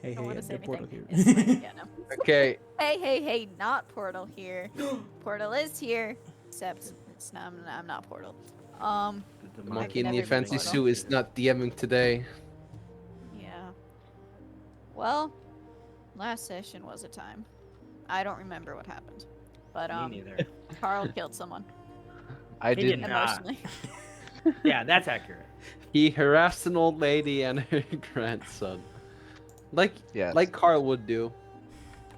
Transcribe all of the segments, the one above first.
Hey, don't hey, want to say the portal anything. here. It's fine. Yeah, no. Okay. Hey, not portal here. Portal is here, except it's not. I'm not portal. The I monkey can in the never be fancy portal. suit is not DMing today. Yeah. Well, last session was a time. I don't remember what happened, but Me neither. Carl killed someone I He didn't. didn't. emotionally. Yeah, that's accurate. He harassed an old lady and her grandson, like Yes. like Carl would do.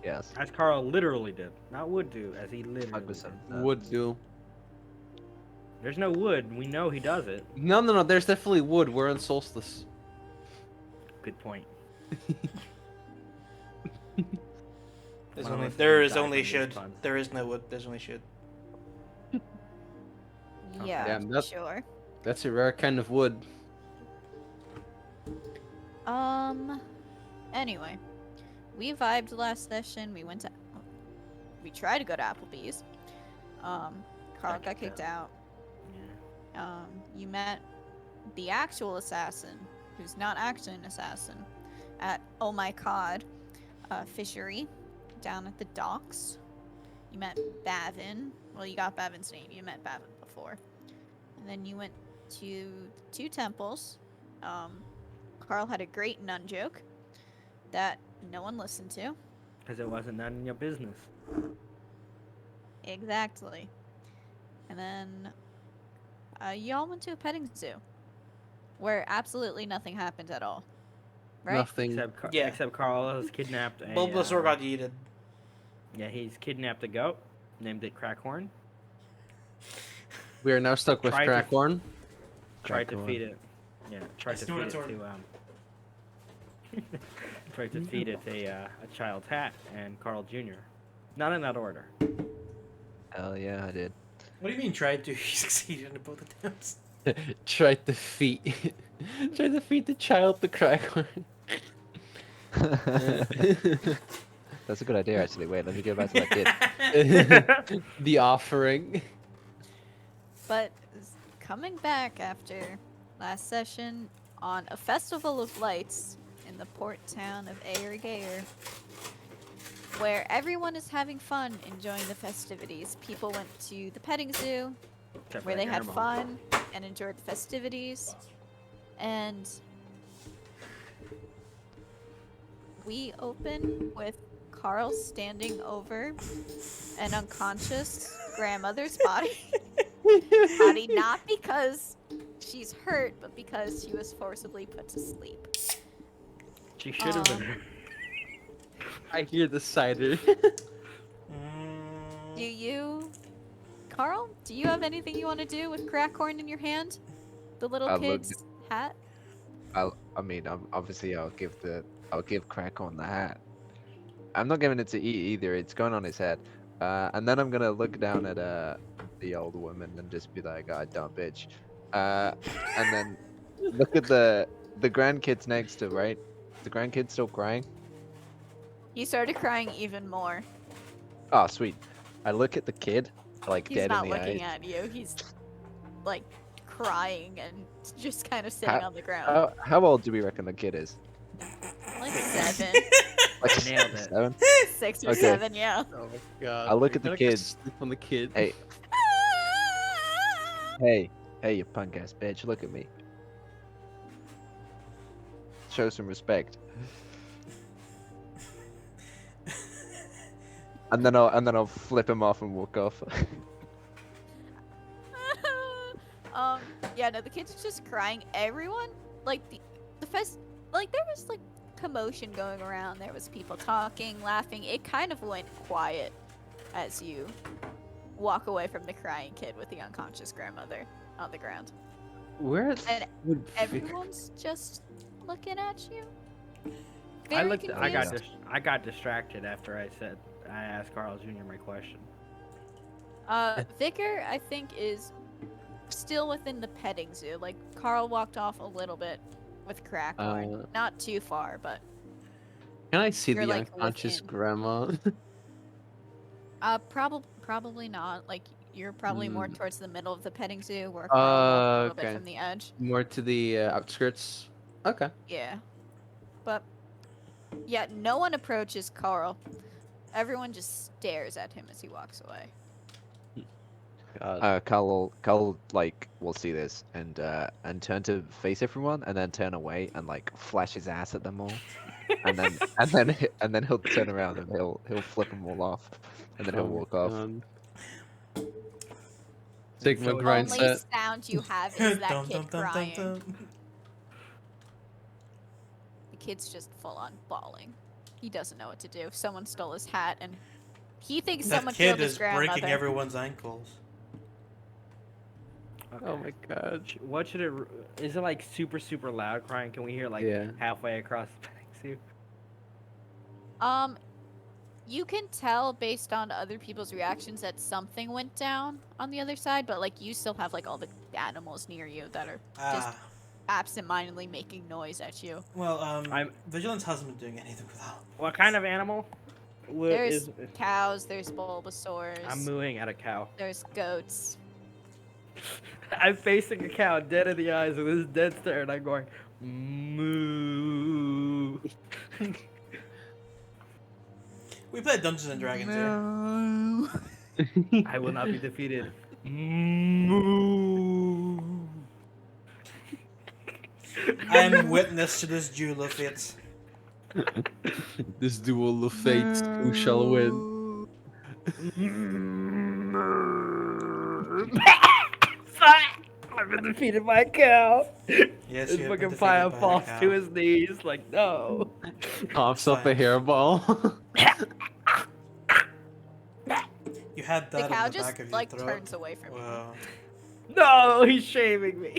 Yes. As Carl literally did. Not would do, as he literally 100%. did. Would do. There's no would. We know he does it. No. There's definitely wood. We're on Solstice. Good point. There's One of only, us there can is die only from these should. puns. There is no wood. There's only should. Yeah, Damn, that- sure. That's a rare kind of wood. Anyway, we vibed last session. We tried to go to Applebee's. Carl got kicked out. Yeah. You met the actual assassin, who's not actually an assassin, at Oh My Cod Fishery down at the docks. You met Bavin. Well, you got Bavin's name. You met Bavin before. And then you went to two temples. Carl had a great nun joke that no one listened to. Because it wasn't none of your business. Exactly. And then y'all went to a petting zoo where absolutely nothing happened at all. Right? Nothing. Except Carl has kidnapped a... Bulbasaur got yeeted. Yeah, he's kidnapped a goat. Named it Crackhorn. We are now stuck with Tried to- Crackhorn. Tried to Crackhorn. feed it. Yeah, tried to feed it to... tried to feed it a child's hat and Carl Jr. Not in that order. Hell yeah, I did. What do you mean tried to? He succeeded in both attempts. Tried to feed. Tried to feed the child the Crackhorn. That's a good idea, actually. Wait, let me go back to that kid. The offering. But coming back after last session on a festival of lights in the port town of Airgair, where everyone is having fun enjoying the festivities. People went to the petting zoo Except where for they that had grandma. fun and enjoyed the festivities. And we open with Carl standing over an unconscious grandmother's body. Body not because she's hurt, but because she was forcibly put to sleep. She should have been. I hear the cider. Do you, Carl? Do you have anything you want to do with Crackhorn in your hand? The little I looked- kid's hat? Obviously, I'll give Crackhorn the hat. I'm not giving it to eat either. It's going on his head. And then I'm gonna look down at the old woman and just be like, "God, dumb bitch." And then look at the grandkids next to, right? The grandkid's still crying. He started crying even more. Oh, sweet. I look at the kid, like He's dead not in the looking eyes. at you. He's like crying and just kind of sitting on the ground. How old do we reckon the kid is? Like 7, Like Nailed it. 7? 6 or Okay. 7, yeah. Oh my god. I look at the Gotta go kids. sleep on the kid. Hey, hey, you punk ass bitch! Look at me. Show some respect. And then I'll flip him off and walk off. Yeah, no, the kids are just crying. Everyone, like the fest, like there was like commotion going around. There was people talking, laughing. It kind of went quiet as you walk away from the crying kid with the unconscious grandmother on the ground. Where And would everyone's just looking at you. I Very looked. I got confused. I got distracted after I asked Carl Jr. my question. Vicar, I think, is still within the petting zoo. Like, Carl walked off a little bit with Crackhorn. Not too far, but... Can I see You're, the like, unconscious within. grandma? Probably not. Like, you're probably more Mm. towards the middle of the petting zoo, where Carl walked a little bit okay. from the edge. More to the outskirts. Okay. Yeah. But Yet no one approaches Carl. Everyone just stares at him as he walks away. God. Carl like will see this and turn to face everyone and then turn away and like flash his ass at them all, and then he'll turn around and he'll flip them all off, and then he'll Oh my walk off. God. Sigma So grind Only set. sound you have is that Dun, kid dun, dun, dun, crying. dun. The kid's just full on bawling. He doesn't know what to do. Someone stole his hat, and he thinks That someone kid killed his is grandmother. breaking everyone's ankles. Okay. Oh my God. What should it? Is it like super super loud crying? Can we hear like Yeah. halfway across the petting zoo? You can tell based on other people's reactions that something went down on the other side, but like you still have like all the animals near you that are just Ah, absentmindedly making noise at you. well, I'm- Vigilance hasn't been doing anything without. What kind of animal? There's cows, there's Bulbasaurs, I'm mooing at a cow. there's goats. I'm facing a cow dead in the eyes with his dead stare, and I'm going moo. We played Dungeons and Dragons here. I will not be defeated. Moo. I am witness to this duel of fates. This duel of fates, who shall win? I've been defeated by a cow. Yes, And you have been fucking defeated Pia by a falls cow. to his knees, like, no. Coughs up a Fine. hairball. You had The that cow in the back just of your like throat. turns away from you. Wow. No, he's shaming me.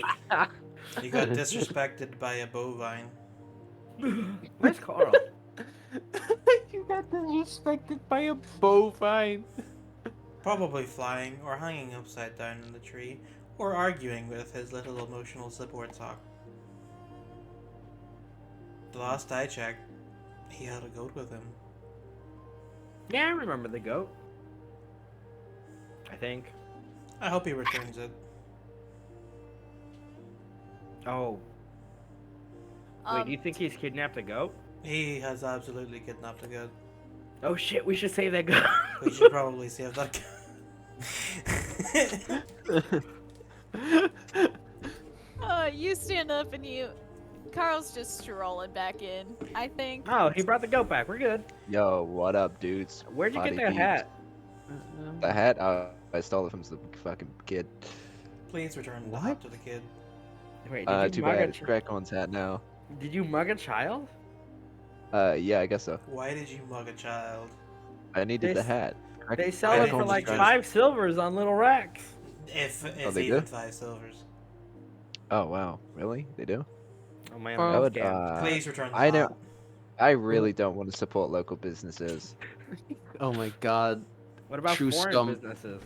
You got disrespected by a bovine. Where's Carl? You got disrespected by a bovine. Probably flying or hanging upside down in the tree or arguing with his little emotional support sock. The last I checked, he had a goat with him. Yeah, I remember the goat. I think. I hope he returns it. Oh, wait, do you think he's kidnapped a goat? He has absolutely kidnapped a goat. Oh shit, we should save that goat. We should probably save that goat. You stand up and you. Carl's just strolling back in, I think. Oh, he brought the goat back. We're good. Yo, what up, dudes? Where'd you get Party that peeps. hat? The hat? I stole it from some fucking kid. Please return the What? hat to the kid. Wait, did Too you mug bad. a It's Crackon's hat now. Did you mug a child? Yeah, I guess so. Why did you mug a child? I needed They the s- hat. They sell I it didn't for know like you guys- 5 silvers on little racks. If they even do? 5 silvers. Oh wow, really? They do? Oh man, Oh, I that would. scam. Please return the I hat. know. I really don't want to support local businesses. Oh my God. What about true foreign scum. businesses?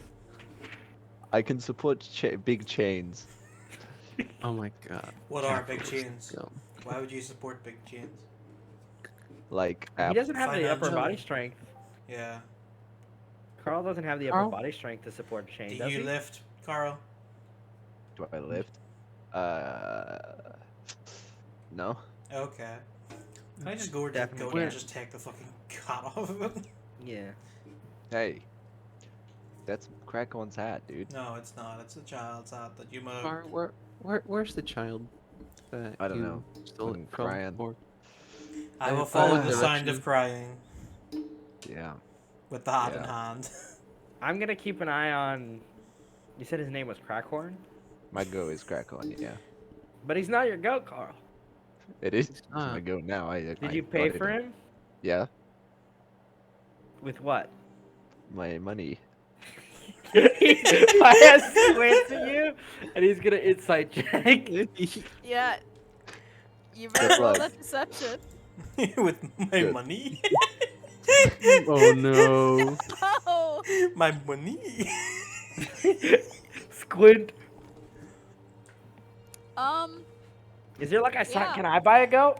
I can support big chains. Oh my God. What are big Capitalist chains? scum. Why would you support big chains? Like He doesn't have the upper financial- body strength. Yeah. Carl doesn't have the upper Carl? body strength to support a chain, Do does you he? lift, Carl? Do I lift? No. Okay. Can I just go over to the Definitely goat and can't. just take the fucking cut off of it? Yeah. Hey. That's Crackon's hat, dude. No, it's not. It's a child's hat that you mugged. Where's the child? That I don't you know. Stole Fucking it from? crying. Or- I will follow the sound direction. of crying Yeah. with the hat in Yeah. hand. Ah. I'm gonna keep an eye on. You said his name was Crackhorn? My goat is Crackon, yeah. But he's not your goat, Carl. It is It's my not. goat now. Did you pay for him? Yeah. With what? My money. I have squints at you, and he's gonna insight check. Yeah. You Good better roll luck. that deception. With my Good. money? Oh no. Oh! My money? Squint. Is Is there like a sign? Yeah. Can I buy a goat?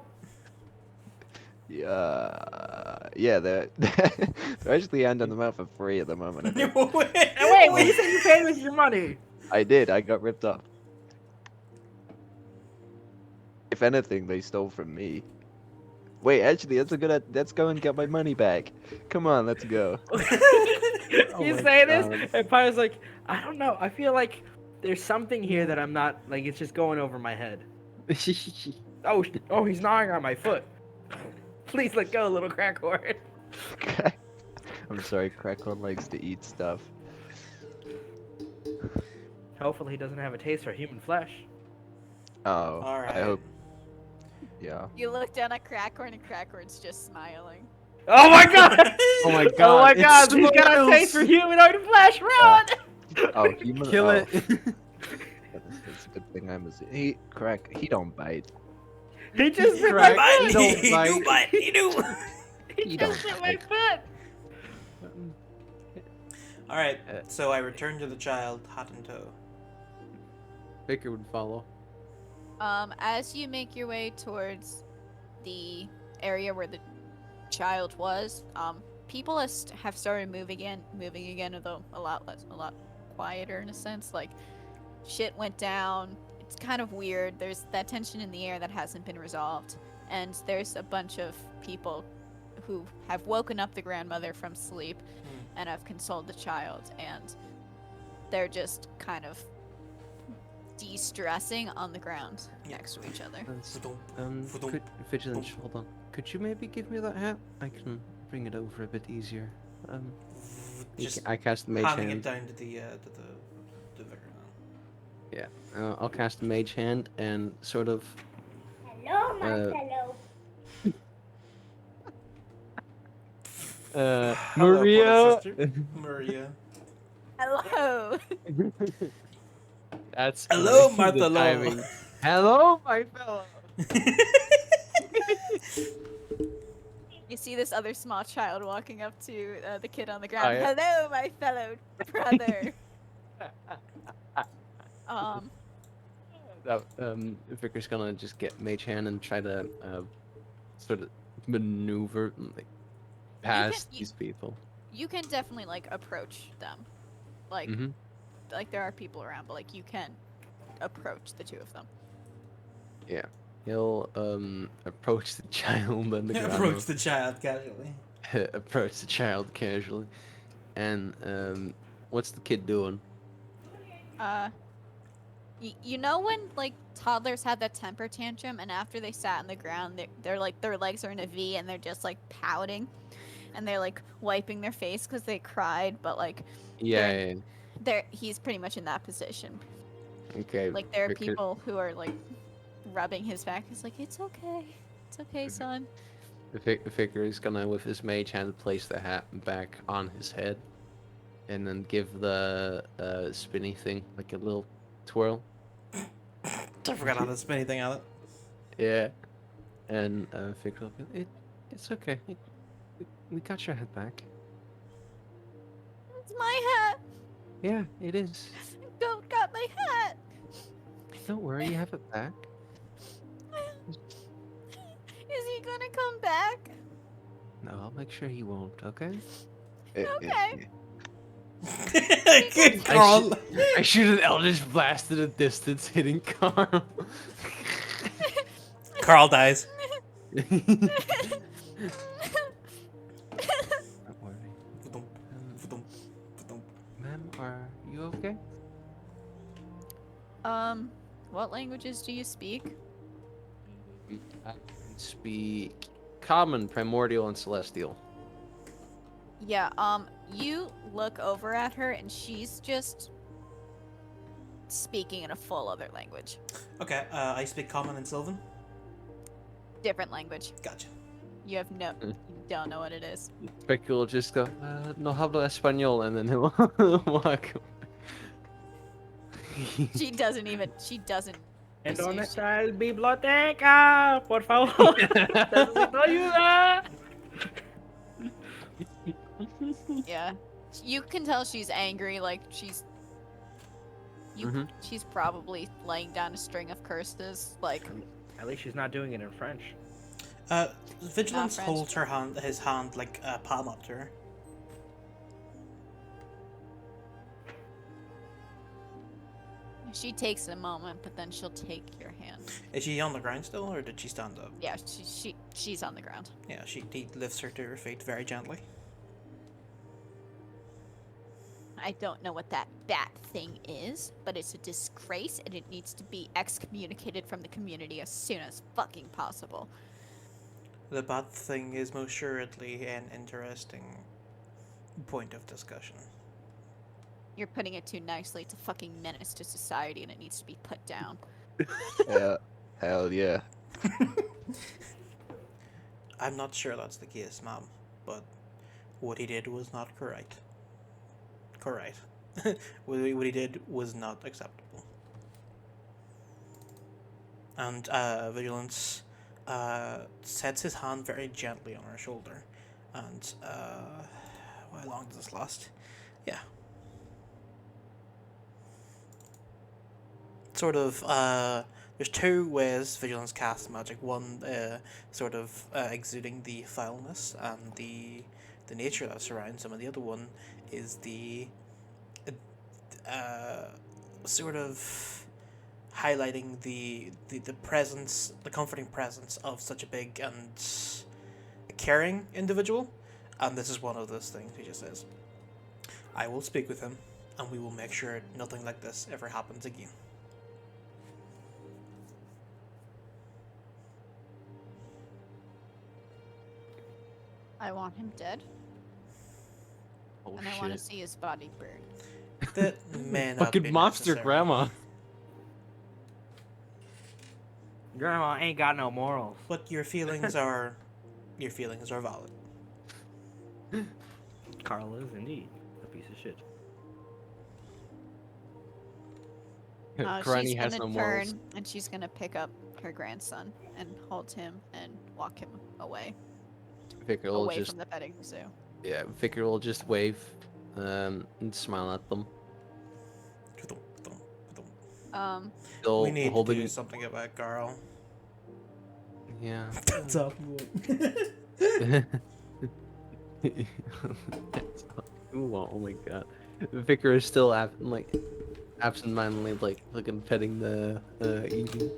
Yeah, they're they're actually handing them out for free at the moment. I think. Wait, when you said you paid with your money. I did. I got ripped off. If anything, they stole from me. Wait, actually, that's a good. Let's go and get my money back. Come on, let's go. You my say this, God. and Pyro's like, I don't know. I feel like there's something here that I'm not like. It's just going over my head. Oh, he's gnawing on my foot. Please let go, little crack whore. I'm sorry, Crackhorn likes to eat stuff. Hopefully, he doesn't have a taste for human flesh. Oh, All right. I hope. Yeah. You look down at Crackhorn and Crackhorn's just smiling. Oh my god! Oh my Oh god. my it god! He's got a smiles! taste for humanoid flesh. Run! Oh, human. Kill oh, it. It's a good thing I'm a. He don't bite. He just bit Crack. my He foot. don't He bite. do bite. He do. He just bit my foot. All right. So I return to the child, hot in tow. Vicar would follow. As you make your way towards the area where the child was, people have started moving again, although a lot quieter in a sense. Like, shit went down. It's kind of weird. There's that tension in the air that hasn't been resolved, and there's a bunch of people who have woken up the grandmother from sleep and have consoled the child, and they're just kind of de-stressing on the ground next to each other. Vigilance, hold on. Could you maybe give me that hat? I can bring it over a bit easier. Just I cast the mage handing it hand. down to the vicar now. Yeah, I'll cast the mage hand and sort of. Hello, my Uh, fellow. Hello, Maria. brother, sister. Maria. Hello. That's Hello, great, Martha the Law. timing. Hello, my fellow. You see this other small child walking up to the kid on the ground. yeah. Hello, my fellow brother. Vicar's gonna just get mage hand and try to sort of maneuver like past you- these people. You can definitely like approach them, like Mhm. like there are people around, but like you can approach the two of them. Yeah. He'll approach the child and the grandma. Approach the child casually. Approach the child casually. And what's the kid doing? You know when like toddlers have that temper tantrum, and after they sat on the ground, they're like their legs are in a V and they're just like pouting, and they're like wiping their face because they cried, but like Yeah. he's pretty much in that position. Okay. Like there are Vicar- people who are like rubbing his back. He's like, it's okay, son. The Vicar is gonna, with his mage hand, place the hat back on his head, and then give the spinny thing like a little twirl. I forgot how to spin anything on it. Yeah. And Vicar will be, it's okay. We got your hat back. It's my hat. Yeah, it is. Goat got my hat. Don't worry, you have it back. Is he gonna come back? No, I'll make sure he won't. Okay. Okay. Good call. I shoot an Eldritch Blast at a distance, hitting Carl. Carl dies. Don't worry. Ma'am, are you okay? What languages do you speak? I can speak Common, Primordial, and Celestial. Yeah, you look over at her and she's just speaking in a full other language. Okay, I speak Common and Sylvan. Different language. Gotcha. You have you don't know what it is. Becky will just go, no hablo español, and then he'll walk away. She doesn't. ¿En Sí, dónde sí. está el biblioteca? Por favor. Necesito ayuda. Yeah. You can tell she's angry, like she's she's probably laying down a string of curses, like At least she's not doing it in French. Vigilance French. holds his hand like palm up to her. she takes a moment, but then she'll take your hand. Is she on the ground still, or did she stand up? Yeah, She's on the ground. Yeah, he lifts her to her feet very gently. I don't know what that bat thing is, but it's a disgrace and it needs to be excommunicated from the community as soon as fucking possible. The bat thing is most assuredly an interesting point of discussion. You're putting it too nicely. It's a fucking menace to society and it needs to be put down. Yeah. Hell yeah. I'm not sure that's the case, ma'am, but what he did was not correct. Correct. What he did was not acceptable. And Vigilance sets his hand very gently on her shoulder. And how long does this last? Yeah. Sort of, there's two ways Vigilance casts magic. One, sort of exuding the foulness and the nature that surrounds him, and the other one is the sort of highlighting the presence, the comforting presence of such a big and caring individual. And this is one of those things. He just says, I will speak with him, and we will make sure nothing like this ever happens again. I want him dead, Oh and I want to shit. see his body burned. That may not Fucking be monster necessary. grandma. Grandma ain't got no morals. But your feelings are valid. Carl is indeed a piece of shit. Granny She's has gonna no turn morals. and she's gonna pick up her grandson and hold him and walk him away, Vicar will away just from the petting zoo. Vicar will just wave and smile at them. Still We need to holding do something about Carl. yeah. That's up. Ooh, oh my god. Vicar is still absent-mindedly looking petting the Eevee.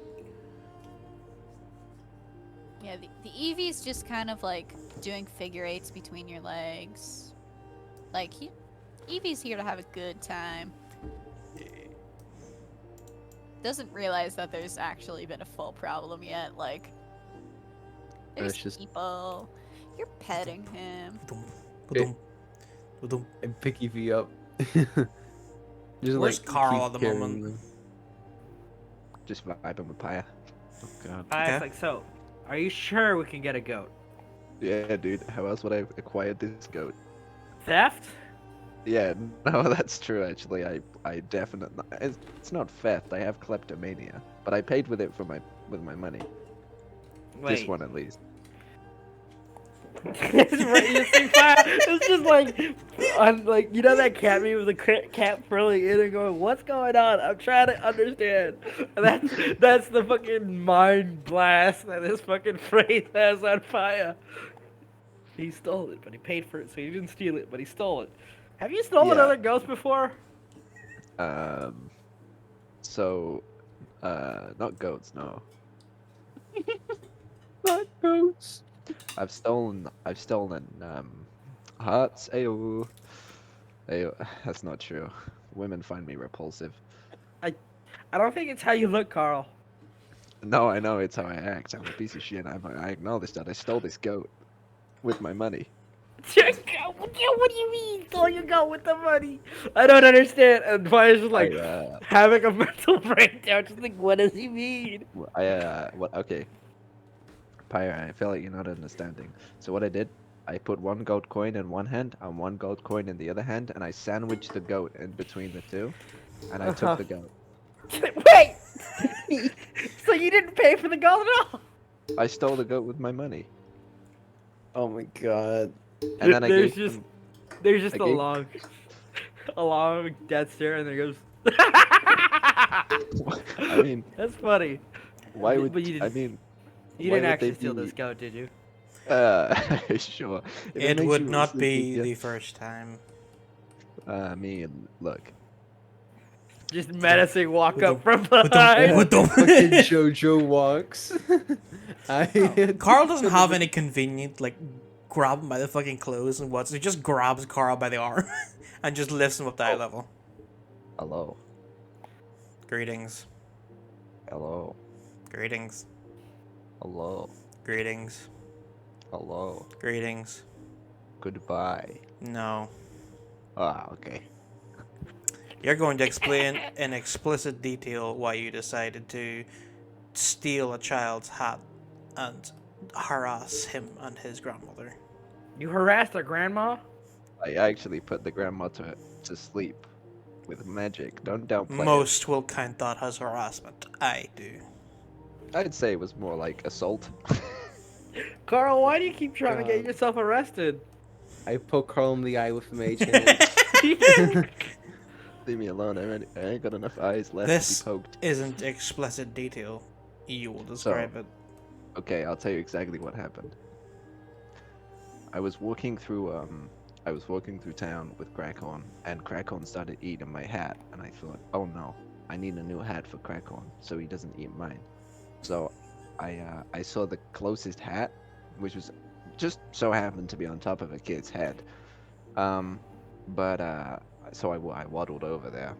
Yeah, the Eevee's just kind of like doing figure eights between your legs. Like Eevee's here to have a good time. Doesn't realize that there's actually been a full problem yet. Like, there's it's just- people. You're petting him. And pick Eevee up. Just, Where's Carl keep at the carrying moment? them. Just vibing with Paya. Oh god. Okay. It's like, so, are you sure we can get a goat? Yeah, dude. How else would I have acquired this goat? Theft? Yeah, no, that's true. Actually, I definitely. It's not theft. I have kleptomania, but I paid with it with my money. Wait. This one at least. It's just like you know that cat meme with the cat furling in and going, "What's going on? I'm trying to understand." And that's the fucking mind blast that this fucking phrase has on fire. He stole it, but he paid for it, so he didn't steal it, but he stole it. Have you stolen Yeah. other ghosts before? So, not goats, no. Not goats. I've stolen hearts. Ayo. Ayo. That's not true. Women find me repulsive. I don't think it's how you look, Carl. No, I know it's how I act. I'm a piece of shit. I acknowledge that I stole this goat with my money. What do you mean? Stole your goat with the money? I don't understand. And Fire's just like having a mental breakdown. Just like, what does he mean? What? Okay. Pyre, I feel like you're not understanding. So what I did, I put one gold coin in one hand and one gold coin in the other hand, and I sandwiched the goat in between the two, and I took the goat. Wait! So you didn't pay for the gold at all? I stole the goat with my money, Oh my god. and then I There's gave just him- there's just I a gave- long death stare, and there goes. I mean, That's funny. why would But you I didn't- mean? You why didn't would actually they steal be- this goat, did you? Sure. If It makes would you not sleepy, be go- the first time. I mean, look. Just menacing walk With up from with the- behind. with the- Fucking JoJo walks. Carl doesn't have any convenient, like, grab him by the fucking clothes and what, so he just grabs Carl by the arm and just lifts him up to eye level. Hello. Greetings. Hello. Greetings. Hello. Greetings. Hello. Greetings. Goodbye. No. Ah, okay. You're going to explain in explicit detail why you decided to steal a child's hat and harass him and his grandmother. You harassed a grandma? I actually put the grandma to sleep with magic. Don't downplay it. Most will count that as harassment. I do. I'd say it was more like assault. Carl, why do you keep trying to get God. yourself arrested? I poke Carl in the eye with mage hand. Leave me alone. I ain't got enough eyes left This to be poked. isn't explicit detail. You will describe it. Okay, I'll tell you exactly what happened. I was walking through town with Crackhorn, and Crackhorn started eating my hat, and I thought, oh no, I need a new hat for Crackhorn so he doesn't eat mine. So I saw the closest hat, which was just so happened to be on top of a kid's head. So I waddled over there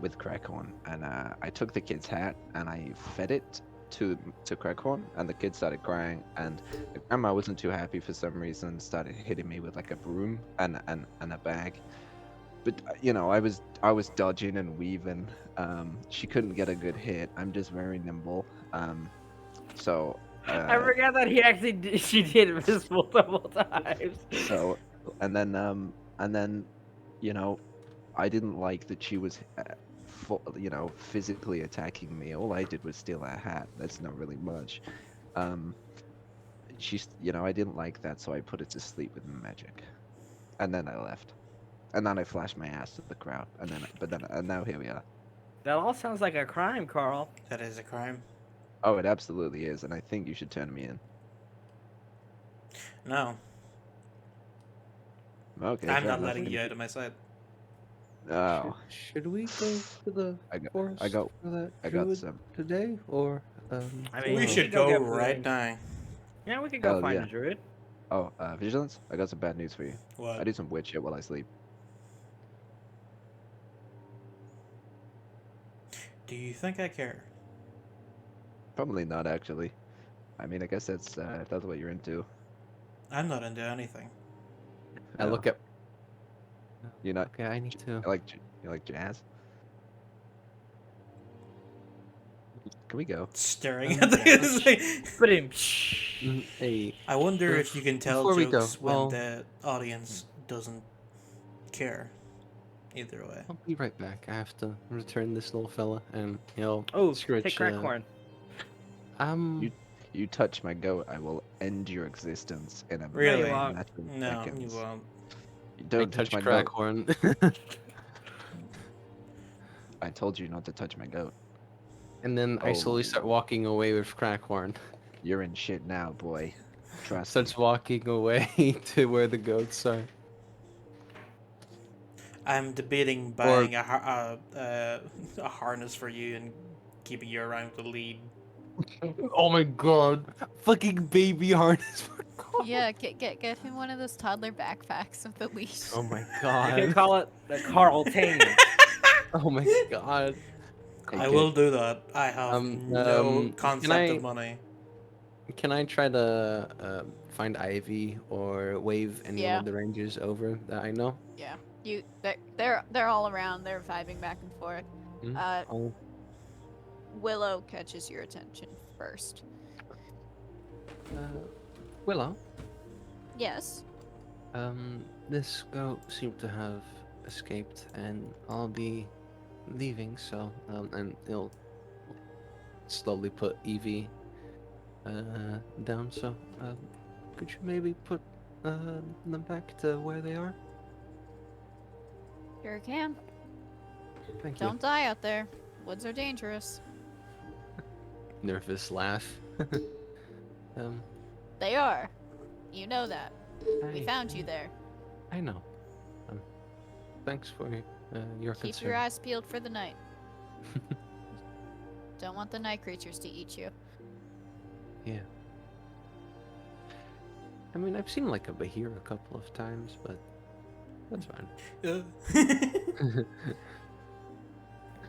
with Crackhorn, and I took the kid's hat and I fed it to Crackhorn, and the kid started crying, and the grandma wasn't too happy for some reason, started hitting me with like a broom and a bag. But you know, I was dodging and weaving. She couldn't get a good hit. I'm just very nimble. So I forgot that she did this multiple times. so and then you know, I didn't like that she was physically attacking me. All I did was steal her hat. That's not really much. She's, I didn't like that, so I put it to sleep with magic, and then I left, and then I flashed my ass to the crowd, and now here we are. That all sounds like a crime, Carl. That is a crime. Oh, it absolutely is, and I think you should turn me in. No, Okay. I'm fair not enough. letting you out of my sight. Oh, Should we go to the forest I got for that I got druid some. today, or I mean, We we should should go go get right food. now. Yeah, we could go Oh, find yeah. a druid. Oh, vigilance. I got some bad news for you. I What? do some weird shit while I sleep. Do you think I care? Probably not actually. I mean, I guess that's what you're into. I'm not into anything. I No. look at. You're not. Okay, I need to. You like jazz? Can we go? Staring Um, at the. Put him. Hey, I wonder if you can tell Before we go, jokes when I'll- the audience doesn't care. Either way. I'll be right back. I have to return this little fella, and Oh, Scritch, take Crackhorn. You touch my goat, I will end your existence in a Really? matter of No, seconds. you won't. You I don't touch touch my goat. Crackhorn, I told you not to touch my goat. and then I slowly start Oh. walking away with Crackhorn. You're in shit now, boy. Trust me. Starts walking away to where the goats are. I'm debating buying a harness for you and keeping you around with the lead. Oh my god! Fucking baby harness for Carl. Yeah, get him one of those toddler backpacks with the leash. Oh my You can god! call it the Carl Tane. Oh my god! Hey, I kid, will do that. I have no can concept I- of money. Can I try to find Ivy or wave any Yeah. of the rangers over that I know? Yeah, they're all around. They're vibing back and forth. Hmm? Uh, I'll- Willow catches your attention first. Willow, Yes. this goat seemed to have escaped, and I'll be leaving. So, and he'll slowly put Evie down. So, could you maybe put them back to where they are? Sure can. Thank you. Don't die out there. Woods are dangerous. Nervous laugh. They are. You know that. We I- found you there. I know. Thanks for Your Keep concern. your eyes peeled for the night. Don't want the night creatures to eat you. Yeah. I mean, I've seen like a Bahir a couple of times, but that's fine.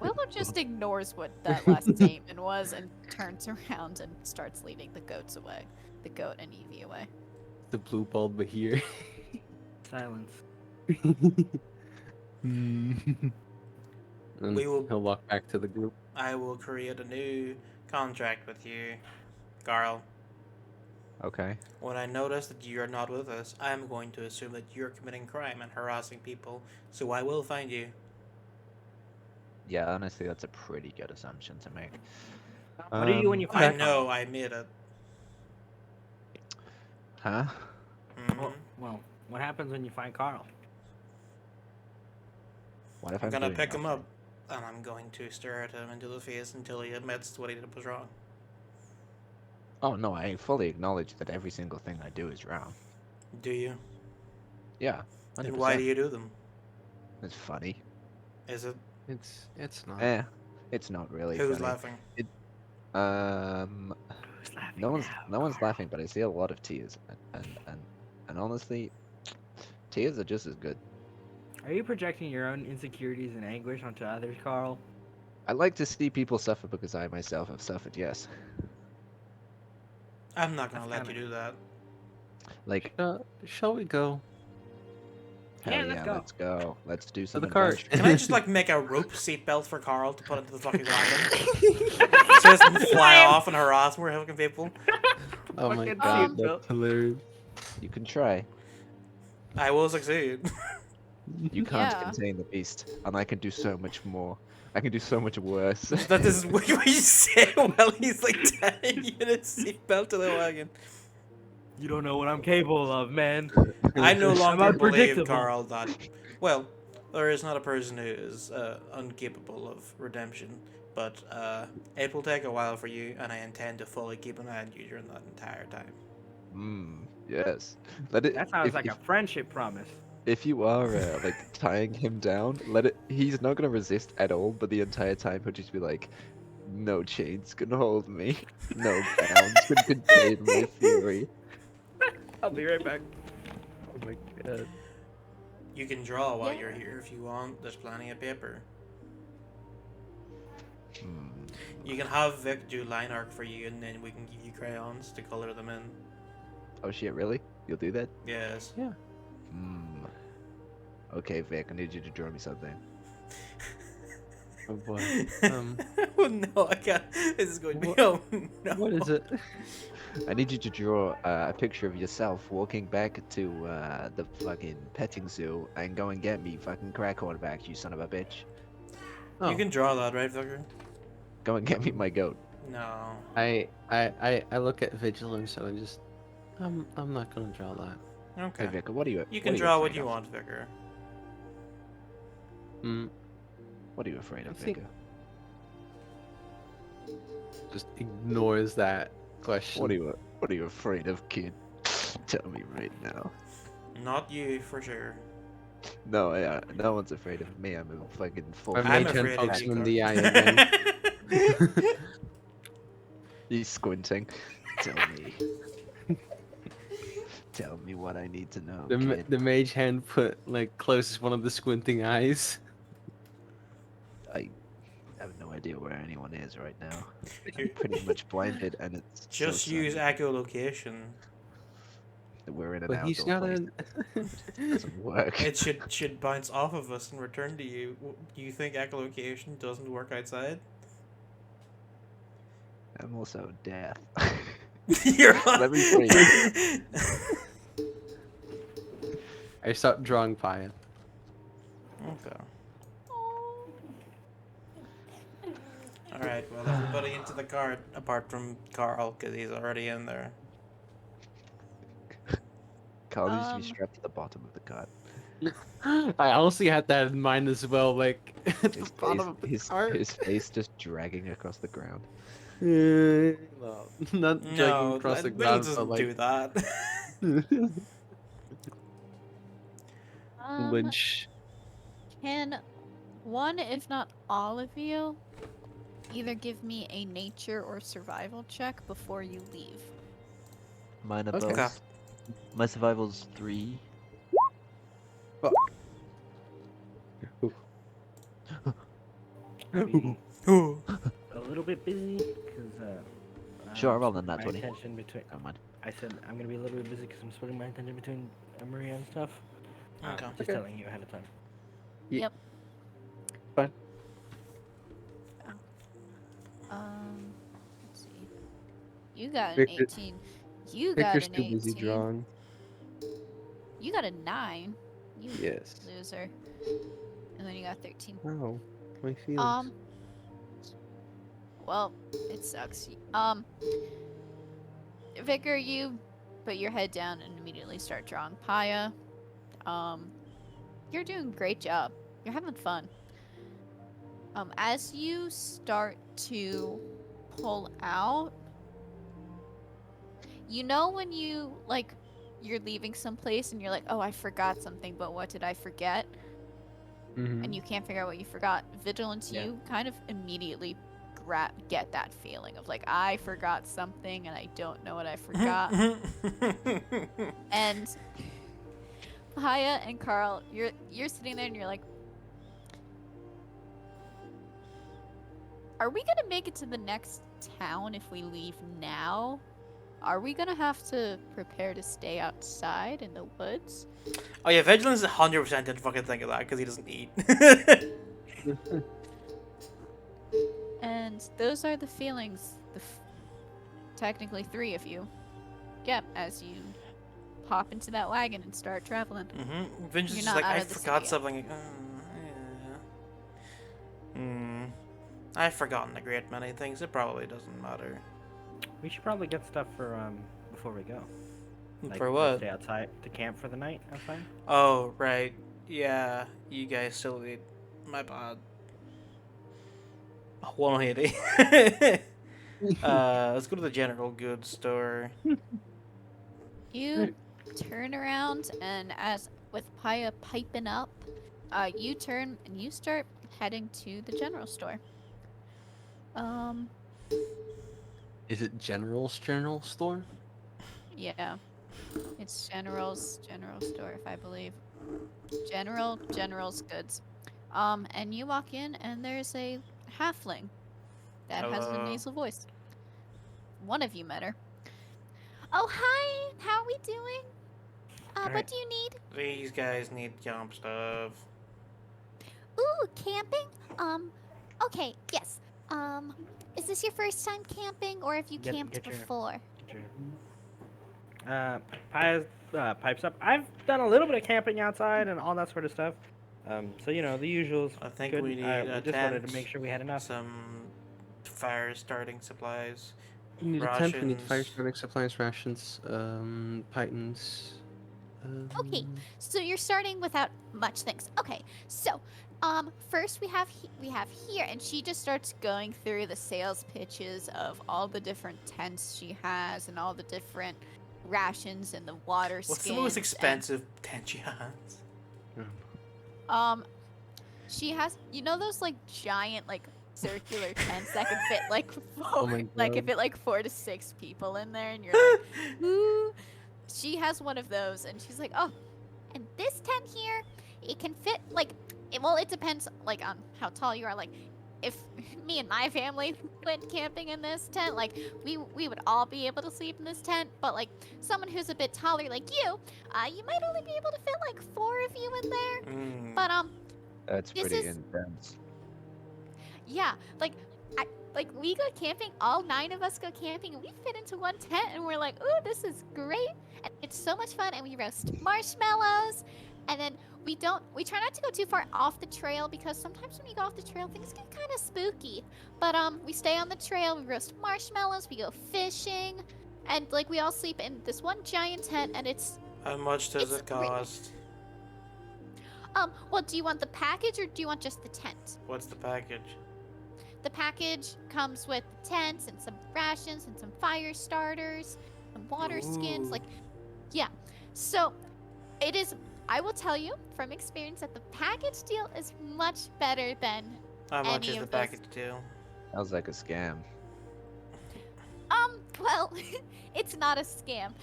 Willow just ignores what that last statement was and turns around and starts leading the goats away. The goat and Evie away. The blue balled Bahir. Silence. And We will- he'll walk back to the group. I will create a new contract with you, Carl. Okay. When I notice that you're not with us, I'm going to assume that you're committing crime and harassing people, so I will find you. Yeah, honestly, that's a pretty good assumption to make. What do you do when you I find know, I made it. Huh? Mhm. Well, what happens when you find Carl? What if I'm gonna doing pick him nothing? up, and I'm going to stare at him into the face until he admits what he did was wrong. Oh no, I fully acknowledge that every single thing I do is wrong. Do you? Yeah, 100%. Then why do you do them? It's funny. Is it? It's not. It's not really Who's funny. laughing? Who's laughing No one's now, laughing, but I see a lot of tears, and honestly, tears are just as good. Are you projecting your own insecurities and anguish onto others, Carl? I like to see people suffer because I myself have suffered. Yes, I'm not gonna That's let you do that. like Shall we go? hell Yeah, let's yeah, go. let's go. Let's do some the cart. adventure. Can I just like make a rope seatbelt for Carl to put into the fucking wagon? So he doesn't fly off and harass more fucking people. Oh my Fucking god, seatbelt. that's hilarious. You can try. I will succeed. You can't Yeah. contain the beast, and I can do so much more. I can do so much worse. That is what you say while he's like tying you in a seatbelt to the wagon. You don't know what I'm capable of, man. I no longer believe, unpredictable. Carl, that. Well, there is not a person who is incapable of redemption, but it will take a while for you, and I intend to fully keep an eye on you during that entire time. Yes. Let it. That sounds if, like if, a friendship promise. if you are like tying him down, let it. He's not gonna resist at all, but the entire time he'll just be like, "No chains can hold me. No bounds can contain my fury." I'll be right back. Oh my god. You can draw while Yeah. you're here if you want. There's plenty of paper. Hmm. You can have Vic do line art for you, and then we can give you crayons to color them in. Oh shit! Really? You'll do that? Yes. Hmm. Okay, Vic. I need you to draw me something. Oh boy. Oh no, I can't. This is going to be. What- Oh no. What is it? I need you to draw a picture of yourself walking back to the fucking petting zoo and go and get me fucking crack back, you son of a bitch. Oh, You can draw that, right, Vicar? Go and get me my goat. No. I look at vigilance, so I just I'm not gonna draw that. Okay. Hey, Vic, what are you? You what can are draw what afraid you of? want, Vicar. Mm, What are you afraid of, I think- Vic? just ignores that question. What are you afraid of, kid? Tell me right now. Not you, for sure. No, yeah, no one's afraid of me. I'm a fucking full. My I'm mage hand afraid of pokes you, him in Carl. the eye again. He's squinting. Tell me. Tell me what I need to know, kid. The mage hand closes one of the squinting eyes. I have no idea where anyone is right now. You- I'm pretty much blinded, and it's Just so use sunny. echolocation. We're in an But he's outdoor got place. a. It doesn't work. It should bounce off of us and return to you. Do you think echolocation doesn't work outside? I'm also deaf. You're Let me breathe. I stopped drawing fire. Okay. Alright, well, everybody into the cart, apart from Carl, because he's already in there. Carl needs to be Um, strapped to the bottom of the cart. I honestly had that in mind as well, like at the His bottom face, of the his, cart. his face just dragging across the ground. Well, not dragging No, across the Bill ground, doesn't but do that. Lynch. Can one, if not all of you, either give me a nature or survival check before you leave. Mine are Okay. Okay. both. My survival's 3. Be Ooh. a little bit busy because Sure, I'm roll the splitting nat my 20. attention between. Never mind. I said I'm gonna be a little bit busy because I'm splitting my attention between Maria and stuff. Okay. Just Okay. telling you ahead of time. Ye- Yep. Fine. Let's see. You got an Victor, 18. You got Victor's an too busy 18. drawing. You got a 9. You Yes. loser. And then you got 13. Oh, my feelings. Well, it sucks. Vicar, you put your head down and immediately start drawing Paya. You're doing a great job. You're having fun. As you start to pull out, you know when you, like, you're leaving someplace and you're like, oh, I forgot something, but what did I forget? Mhm. And you can't figure out what you forgot. Vigilance, Yeah. you kind of immediately get that feeling of like, I forgot something and I don't know what I forgot. And Haya and Carl, you're sitting there and you're like, are we gonna make it to the next town if we leave now? Are we gonna have to prepare to stay outside in the woods? Oh yeah, Vigilance 100% didn't fucking think of that because he doesn't eat. And those are the feelings technically 3 of you get as you hop into that wagon and start traveling. Vigilance You're is not like, out I of the forgot city yet. something. Yeah. I've forgotten a great many things. It probably doesn't matter. We should probably get stuff for before we go. Like, For we'll what? stay outside to camp for the night outside. Oh, right. Yeah, you guys still eat. My bad. 180. Let's go to the general goods store. You turn around and as with Paya piping up, you turn and you start heading to the general store. Is it General's General Store? Yeah. It's General's general store, if I believe. General's goods. And you walk in and there's a halfling that has a Hello. nasal voice. One of you met her. Oh, hi! How are we doing? What Alright. do you need? These guys need camp stuff. Ooh, camping? Okay, yes. Is this your first time camping, or have you Get- camped get your- before? Pies pipes up. I've done a little bit of camping outside and all that sort of stuff. So you know the usuals. I think Good. we need we a just wanted to tent, make sure we had enough. some fire starting supplies. We need a tent, we need fire Rations. starting supplies, rations, pythons. Okay, so you're starting without much things. Okay, so first we have here, And she just starts going through the sales pitches of all the different tents she has and all the different rations and the water skins. What's the most expensive tent you has? She has, you know, those like giant like circular tents that can fit like Oh my like God. it fit like 4 to 6 people in there, and you're like, ooh. She has one of those, and she's like, oh, and this tent here, it can fit like well, it depends like on how tall you are. Like if me and my family went camping in this tent, like we would all be able to sleep in this tent, but like someone who's a bit taller like you might only be able to fit like 4 of you in there. But That's This pretty is- intense. yeah, like we go camping, all 9 of us go camping, and we fit into one tent, and we're like, ooh, this is great. and it's so much fun, and we roast marshmallows, and then we try not to go too far off the trail because sometimes when you go off the trail things get kind of spooky. But we stay on the trail, we roast marshmallows, we go fishing, and like we all sleep in this one giant tent, and it's How much does It's it cost? well, do you want the package or do you want just the tent? What's the package? The package comes with tents and some rations and some fire starters, some water skins, Ooh. like yeah. So it is I will tell you from experience that the package deal is much better than How much any is the of those. package deal? Sounds like a scam. Well, it's not a scam.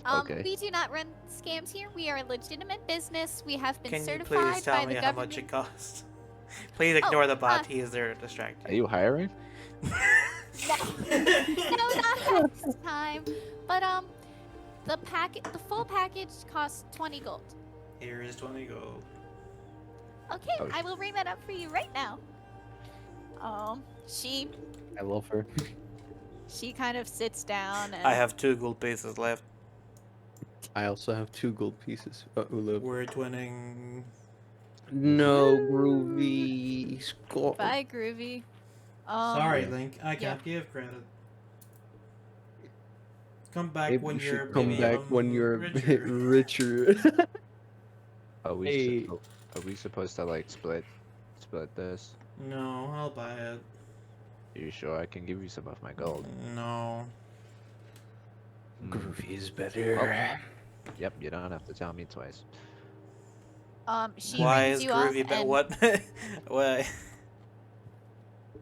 Okay. We do not run scams here. We are a legitimate business. We have been Can you please certified tell by me the how government. much it costs? Please Oh, ignore the bot. He is there to distract Are you. you hiring? No, no, not at this time. But the full package costs 20 gold. Here is 20 gold. Okay, Oh, I will bring that up for you right now. She I love her. kind of sits down and I have 2 gold pieces left. I also have 2 gold pieces. Ula. We're twinning. No, Groovy. Score. bye, Groovy. Sorry, Link. I yeah. can't give credit. Come back Maybe when you you're should come maybe back when you're a bit richer. richer. Are we Hey. are we supposed to like split this? No, I'll buy it. Are you sure? I can give you some of my gold. No. Groovy is better. Yep, you don't have to tell me twice. She Why rings is you up Groovy and what? Why?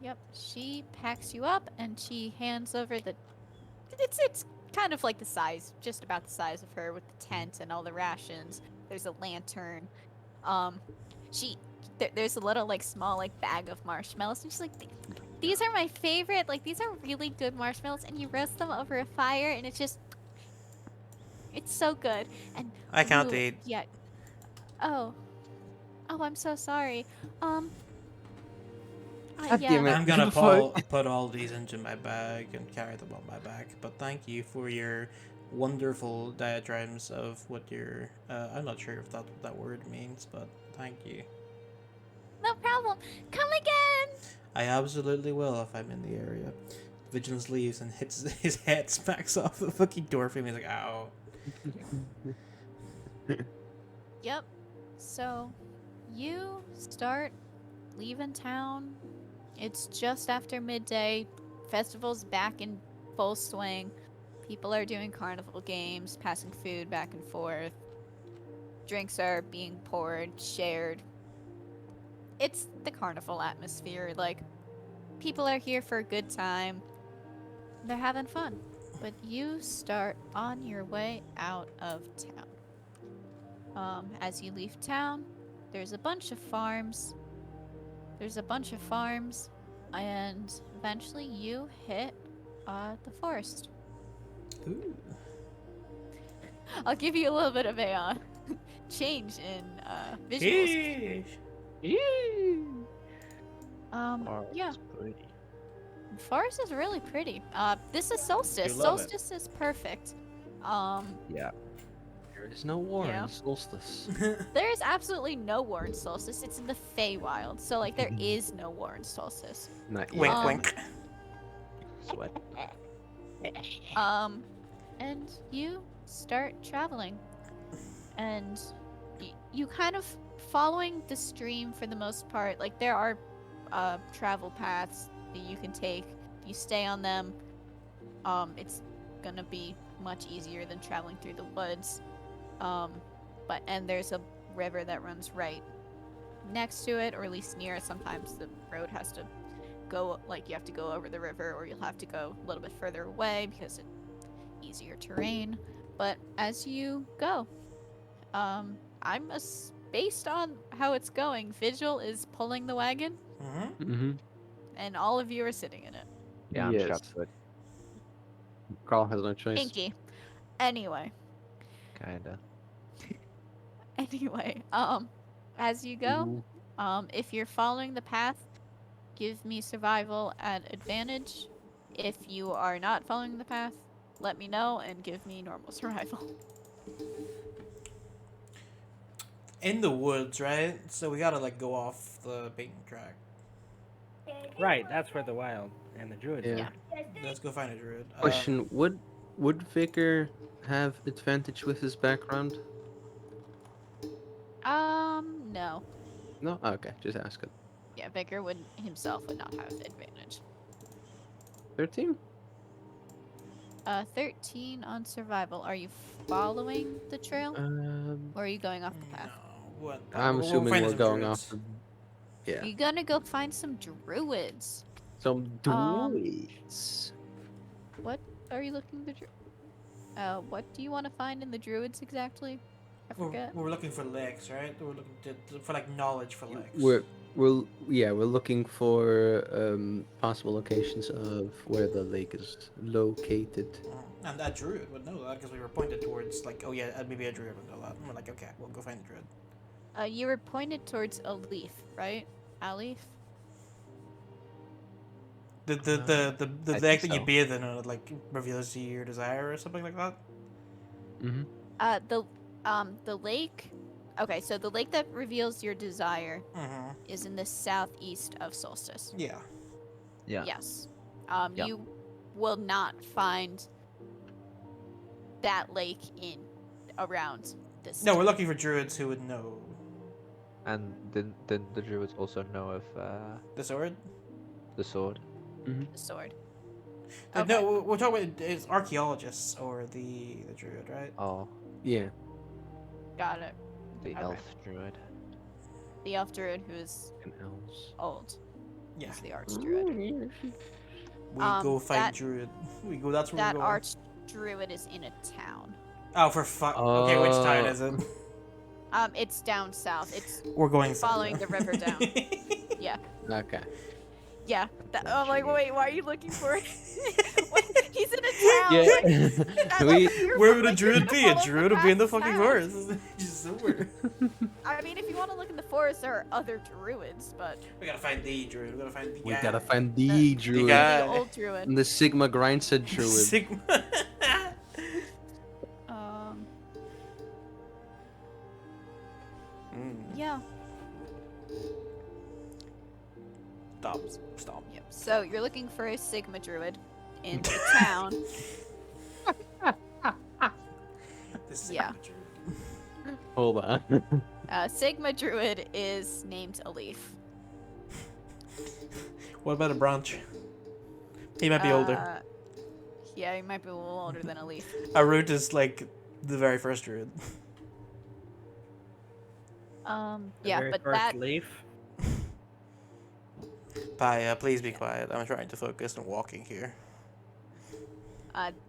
yep, she packs you up and she hands over the. It's kind of like the size, just about the size of her, with the tent and all the rations. There's a lantern. There's a little like small like bag of marshmallows, and she's like, these are my favorite. Like these are really good marshmallows, and you roast them over a fire, and it's so good. And I can't ooh, eat. Yeah. Oh, I'm so sorry. God Yeah. damn it. I'm gonna Fuck. put all these into my bag and carry them on my back. But thank you for your wonderful diagrams of what your. I'm not sure if that's what that word means, but thank you. No problem. Come again. I absolutely will if I'm in the area. Vigilance leaves and hits his head, smacks off the fucking door frame. He's like, ow. Yep. So, you start leaving town. It's just after midday. Festival's back in full swing. People are doing carnival games, passing food back and forth. Drinks are being poured, shared. It's the carnival atmosphere. Like, people are here for a good time. They're having fun. But you start on your way out of town. As you leave town, there's a bunch of farms. And eventually you hit the forest. Ooh. I'll give you a little bit of a change in visuals. Sheesh. Yeah, It's pretty. the forest is really pretty. This is Solstice. You love it. Solstice is perfect. Yeah. There is no war Yeah. in Solstice. There is absolutely no war in Solstice. It's in the Feywild, so like there is no war in Solstice. Not yet. Wink, Um, wink. Sweat. And you start traveling, and you kind of following the stream for the most part. Like there are travel paths that you can take. If you stay on them, it's gonna be much easier than traveling through the woods. And there's a river that runs right next to it, or at least near it. Sometimes the road has to go, like, you have to go over the river, or you'll have to go a little bit further away because it's easier terrain. But as you go, based on how it's going, Vigil is pulling the wagon, Mm-hmm. Mm-hmm. and all of you are sitting in it. Yeah, I'm Yes. strapped to it. Carl has no choice. Inky. Anyway, Kinda. as you go, if you're following the path, give me survival at advantage. If you are not following the path, let me know and give me normal survival. In the woods, right? So we gotta like go off the beaten track. Right, that's where the wild and the druids Yeah. are. Let's go find a druid. Question: Would Vicar have advantage with his background? No. No. Oh, okay, just ask it. Yeah, Vicar would not have advantage. 13. 13 on survival. Are you following the trail, or are you going off the No. path? What? I'm we'll assuming find we're some going off druids. the. Yeah. You're gonna go find some druids. Some Um, druids. What are you looking to? What do you want to find in the druids exactly? I forget. We're looking for lakes, right? We're looking for like knowledge for lakes. We're looking for possible locations of where the lake is located. And that druid would know that because we were pointed towards like, oh yeah, maybe a druid would know that. And we're like, okay, we'll go find the druid. You were pointed towards a leaf, right? A leaf. The I lake think that you so. bathe in like reveals to you your desire or something like that. The lake. Okay, so the lake that reveals your desire Mm-hmm. is in the southeast of Solstice. Yeah. Yeah. Yes. Yeah. You will not find that lake in around this. No, we're town. looking for druids who would know And didn't the druids also know of the sword. the sword? The sword. No, we're talking about it's archaeologists or the druid, right? Oh, Yeah. Got it. the Okay. elf druid. The elf druid who is And elves. old. Yeah. Is the arch druid. We go find that- druid. We go. That's where That we're going. arch druid is in a town. Oh, for fuck. Okay, which town Oh. is it? It's down south. It's We're going south, following though. the river down. Yeah. Okay. Yeah. I'm like, Gotcha. wait, why are you looking for it? He's in a town. Yeah. Where would a like, you're druid gonna be? A follow the druid would be in the path fucking south. forest. Just somewhere. I mean, if you want to look in the forest, there are other druids, but We gotta find the druid. We gotta find the We guy. gotta find the druid. guy. the old druid. And the Sigma grindset druid. Sigma. Yeah. Stop. Stop. Yep. So you're looking for a Sigma druid in the town. The Yeah. Sigma druid. Hold on. Sigma druid is named Alif. What about a branch? He might be older. Yeah, he might be a little older than Alif. A root is like the very first druid. The Yeah, very but first that leaf. Paya, please be quiet. I'm trying to focus on walking here.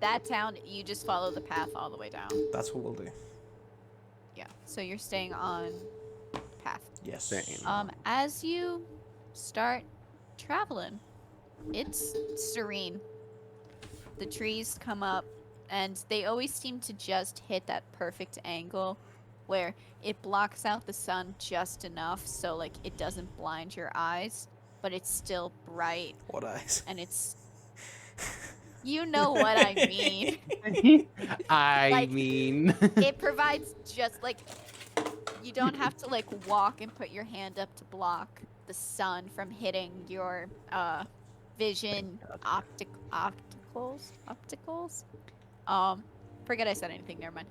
that town, you just follow the path all the way down. That's what we'll do. Yeah. So you're staying on path. Yes. Same. As you start traveling, it's serene. The trees come up, and they always seem to just hit that perfect angle where it blocks out the sun just enough so like it doesn't blind your eyes, but it's still bright What eyes? and it's you know what I mean. I Like- mean. It provides just like you don't have to like walk and put your hand up to block the sun from hitting your vision opticals. Forget I said anything, never mind.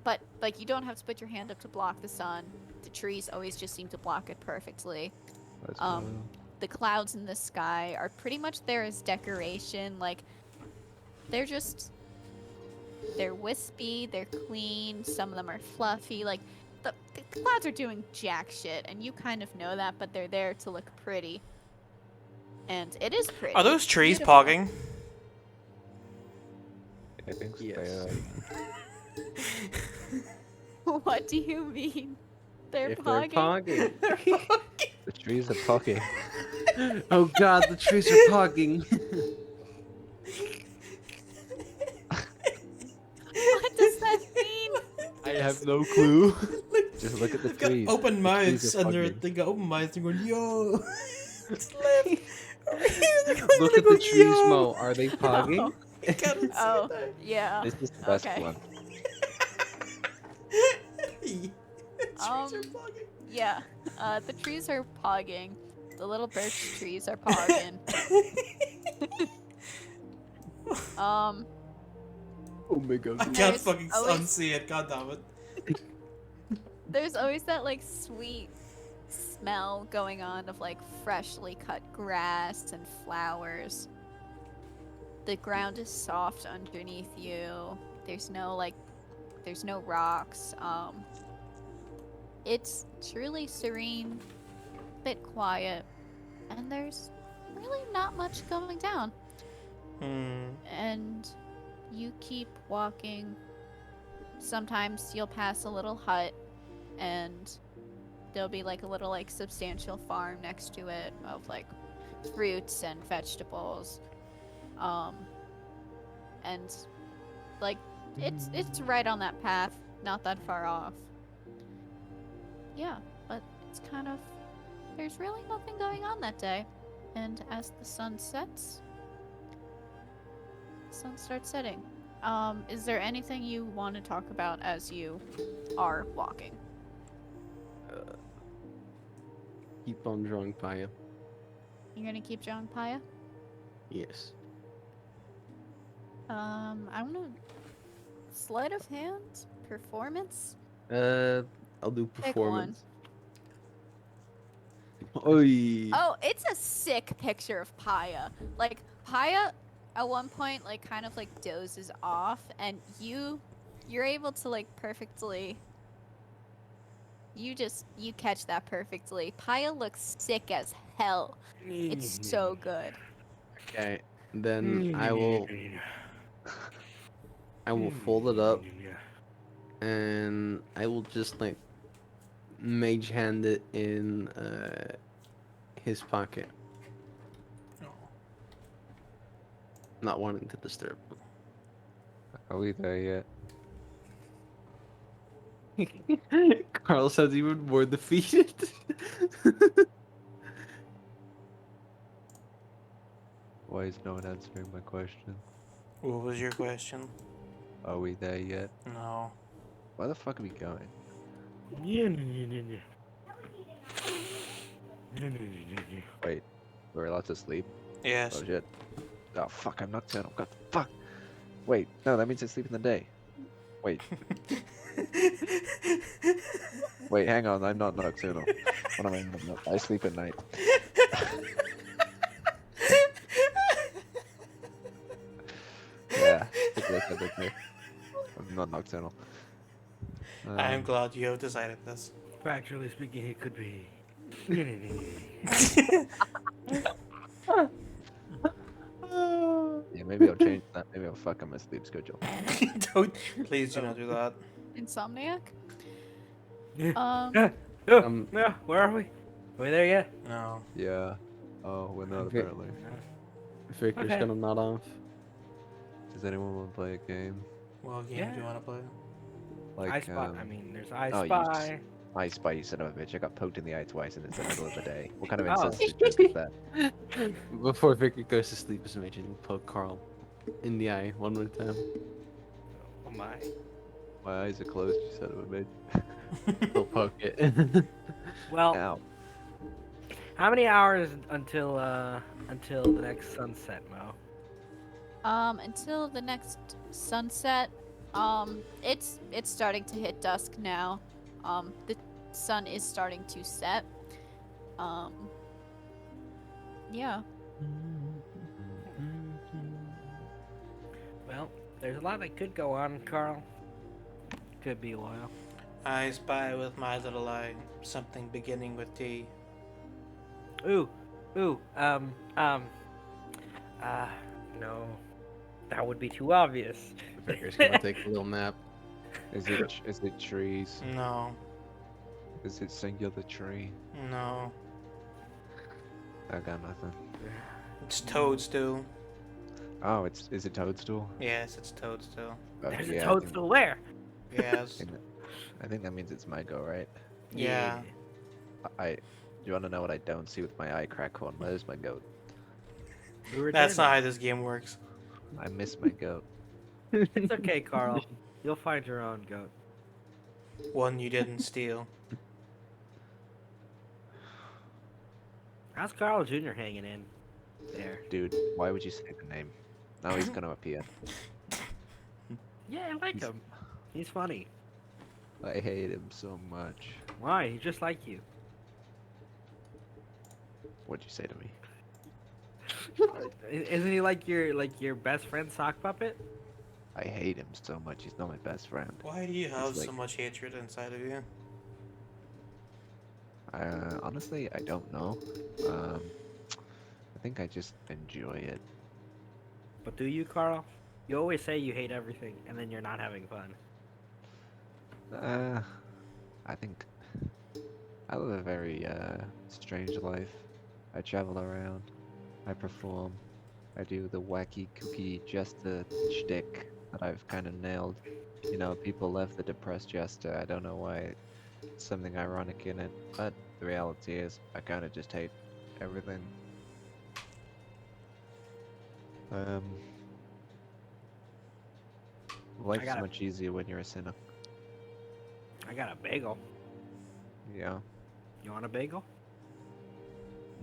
But like you don't have to put your hand up to block the sun. The trees always just seem to block it perfectly. Let's Um, go. The clouds in the sky are pretty much there as decoration. Like they're wispy, they're clean, some of them are fluffy. Like the clouds are doing jack shit, and you kind of know that, but they're there to look pretty. And it is pretty. Are those trees Beautiful. pogging? I think so. Yes. What do you mean? They're If they're pogging? pogging. The trees are pocky. Oh god, the trees are pogging. What does that mean? I have no clue. Just look at the They've got trees. open The trees mouths are and pogging. they got open mouths. They're going, yo. It's left. Over here, they're going, Look they're at the going, trees, yo. Mo. Are they pogging? I can't see Oh, it. yeah. This is the best Okay. one. Trees Um, are pogging. Yeah. The trees are pogging. The little birch trees are pogging. Oh my god. I can't There's fucking always- unsee it. God damn it. There's always that like sweet smell going on of like freshly cut grass and flowers. the ground is soft underneath you. There's no rocks. It's truly serene, bit quiet, and there's really not much going down. Hmm. And you keep walking. Sometimes you'll pass a little hut, and there'll be like a little like substantial farm next to it of like fruits and vegetables. And like it's right on that path, not that far off. Yeah, but it's kind of there's really nothing going on that day. And as the sun sets, the sun starts setting. Is there anything you want to talk about as you are walking? Keep on drawing Paya. You're gonna keep drawing Paya? Yes. I'm gonna sleight of hand, performance. I'll do Pick one. performance. Oi. Oh, it's a sick picture of Paya. Like Paya, at one point, like kind of like dozes off, and you're able to like perfectly. You catch that perfectly. Paya looks sick as hell. It's so good. Okay. Then I will fold it up and I will just like mage hand it in his pocket, Oh. not wanting to disturb Are we there yet? him. Carl sounds even more defeated. Why is no one answering my question? What was your question? Are we there yet? No. Where the fuck are we going? Wait, we're allowed to sleep? Yes. Oh shit. Oh fuck, I'm nocturnal. God fuck. Wait, no, that means I sleep in the day. Wait, wait, hang on, I'm not nocturnal. What am I? No, I sleep at night. Yeah, I think I said that too. I'm not nocturnal. I am glad you have decided this. Factually speaking, he could be. Yeah, maybe I'll change that. Maybe I'll fuck up my sleep schedule. Don't, please do not do that. Insomniac? Yeah. Um, Um, Yeah, where are we? Are we there yet? No. Yeah. Oh, we're not Okay. apparently. Victor's Okay. gonna nod off. Does anyone want to play a game? What game do Yeah. you want to play? Like, I Spy. I mean, there's I oh, you Spy. I Spy, you son of a bitch. I got poked in the eye twice and it's the middle of the day. What kind of Oh. insensitive joke is that? Before Victor goes to sleep, just imagine you poke Carl in the eye one more time. Oh my. My eyes are closed, you son of a bitch. He'll poke it. Well, Ow. how many hours until the next sunset, Mo? until the next sunset, it's starting to hit dusk now. The sun is starting to set. Yeah. Well, there's a lot that could go on, Carl. Could be a while. I spy with my little eye something beginning with T. Ooh, no, that would be too obvious. Victor's gonna take a little nap. Is it trees? No. Is it singular tree? No. I got nothing. It's toadstool. Oh, is it toadstool? Yes, it's toadstool. Okay, There's yeah, a I toadstool where? Yes. I think that means it's my go, right? Yeah. Do you want to know what I don't see with my eye crack on? Where's my goat? That's not how this game works. I miss my goat. It's okay, Carl. You'll find your own goat. One you didn't steal. How's Carl Jr. hanging in there? Dude, why would you say the name? Now he's gonna appear. Yeah, I like him. He's funny. I hate him so much. Why? He's just like you. What'd you say to me? Isn't he like your best friend sock puppet? I hate him so much. He's not my best friend. Why do you have It's so like, much hatred inside of you? honestly, I don't know. I think I just enjoy it. But do you, Carl? You always say you hate everything, and then you're not having fun. I think I live a very strange life. I travel around. I perform. I do the wacky kooky jester shtick that I've kind of nailed. You know, people love the depressed jester. I don't know why. It's something ironic in it, but the reality is, I kind of just hate everything. Um, life's got a- much easier when you're a sinner. I got a bagel. Yeah. You want a bagel?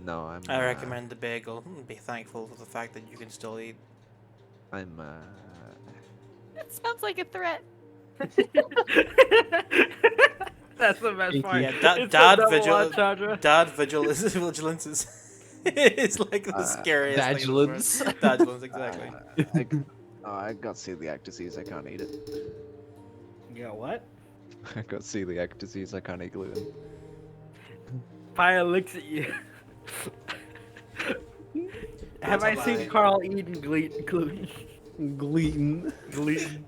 No, I'm. I recommend the bagel. Be thankful for the fact that you can still eat. I'm. That sounds like a threat. That's the best Thank part. you. Yeah, It's dad a double vigil. entendre. Dad vigilance is it's like the scariest thing. in this Vigilance. world. Vigilance, exactly. I got celiac disease. I can't eat it. You got what? I got celiac disease. I can't eat gluten. Paya looks at you. Have That's I a seen lie. Carl eating gluten? Gluten. Gluten.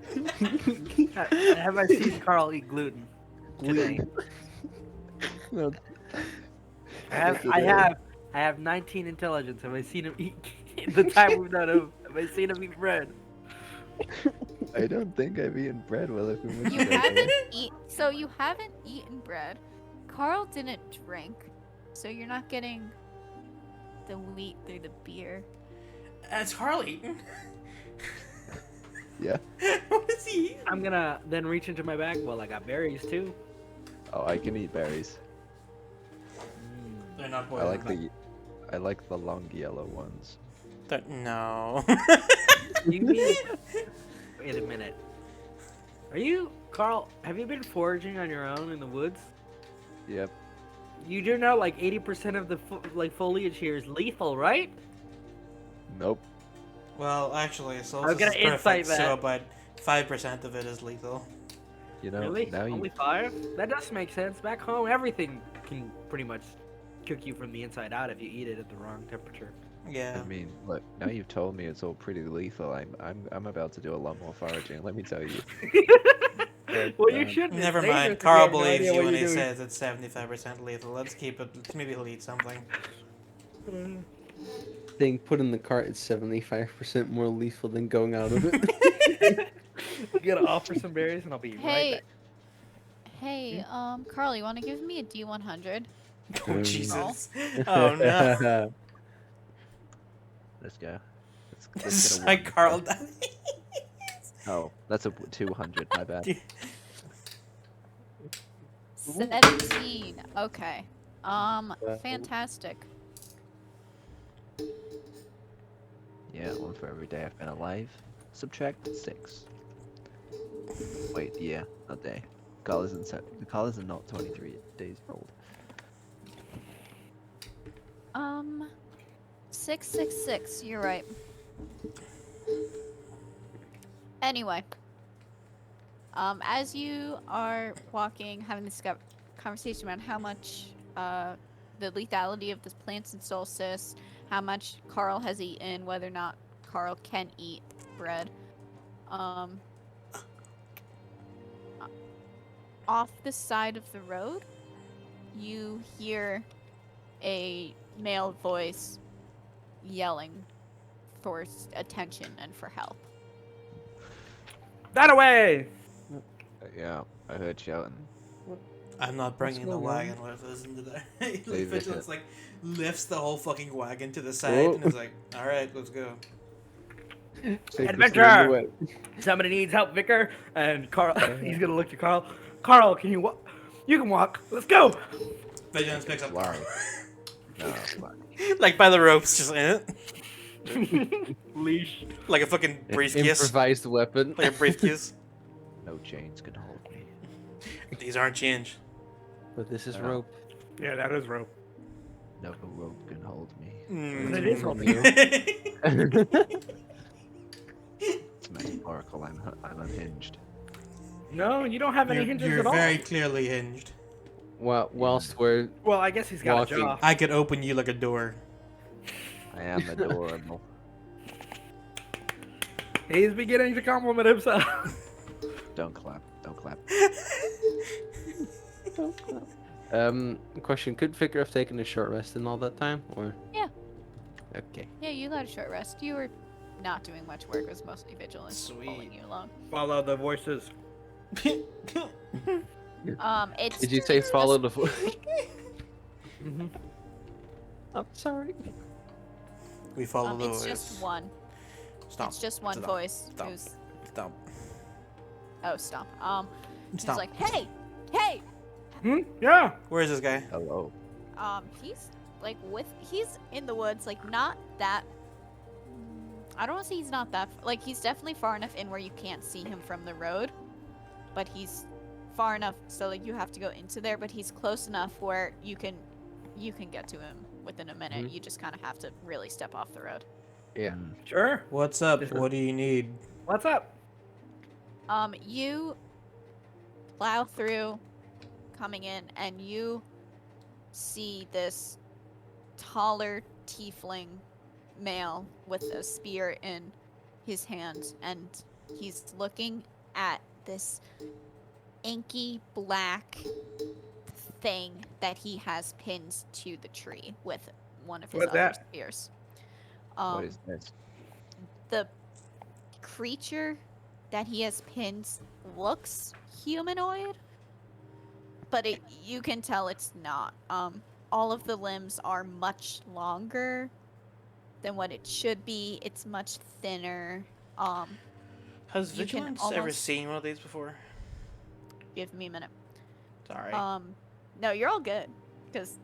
Have I seen Carl eat gluten today? No, I have 19 intelligence. Have I seen him eat the time we've done him? Have I seen him eat bread? I don't think I've eaten bread while I've been with You you guys. haven't so you haven't eaten bread. Carl didn't drink, so you're not getting the wheat through the beer. It's Carl eating. Yeah. What is he eating? I'm gonna then reach into my bag. Well, I got berries too. Oh, I can eat berries. They're not I poison. like the long yellow ones. No. You mean? Wait a minute. Are you, Carl? Have you been foraging on your own in the woods? Yep. You do know like 80% of the foliage here is lethal, right? Nope. Well, actually, so I'm gonna is perfect, insight so that. about 5% of it is lethal. You know, Really? now Only you 5? That does make sense. Back home, everything can pretty much cook you from the inside out if you eat it at the wrong temperature. Yeah. I mean, look, now you've told me it's all pretty lethal. I'm about to do a lot more foraging, let me tell you. Well, you Um, shouldn't. It's Never dangerous mind. if you Carl have no believes idea you what when you're he doing. says it's 75% lethal. Let's keep it. Maybe he'll eat something. Thing put in the cart is 75% more lethal than going out of it. You gotta offer some berries, and I'll be right Hey, back. hey, Carl, you want to give me a D100? Oh, Jesus. Oh, no. let's go. This Let's is get a like one. Carl. Oh, that's a 200. My bad. 17. Okay. Fantastic. Yeah, one for every day I've been alive. Subtract 6. Wait, yeah, not day. The collars are not 23 days old. 666. You're right. Anyway, as you are walking, having this conversation about how much the lethality of the plants in Solstice, how much Carl has eaten, whether or not Carl can eat bread. Off the side of the road, you hear a male voice yelling for attention and for help. That away! Yeah, I heard shouting. I'm not bringing the going on? wagon with us into there. Like, Leave it. Vigilance, like, lifts the whole fucking wagon to the side Oh. and is like, alright, let's go. Safest Adventure! way to win. Somebody needs help, Vicar. And Carl, he's gonna look to Carl. Carl, can you walk? You can walk. Let's go. Vigilance picks up Fly. No, fly. like by the ropes, just in it. Leash. Like a fucking briefcase. Improvised weapon. Like a briefcase. No chains can hold me. These aren't change. But this is Yeah. rope. Yeah, that is rope. No rope can hold me. But it is Mm. you. It's metaphorical. I'm unhinged. No, you don't have any hinges You're at all. very clearly hinged. Well, whilst we're Well, I guess he's got walking- a jaw. I could open you like a door. I am adorable. He's beginning to compliment himself. Don't clap. Don't clap. question: could Vicar have taken a short rest in all that time, or? Yeah. Okay. Yeah, you got a short rest. You were not doing much work. It was mostly vigilance pulling Sweet. you along. Follow the voices. It's Did you say it's follow just- the voice? Mm-hmm. I'm sorry. We follow the it's voice. just one. Stop. It's just one Stop. voice. Stop. Who's Stop. stop. He's Stop. like, hey. Hmm? Yeah. Where is this guy? Hello. He's like he's in the woods, like not that. I don't want to say he's not that. Like he's definitely far enough in where you can't see him from the road, but he's far enough so like you have to go into there. But he's close enough where you can get to him within a minute. Mhm. You just kind of have to really step off the road. Yeah. Sure. What's up? Sure. What do you need? What's up? You plow through, coming in, and you see this taller tiefling male with a spear in his hand, and he's looking at this inky black thing that he has pinned to the tree with one of his What's other that? spears. What is this? The creature that he has pinned looks humanoid, but you can tell it's not. All of the limbs are much longer than what it should be. It's much thinner. Has You can Vigilance ever almost- seen one of these before? Give me a minute. Sorry. No, you're all good, because,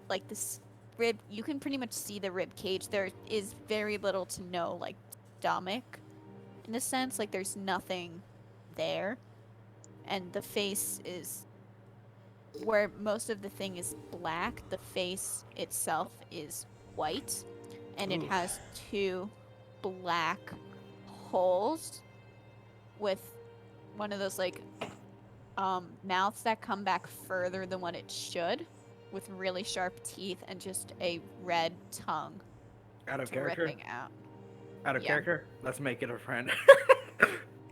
like this rib, you can pretty much see the rib cage. There is very little to no like stomach, in a sense. Like there's nothing there, and the face is where most of the thing is black. The face itself is white, and it Oof. has two black holes with one of those like mouths that come back further than what it should, with really sharp teeth and just a red tongue Out of character. dripping out. Out of yeah. character. Let's make it a friend.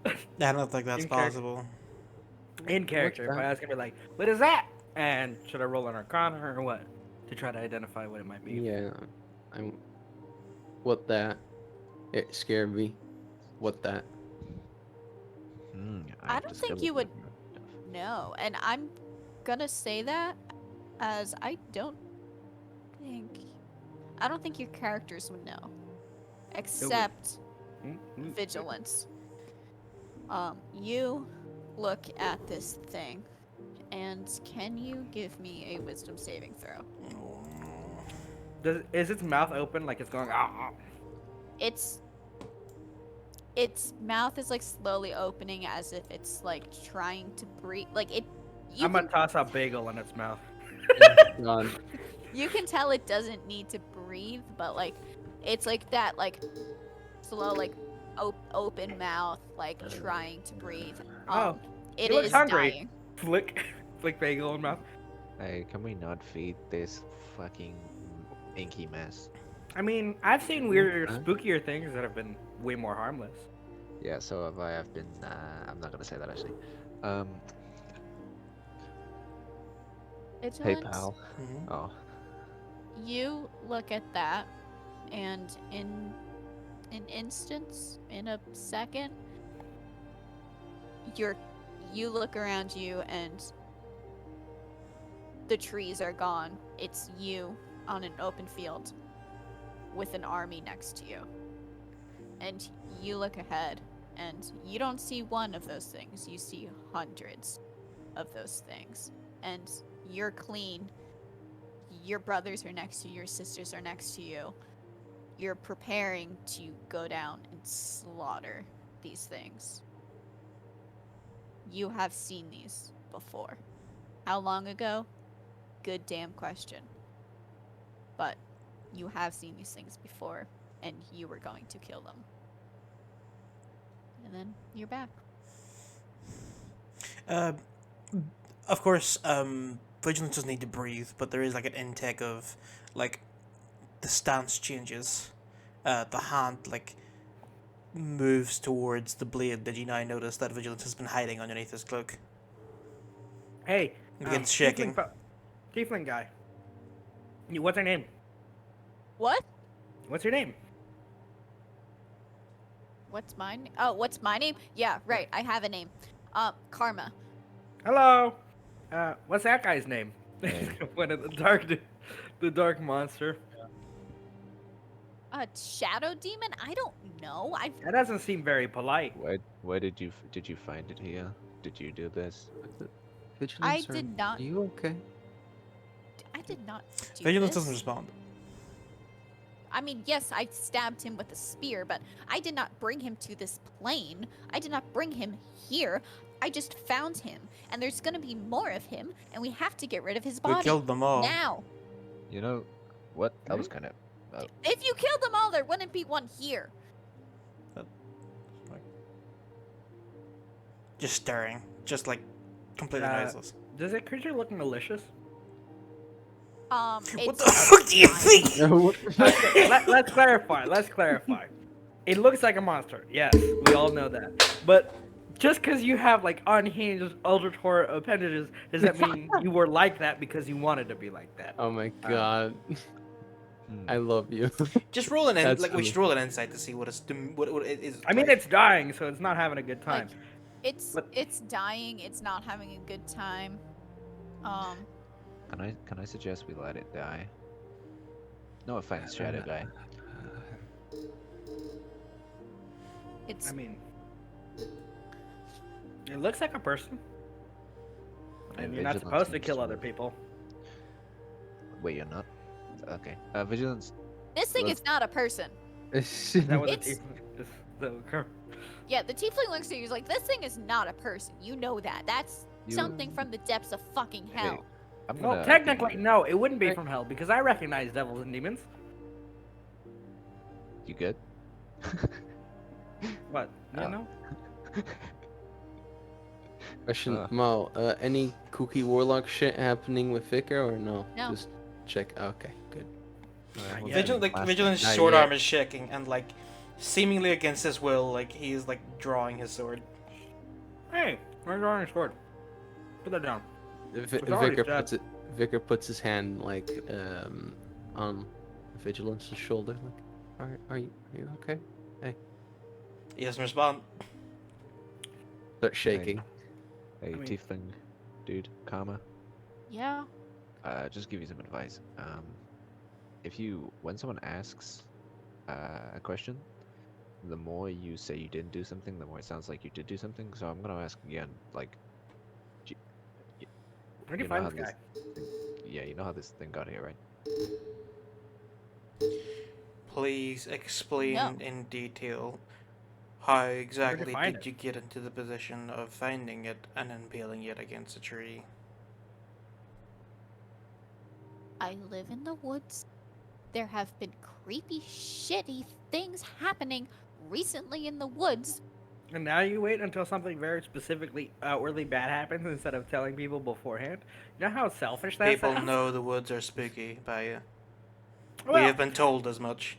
I don't think that's in character. possible. In character. If I ask him, be like, "What is that?" And should I roll an Arcana or what to try to identify what it might be? Yeah. I'm. What that? It scared me. What that? I don't think you would know, and I'm gonna say that as I don't think your characters would know, except vigilance. You look at this thing, and can you give me a wisdom saving throw? Is its mouth open like it's going? Ah. Its mouth is like slowly opening as if it's like trying to breathe. Like it. I'm gonna toss a bagel in its mouth. Gone. You can tell it doesn't need to breathe, but like it's like that like slow like open mouth like trying to breathe. Oh, it he looks is hungry. dying. Flick bagel in mouth. Hey, can we not feed this fucking inky mess? I mean, I've seen weirder, Huh? spookier things that have been way more harmless. Yeah, so have I. I've been. I'm not gonna say that actually. Hey, Vigilance, pal. Mhm. Oh, you look at that, and in an instance, in a second, you look around you and the trees are gone. It's you on an open field with an army next to you. And you look ahead and you don't see one of those things. You see hundreds of those things. And you're clean. Your brothers are next to you, your sisters are next to you. You're preparing to go down and slaughter these things. You have seen these before. How long ago? good damn question. But you have seen these things before, and you were going to kill them. And then you're back. Of course, vigilance doesn't need to breathe, but there is like an intake of, like, the stance changes. The hand like moves towards the blade. Did you now notice that vigilance has been hiding underneath his cloak? Hey, It begins shaking. Tiefling guy. What's your name? What? What's your name? What's mine? Oh, what's my name? Yeah, right. I have a name. Karma. Hello. What's that guy's name? Hey. One of the dark monster. A shadow demon? I don't know. That doesn't seem very polite. Why did you find it here? Did you do this? Vigilance, did not- Are you okay? I did not do Vigilance this. doesn't respond. I mean, yes, I stabbed him with a spear, but I did not bring him to this plane. I did not bring him here. I just found him, and there's gonna be more of him, and we have to get rid of his body We killed them all. now. You know what? That was kind of. If you killed them all, there wouldn't be one here. Just staring, just like completely noiseless. Does that creature look malicious? What It's the fuck do you think? Okay, let's clarify. Let's clarify. It looks like a monster. Yes, we all know that. But just because you have like unhinged ultra appendages, does that mean you were like that because you wanted to be like that? Oh my god. I love you. Just roll an That's like we funny. should roll an insight to see what what it is. I mean, like. it's dying, so it's not having a good time. Like, But- it's dying. It's not having a good time. Can I suggest we let it die? No offense, Shadow Guy. It's I mean, it looks like a person, and you're not Vigilance supposed to needs kill other people. Wait, you're not. Okay. Vigilance. this thing Let's- is not a person. Is that what It's- Yeah, the tiefling looks at you. He's like, this thing is not a person. You know that. That's You- something from the depths of fucking hell. Hey, I'm Well, gonna technically, give you- no, it wouldn't be from hell because I recognize devils and demons. You good? What? You Oh. know? Question, Mo, any kooky warlock shit happening with Vicar or no? No. Just check. Okay, good. Alright, well, Yeah. Vigilance Not sword yet. arm is shaking and like seemingly against his will, like he is like drawing his sword. Hey, where's your orange sword? Put that down. Vi- It's already Vicar dead. puts it. Vicar puts his hand like on Vigilance's shoulder. Like, are you okay? He doesn't respond. Start shaking. Hey, I mean- tiefling, dude, Karma. Yeah. Just give you some advice. When someone asks a question, the more you say you didn't do something, the more it sounds like you did do something. So I'm gonna ask again, like, Where'd you you know find how this guy? yeah, you know how this thing got here, right? Please explain No. in detail how exactly find did it? you get into the position of finding it and impaling it against a tree? I live in the woods. There have been creepy, shitty things happening recently in the woods. And now you wait until something very specifically outwardly bad happens instead of telling people beforehand. You know how selfish that People sounds? know the woods are spooky by you. We Well, have been told as much.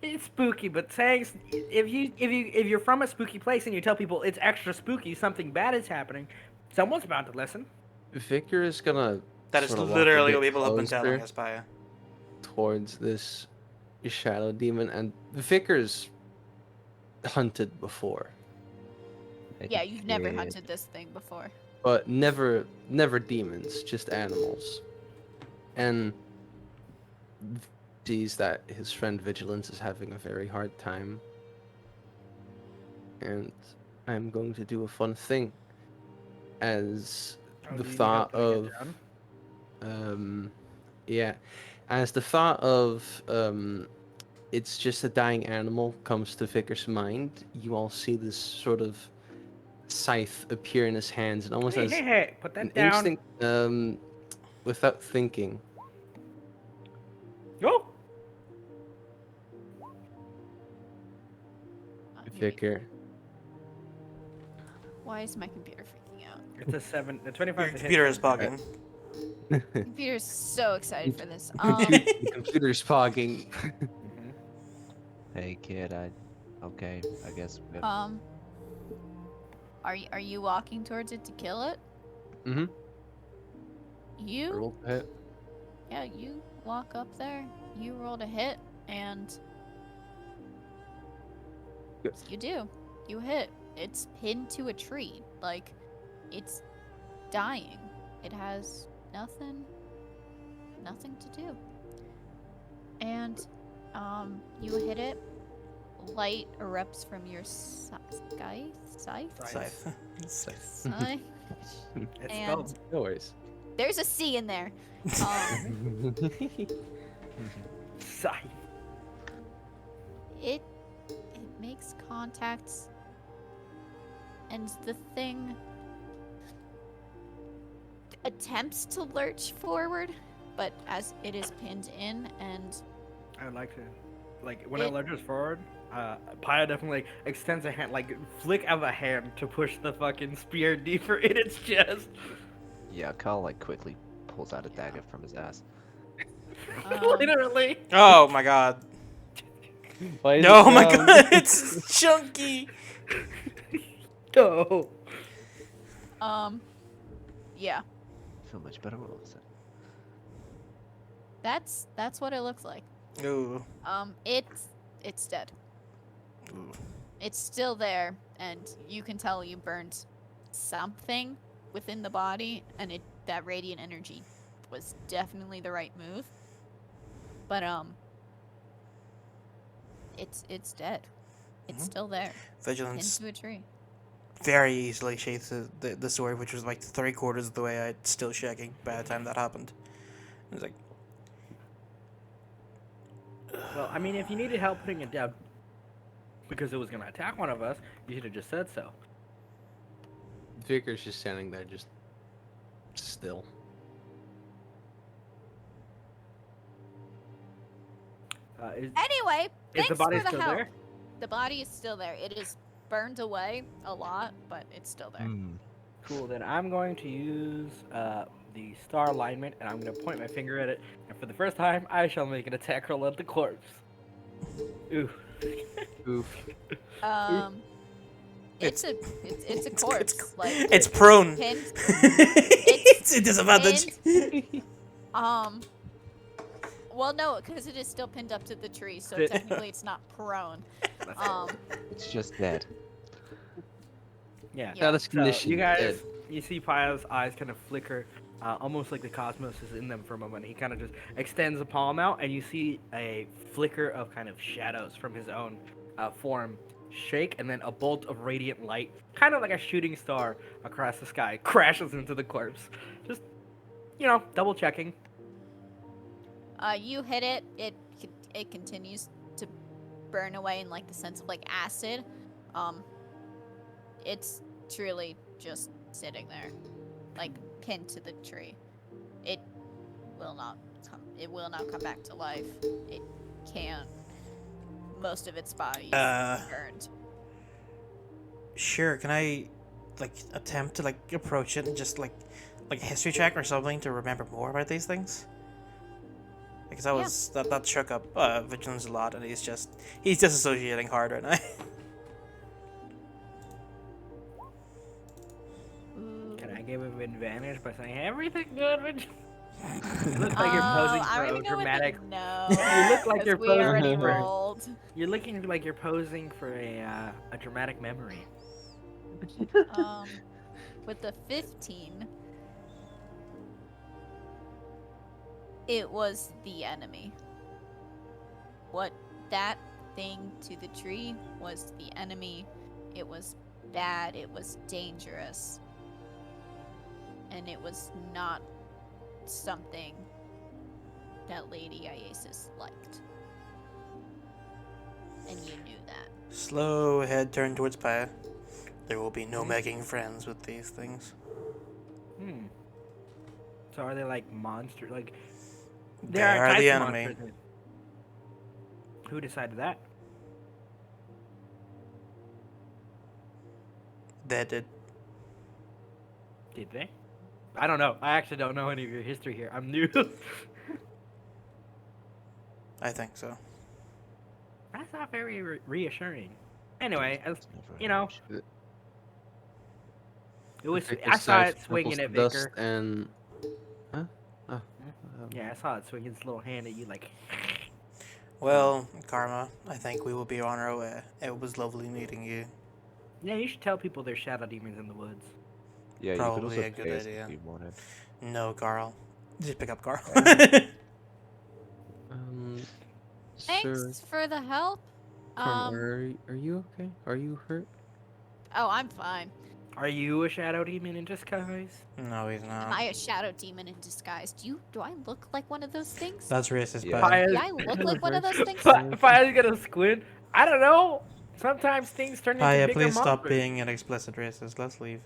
it's spooky, but saying if you're from a spooky place and you tell people it's extra spooky, something bad is happening, someone's bound to listen. Vicar is gonna. That is sorta walk a literally bit what people have been telling closer us, Baya. towards this shadow demon, and Vicar's hunted before, Yeah, you've never Kid. hunted this thing before. but never demons, just animals. And sees that his friend Vigilance is having a very hard time, and I'm going to do a fun thing. As Oh, the do you need thought help getting of it done? yeah, as the thought of it's just a dying animal comes to Vicar's mind, you all see this sort of scythe appear in his hands, and almost Hey, as hey, hey, put that an down. instinct without thinking, No. Here we go. Vicar, Why is my computer freaking out? It's a 7. The 25. Your to hit computer is seven. bugging. My computer's so excited for this. the computer's fogging. Mhm. Hey kid, okay, I guess we got Are you walking towards it to kill it? Mm-hmm. You? Roll to hit. Yeah, you walk up there. You rolled a hit, and Good. you do. You hit. It's pinned to a tree. Like, it's dying. It has nothing to do. And, you hit it. Light erupts from your scythe? Scythe. Scythe? It's And- spelled No worries. There's a C in there. scythe. It makes contact, and the thing attempts to lurch forward, but as it is pinned in, and I would like to, like, when it lurches forward, Paya definitely extends a hand, like, flick of a hand to push the fucking spear deeper in its chest. Yeah, Kyle like quickly pulls out a dagger from his ass. Literally. Oh my god. Why is No, it oh my round? god, it's chunky. No. yeah, I feel much better all of a sudden. that's what it looks like. Ooh. It's dead. Ooh. It's still there, and you can tell you burned something within the body, and that radiant energy was definitely the right move. But it's dead. It's still there, pinned Vigilance to a tree. very easily shaped the sword, which was like 3/4 of the way. I'd still shaking by the time that happened. It was like, Well, I mean, if you needed help putting it down because it was gonna attack one of us, you should have just said so. Vicar's just standing there, just still. Anyway, Is thanks the body for the still help. there? The body is still there. It is burned away a lot, but it's still there. Hmm. Cool. Then I'm going to use the star alignment, and I'm going to point my finger at it. And for the first time, I shall make an attack roll at the corpse. Ooh. Oof. It's a corpse. it's, like it's prone. pinned. It's a disadvantage. pinned. Well, no, because it is still pinned up to the tree, so technically it's not prone. It's just dead. Yeah. Yeah. Status So condition. you guys, dead. you see Paya's eyes kind of flicker, almost like the cosmos is in them for a moment. He kind of just extends a palm out, and you see a flicker of kind of shadows from his own form shake, and then a bolt of radiant light, kind of like a shooting star across the sky, crashes into the corpse. Just, double checking. You hit it. It continues to burn away in like the sense of like acid. It's truly just sitting there, like pinned to the tree. It will not come back to life. It can't. Most of its body is burned. Sure, can I like attempt to like approach it and just like a history check or something to remember more about these things? Because that shook up Vigilance a lot, and he's disassociating hard right now. Can I give him advantage by saying everything good? You look like you're posing for I'm a gonna go dramatic. with a no. You look like you're 'cause we already posing for. rolled. You're looking like you're posing for a dramatic memory. With the 15, it was the enemy. What that thing to the tree was the enemy. It was bad. It was dangerous. And it was not something that Lady Iasis liked. And you knew that. Slow head turned towards Paya. There will be no making friends with these things. So are they like monsters? Like They there are are types the of enemy. monsters. Who decided that? They did. Did they? I don't know. I actually don't know any of your history here. I'm new. I think so. That's not very reassuring. Anyway, as Never you know, shit. it was. Vicar I saw size it swinging sprinkles at dust Vicar. and. Huh? Oh. Yeah, I saw it swinging its little hand at you like. Well, Karma, I think we will be on our way. It was lovely meeting you. Yeah, you should tell people there's shadow demons in the woods. Yeah, you could Probably also a good pay us idea. if you wanted. No, Carl. Just pick up Carl. Sir, Thanks for the help. Karma, are you okay? Are you hurt? Oh, I'm fine. Are you a shadow demon in disguise? No, he's Am not. I a shadow demon in disguise? Do I look like one of those things? That's racist, Yeah. but Do I look like one of those things? Fire's gonna squint. I don't know. Sometimes things turn into Paya, bigger please stop monsters. being an explicit racist. Let's leave.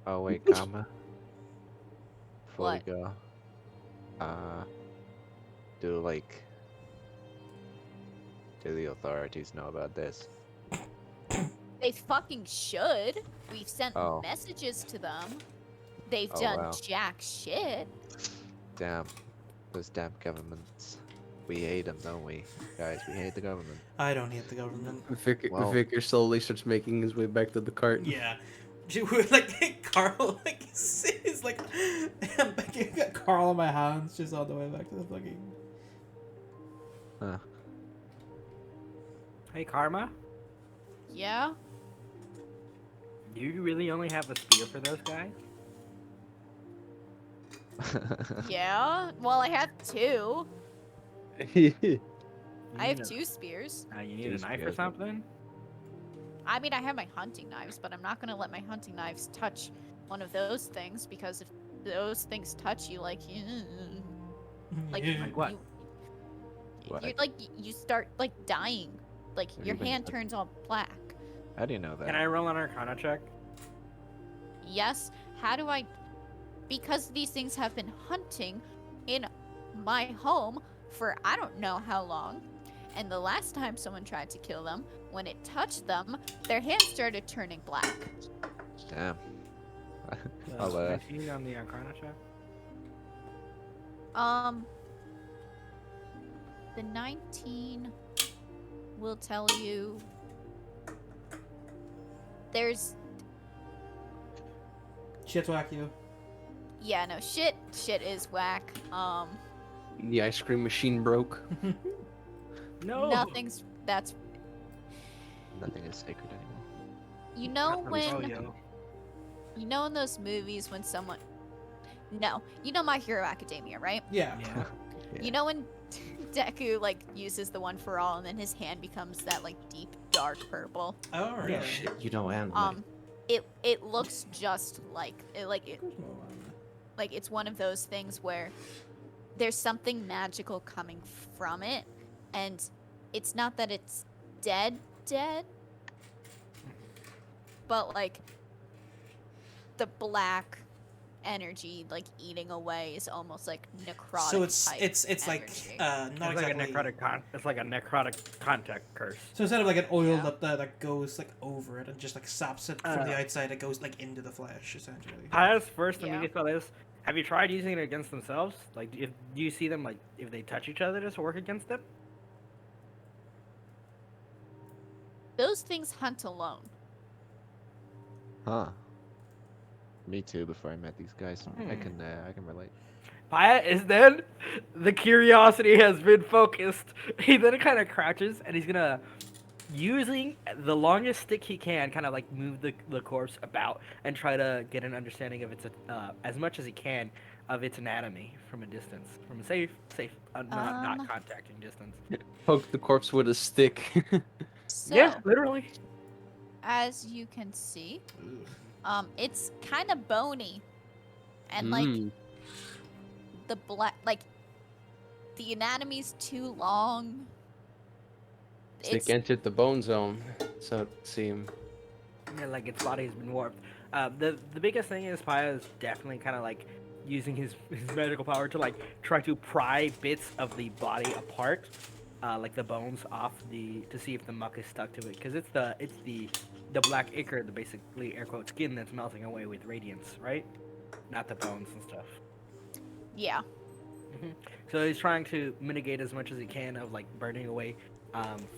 Oh wait, Karma. Before What? we go, do like, do the authorities know about this? They fucking should. We've sent Oh. messages to them. They've Oh, done wow. jack shit. Damn, those damn governments. We hate them, don't we, guys? We hate the government. I don't hate the government. Well- Vicar slowly starts making his way back to the cart. Yeah. Like, Carl, like, he's like, I got Carl in my hands just on the way back to the fucking. Huh. Hey, Karma. Yeah? Do you really only have a spear for those guys? Yeah? Well, I have two. You I have need a- 2 spears. You need a Two knife or spears. something? I mean, I have my hunting knives, but I'm not gonna let my hunting knives touch one of those things because if those things touch you, like, like, Like what? What? you like you start like dying, like Have your you been hand touch- turns all black. How do you know that? Can I roll an Arcana check? Yes. How do I? Because these things have been hunting in my home for I don't know how long. And the last time someone tried to kill them, when it touched them, their hands started turning black. Damn. I'll, 19 on the Arcana check. The 19 will tell you there's Shit whack you. yeah, no shit is whack. The ice cream machine broke. No. Nothing's that's Nothing is sacred anymore. you know Not really. Oh, when yo. you know in those movies when someone no, you know My Hero Academia, right? Yeah. Yeah. Yeah. You know when Deku like uses the One for All and then his hand becomes that like deep dark purple. Oh, really? Yeah. Shit, you know anime. It looks just like like it's one of those things where there's something magical coming from it, and it's not that it's dead, but like the black energy like eating away is almost like necrotic. So it's type it's like energy. not It's like exactly. a necrotic it's like a necrotic contact curse. So instead of like an oil Yeah. that goes like over it and just like saps it from the Uh, outside, it goes like into the flesh essentially. Pius first Yeah. immediately saw this. Have you tried using it against themselves? Like, do you see them like if they touch each other, just work against them? Those things hunt alone. Huh. Me too. Before I met these guys, I Hmm. can relate. Paya is then the curiosity has been focused. He then kind of crouches and he's gonna using the longest stick he can, kind of like move the corpse about and try to get an understanding of its as much as he can of its anatomy from a distance, from a safe, not contacting distance. Poke the corpse with a stick. So Yeah, literally. as you can see, it's kind of bony, and like Mm. the black like the anatomy's too long. Stick entered the bone zone, so it seemed. Yeah, like its body has been warped. The biggest thing is Paya is definitely kind of like using his magical power to like try to pry bits of the body apart, like the bones off to see if the muck is stuck to it, because it's the black ichor, the basically air quote skin that's melting away with radiance, right? Not the bones and stuff. Yeah. So he's trying to mitigate as much as he can of like burning away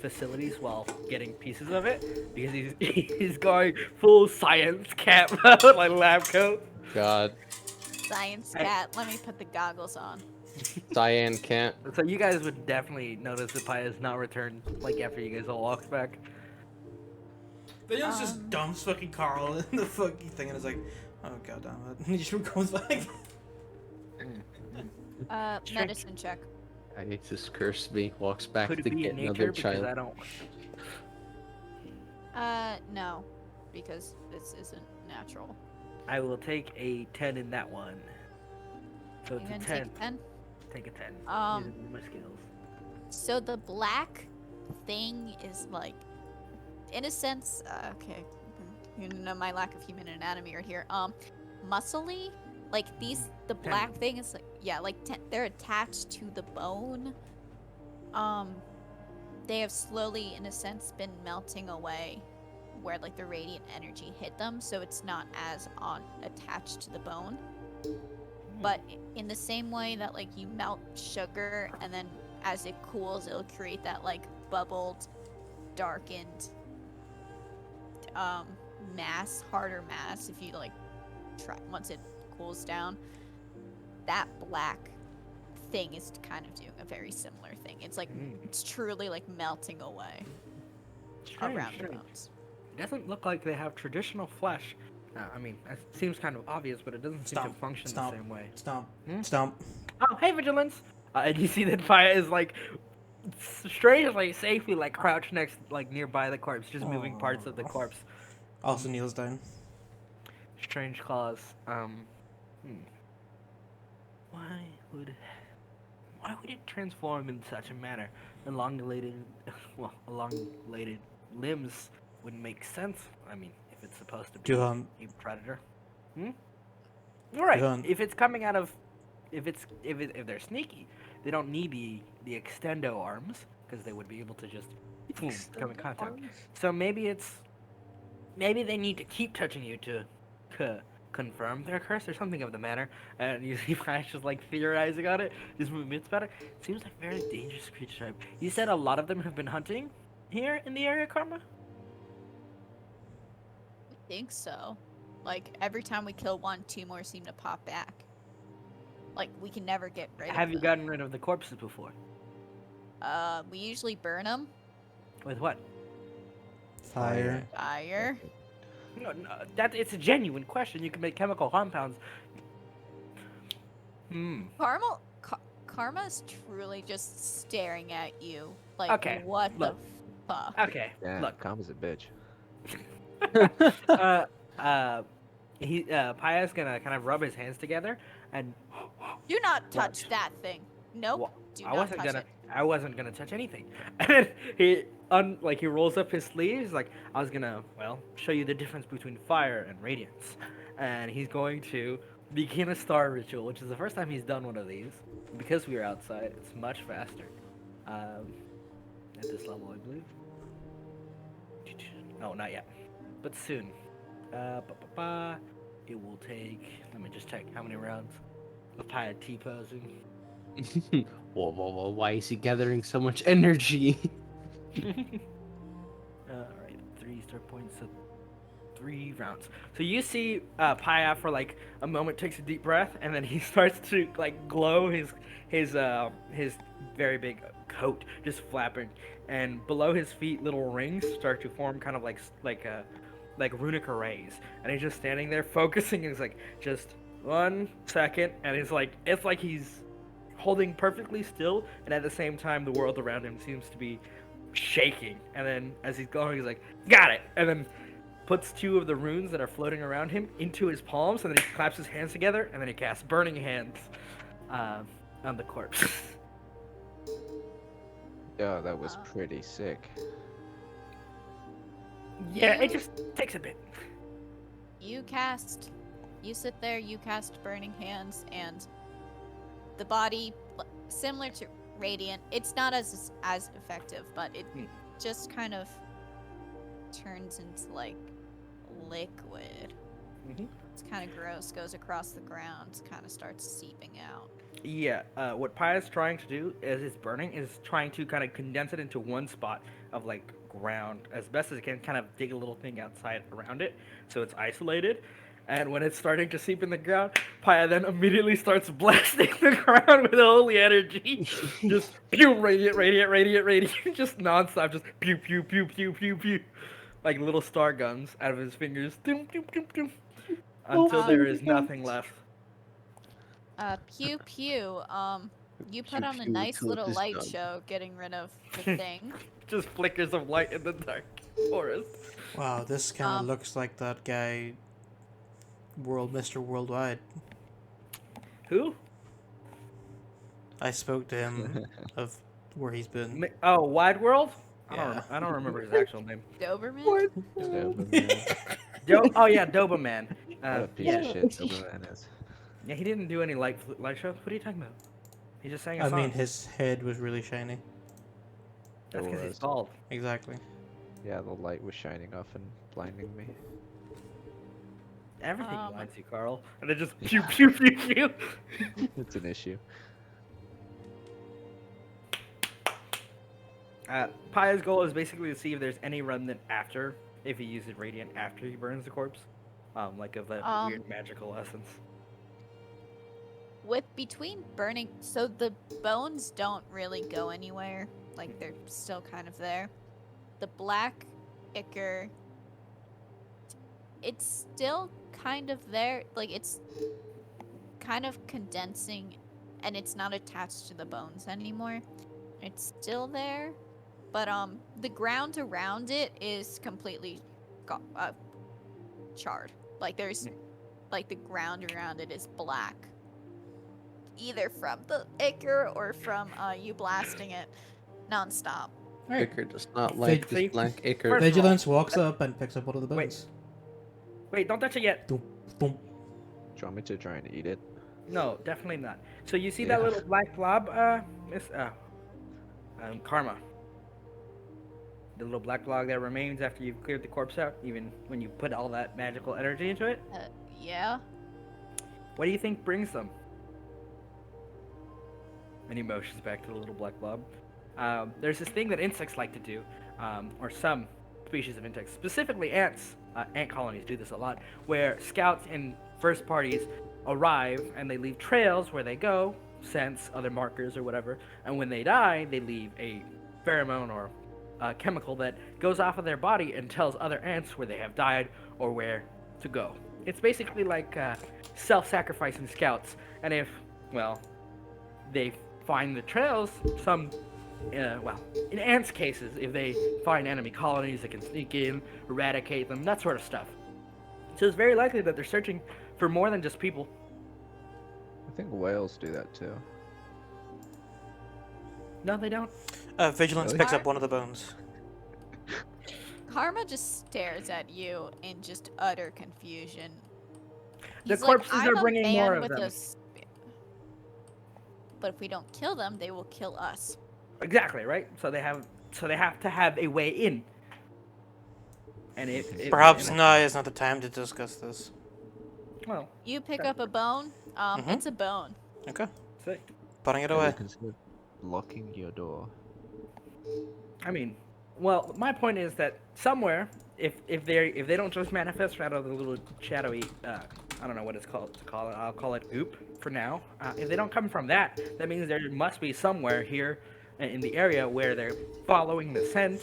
facilities while getting pieces of it, because he's going full science cat mode, like lab coat. God, Science Hey. cat. Let me put the goggles on. Cyan can't. So you guys would definitely notice that Pi has not returned like after you guys all walked back. Vinyan's just dumps fucking Carl in the fucking thing and is like, oh god damn it. And he just goes back. Medicine check. I hate this curse me. Walks back Could it to be get in another nature? Because child. I don't. No, because this isn't natural. I will take a 10 in that one. So You it's gonna a 10. take a 10? Take a 10. Um, Using my skills. So the black thing is like, in a sense, okay, you know my lack of human anatomy right here. Muscly, like the black thing is like, yeah, like they're attached to the bone. They have slowly, in a sense, been melting away, where like the radiant energy hit them, so it's not as attached to the bone. But in the same way that like you melt sugar and then as it cools it'll create that like bubbled, darkened harder mass if you like try once it cools down. That black thing is kind of doing a very similar thing. It's like it's truly like melting away around the bones. It doesn't look like they have traditional flesh. I mean, it seems kind of obvious, but it doesn't seem to function the same way. Stomp. Stomp. Oh, hey, Vigilance! And you see that Fire is like strangely, safely like crouched next, like nearby the corpse, just moving parts of the corpse. Also kneels down. Strange claws. Why would it transform in such a manner? Elongated limbs wouldn't make sense. I mean, if it's supposed to be To a hunt. predator. Right. hunt. If it's coming out of, if they're sneaky, they don't need the extendo arms because they would be able to just come in contact. So maybe they need to keep touching you to confirm their curse or something of the manner. And you see Flash just like theorizing on it, just moving bits about it. Seems like a very dangerous creature type. You said a lot of them have been hunting here in the area, Karma? I think so. Like every time we kill one, two more seem to pop back. Like we can never get rid of them. Have you gotten rid of the corpses before? We usually burn them. With what? Fire. Fire. No, it's a genuine question. You can make chemical compounds. Karma's truly just staring at you. Like, Okay, what look. the fuck? Okay, Yeah, look. Karma's a bitch. Paya's gonna kind of rub his hands together and Do not touch that thing. Nope. Well, Do I not wasn't touch gonna. it. I wasn't gonna touch anything. And he rolls up his sleeves like I was gonna show you the difference between fire and radiance, and he's going to begin a star ritual, which is the first time he's done one of these. Because we were outside, it's much faster. At this level, I believe. No, not yet, but soon. It will take. Let me just check how many rounds of Paya T-posing. Whoa, why is he gathering so much energy? Alright, 3 star points, so 3 rounds. So you see Paya for like a moment takes a deep breath, and then he starts to like glow his very big coat just flapping, and below his feet little rings start to form kind of like runic arrays, and he's just standing there focusing. He's like, just 1 second, and it's like he's holding perfectly still, and at the same time the world around him seems to be shaking. And then as he's going, he's like, got it, and then puts 2 of the runes that are floating around him into his palms, and then he claps his hands together, and then he casts burning hands on the corpse. Yeah, that was pretty sick. Yeah, it just takes a bit. You cast You sit there, you cast Burning Hands, and the body, similar to Radiant, it's not as effective, but it just kind of turns into like liquid. Mhm. It's kind of gross, goes across the ground, kind of starts seeping out. Yeah, what Paya's trying to do as it's burning is trying to kind of condense it into one spot of like ground as best as it can, kind of dig a little thing outside around it so it's isolated. And when it's starting to seep in the ground, Paya then immediately starts blasting the ground with holy energy. Just pew, radiant, radiant, radiant, radiant, just nonstop, just pew, pew, pew, pew, pew, pew. Like little star guns out of his fingers. Doom, doom, doom, doom, until there is nothing left. Pew pew. You put Pew on a pew nice till it little is light done. show getting rid of the thing. Just flickers of light in the dark forest. Wow, this kind of Um, looks like that guy, Mr. Worldwide. Who? I spoke to him of where he's been. Oh, Wide World? Yeah. I don't remember his actual name. Doberman? Doberman. Oh yeah, Doberman. What a piece Yeah, of shit Doberman is. yeah, he didn't do any light shows. What are you talking about? He just sang a I song. mean, his head was really shiny. That's because he's was. bald. Exactly. Yeah, the light was shining off and blinding me. Everything Um, blinds you, Carl. And it just pew pew pew pew. It's an issue. Paya's goal is basically to see if there's any remnant after, if he uses Radiant after he burns the corpse. Like of that weird magical essence. With between burning, so the bones don't really go anywhere. Like they're still kind of there. The black ichor, it's still kind of there. Like it's kind of condensing, and it's not attached to the bones anymore. It's still there, but the ground around it is completely charred. Like there's like the ground around it is black, either from the ichor or from you blasting it nonstop. Alright. Ichor does not like See? this black ichor. First of all- Vigilance walks up and picks up one of the Wait. bones. Wait, don't touch it yet. Thump, thump. Do you want me to try and eat it? No, definitely not. So you see Yeah. that little black blob, Miss Karma. The little black blob that remains after you've cleared the corpse out, even when you put all that magical energy into it. Yeah. What do you think brings them? And he motions back to the little black blob. There's this thing that insects like to do, or some species of insects, specifically ants. Ant colonies do this a lot, where scouts and first parties arrive and they leave trails where they go, scents, other markers, or whatever. And when they die, they leave a pheromone or a chemical that goes off of their body and tells other ants where they have died or where to go. It's basically like self-sacrificing scouts. And if, well, they find the trails, in ants' cases, if they find enemy colonies, they can sneak in, eradicate them, that sort of stuff. So it's very likely that they're searching for more than just people. I think whales do that too. No, they don't. Vigilance Really? picks up one of the bones. Karma just stares at you in just utter confusion. The He's corpses like, are "I'm a bringing man more of with them." a but if we don't kill them, they will kill us. Exactly, right? So they have to have a way in. And Perhaps and- now is not the time to discuss this. Well, You pick up a bone. Mhm. It's a bone. Okay, so, putting it Have you away. considered locking your door? I mean, well, my point is that somewhere, if they don't just manifest out of the little shadowy, I don't know what it's called to call it. I'll call it goop for now. If they don't come from that, that means there must be somewhere here in the area where they're following the scent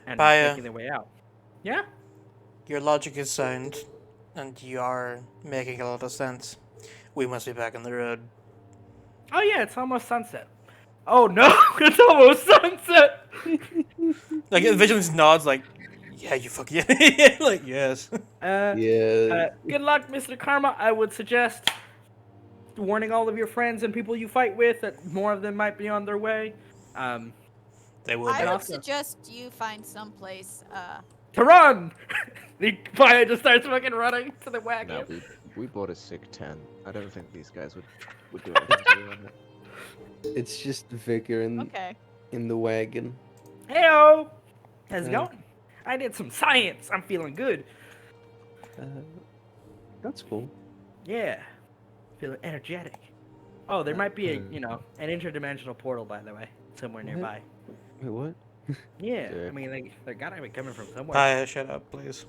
and Paya. making their way out. Yeah. Your logic is sound, and you are making a lot of sense. We must be back on the road. Oh yeah, it's almost sunset. Oh no, it's almost sunset. Like Vigilance nods, like, yeah, you fuck yeah, like yes. Yeah. Good luck, Mr. Karma. I would suggest warning all of your friends and people you fight with that more of them might be on their way. They will I be. would also- suggest you find someplace. To run! The fire just starts fucking running to the wagon. No, we bought a sick tent. I don't think these guys would do anything to ruin it. It's just Vicar Okay. in the wagon. Heyo! How's it Hey. going? I did some science. I'm feeling good. Uh, that's cool. Yeah. Feeling energetic. Oh, there might be a, an interdimensional portal, by the way, somewhere What? nearby. Wait, what? Yeah, Sure. I mean, they're gotta be coming from somewhere. Paya, shut up, please.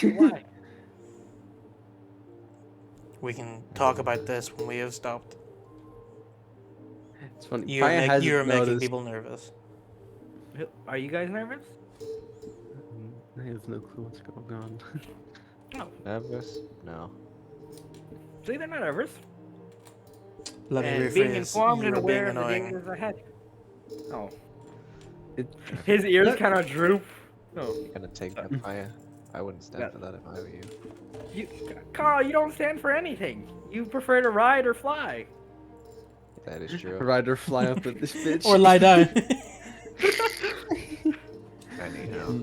Why? We can talk about this when we have stopped. It's funny. You're, Paya hasn't you're making noticed. people nervous. Are you guys nervous? I have no clue what's going on. Nervous? No. See, they're not nervous. Let me And being rephrase. informed and You're being aware of the annoying. dangers ahead. Oh. It, His ears kind of droop. Oh. You're gonna take that fire? I wouldn't stand Yeah. for that if I were you. Carl, you don't stand for anything. You prefer to ride or fly. That is true. Rider fly up at this bitch. Or lie down. Anyhow,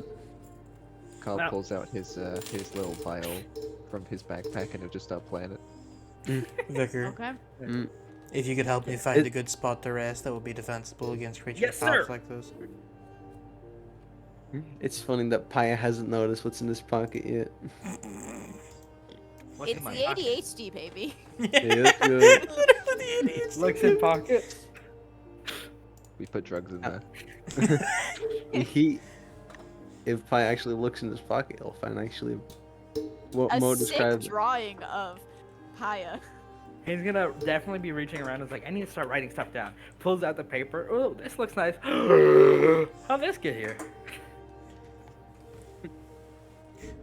Carl Now- pulls out his little vial from his backpack and he'll just start playing it. Vicar, Okay. Mm, if you could help me find It- a good spot to rest that would be defensible against creatures Yes, with pops sir. like this. it's funny that Paya hasn't noticed what's in his pocket yet. What's It's in my the pocket? ADHD, baby. Yeah, that's good. Looks in pocket. We put drugs in there. If Paya actually looks in his pocket, he'll find actually what A Mo sick described. drawing of Paya. He's gonna definitely be reaching around. It's like, I need to start writing stuff down. Pulls out the paper. Oh, this looks nice. How'd this get here?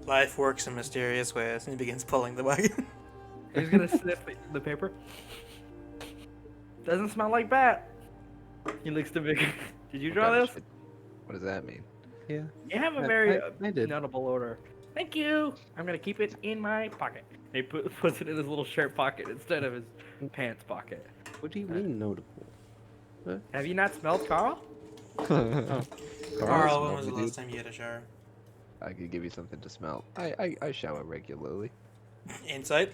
Life works in mysterious ways, and he begins pulling the wagon. He's gonna sniff the paper. Doesn't smell like bat. He looks to Vic. Did you draw What kind this? of shit- What does that mean? Yeah. You have a I- very I did. notable order. Thank you. I'm gonna keep it in my pocket. He puts it in his little shirt pocket instead of his pants pocket. What do you mean notable? Have you not smelled Carl? Carl, Carl, when was the dude. last time you had a shower? I could give you something to smell. I shower regularly. Insight?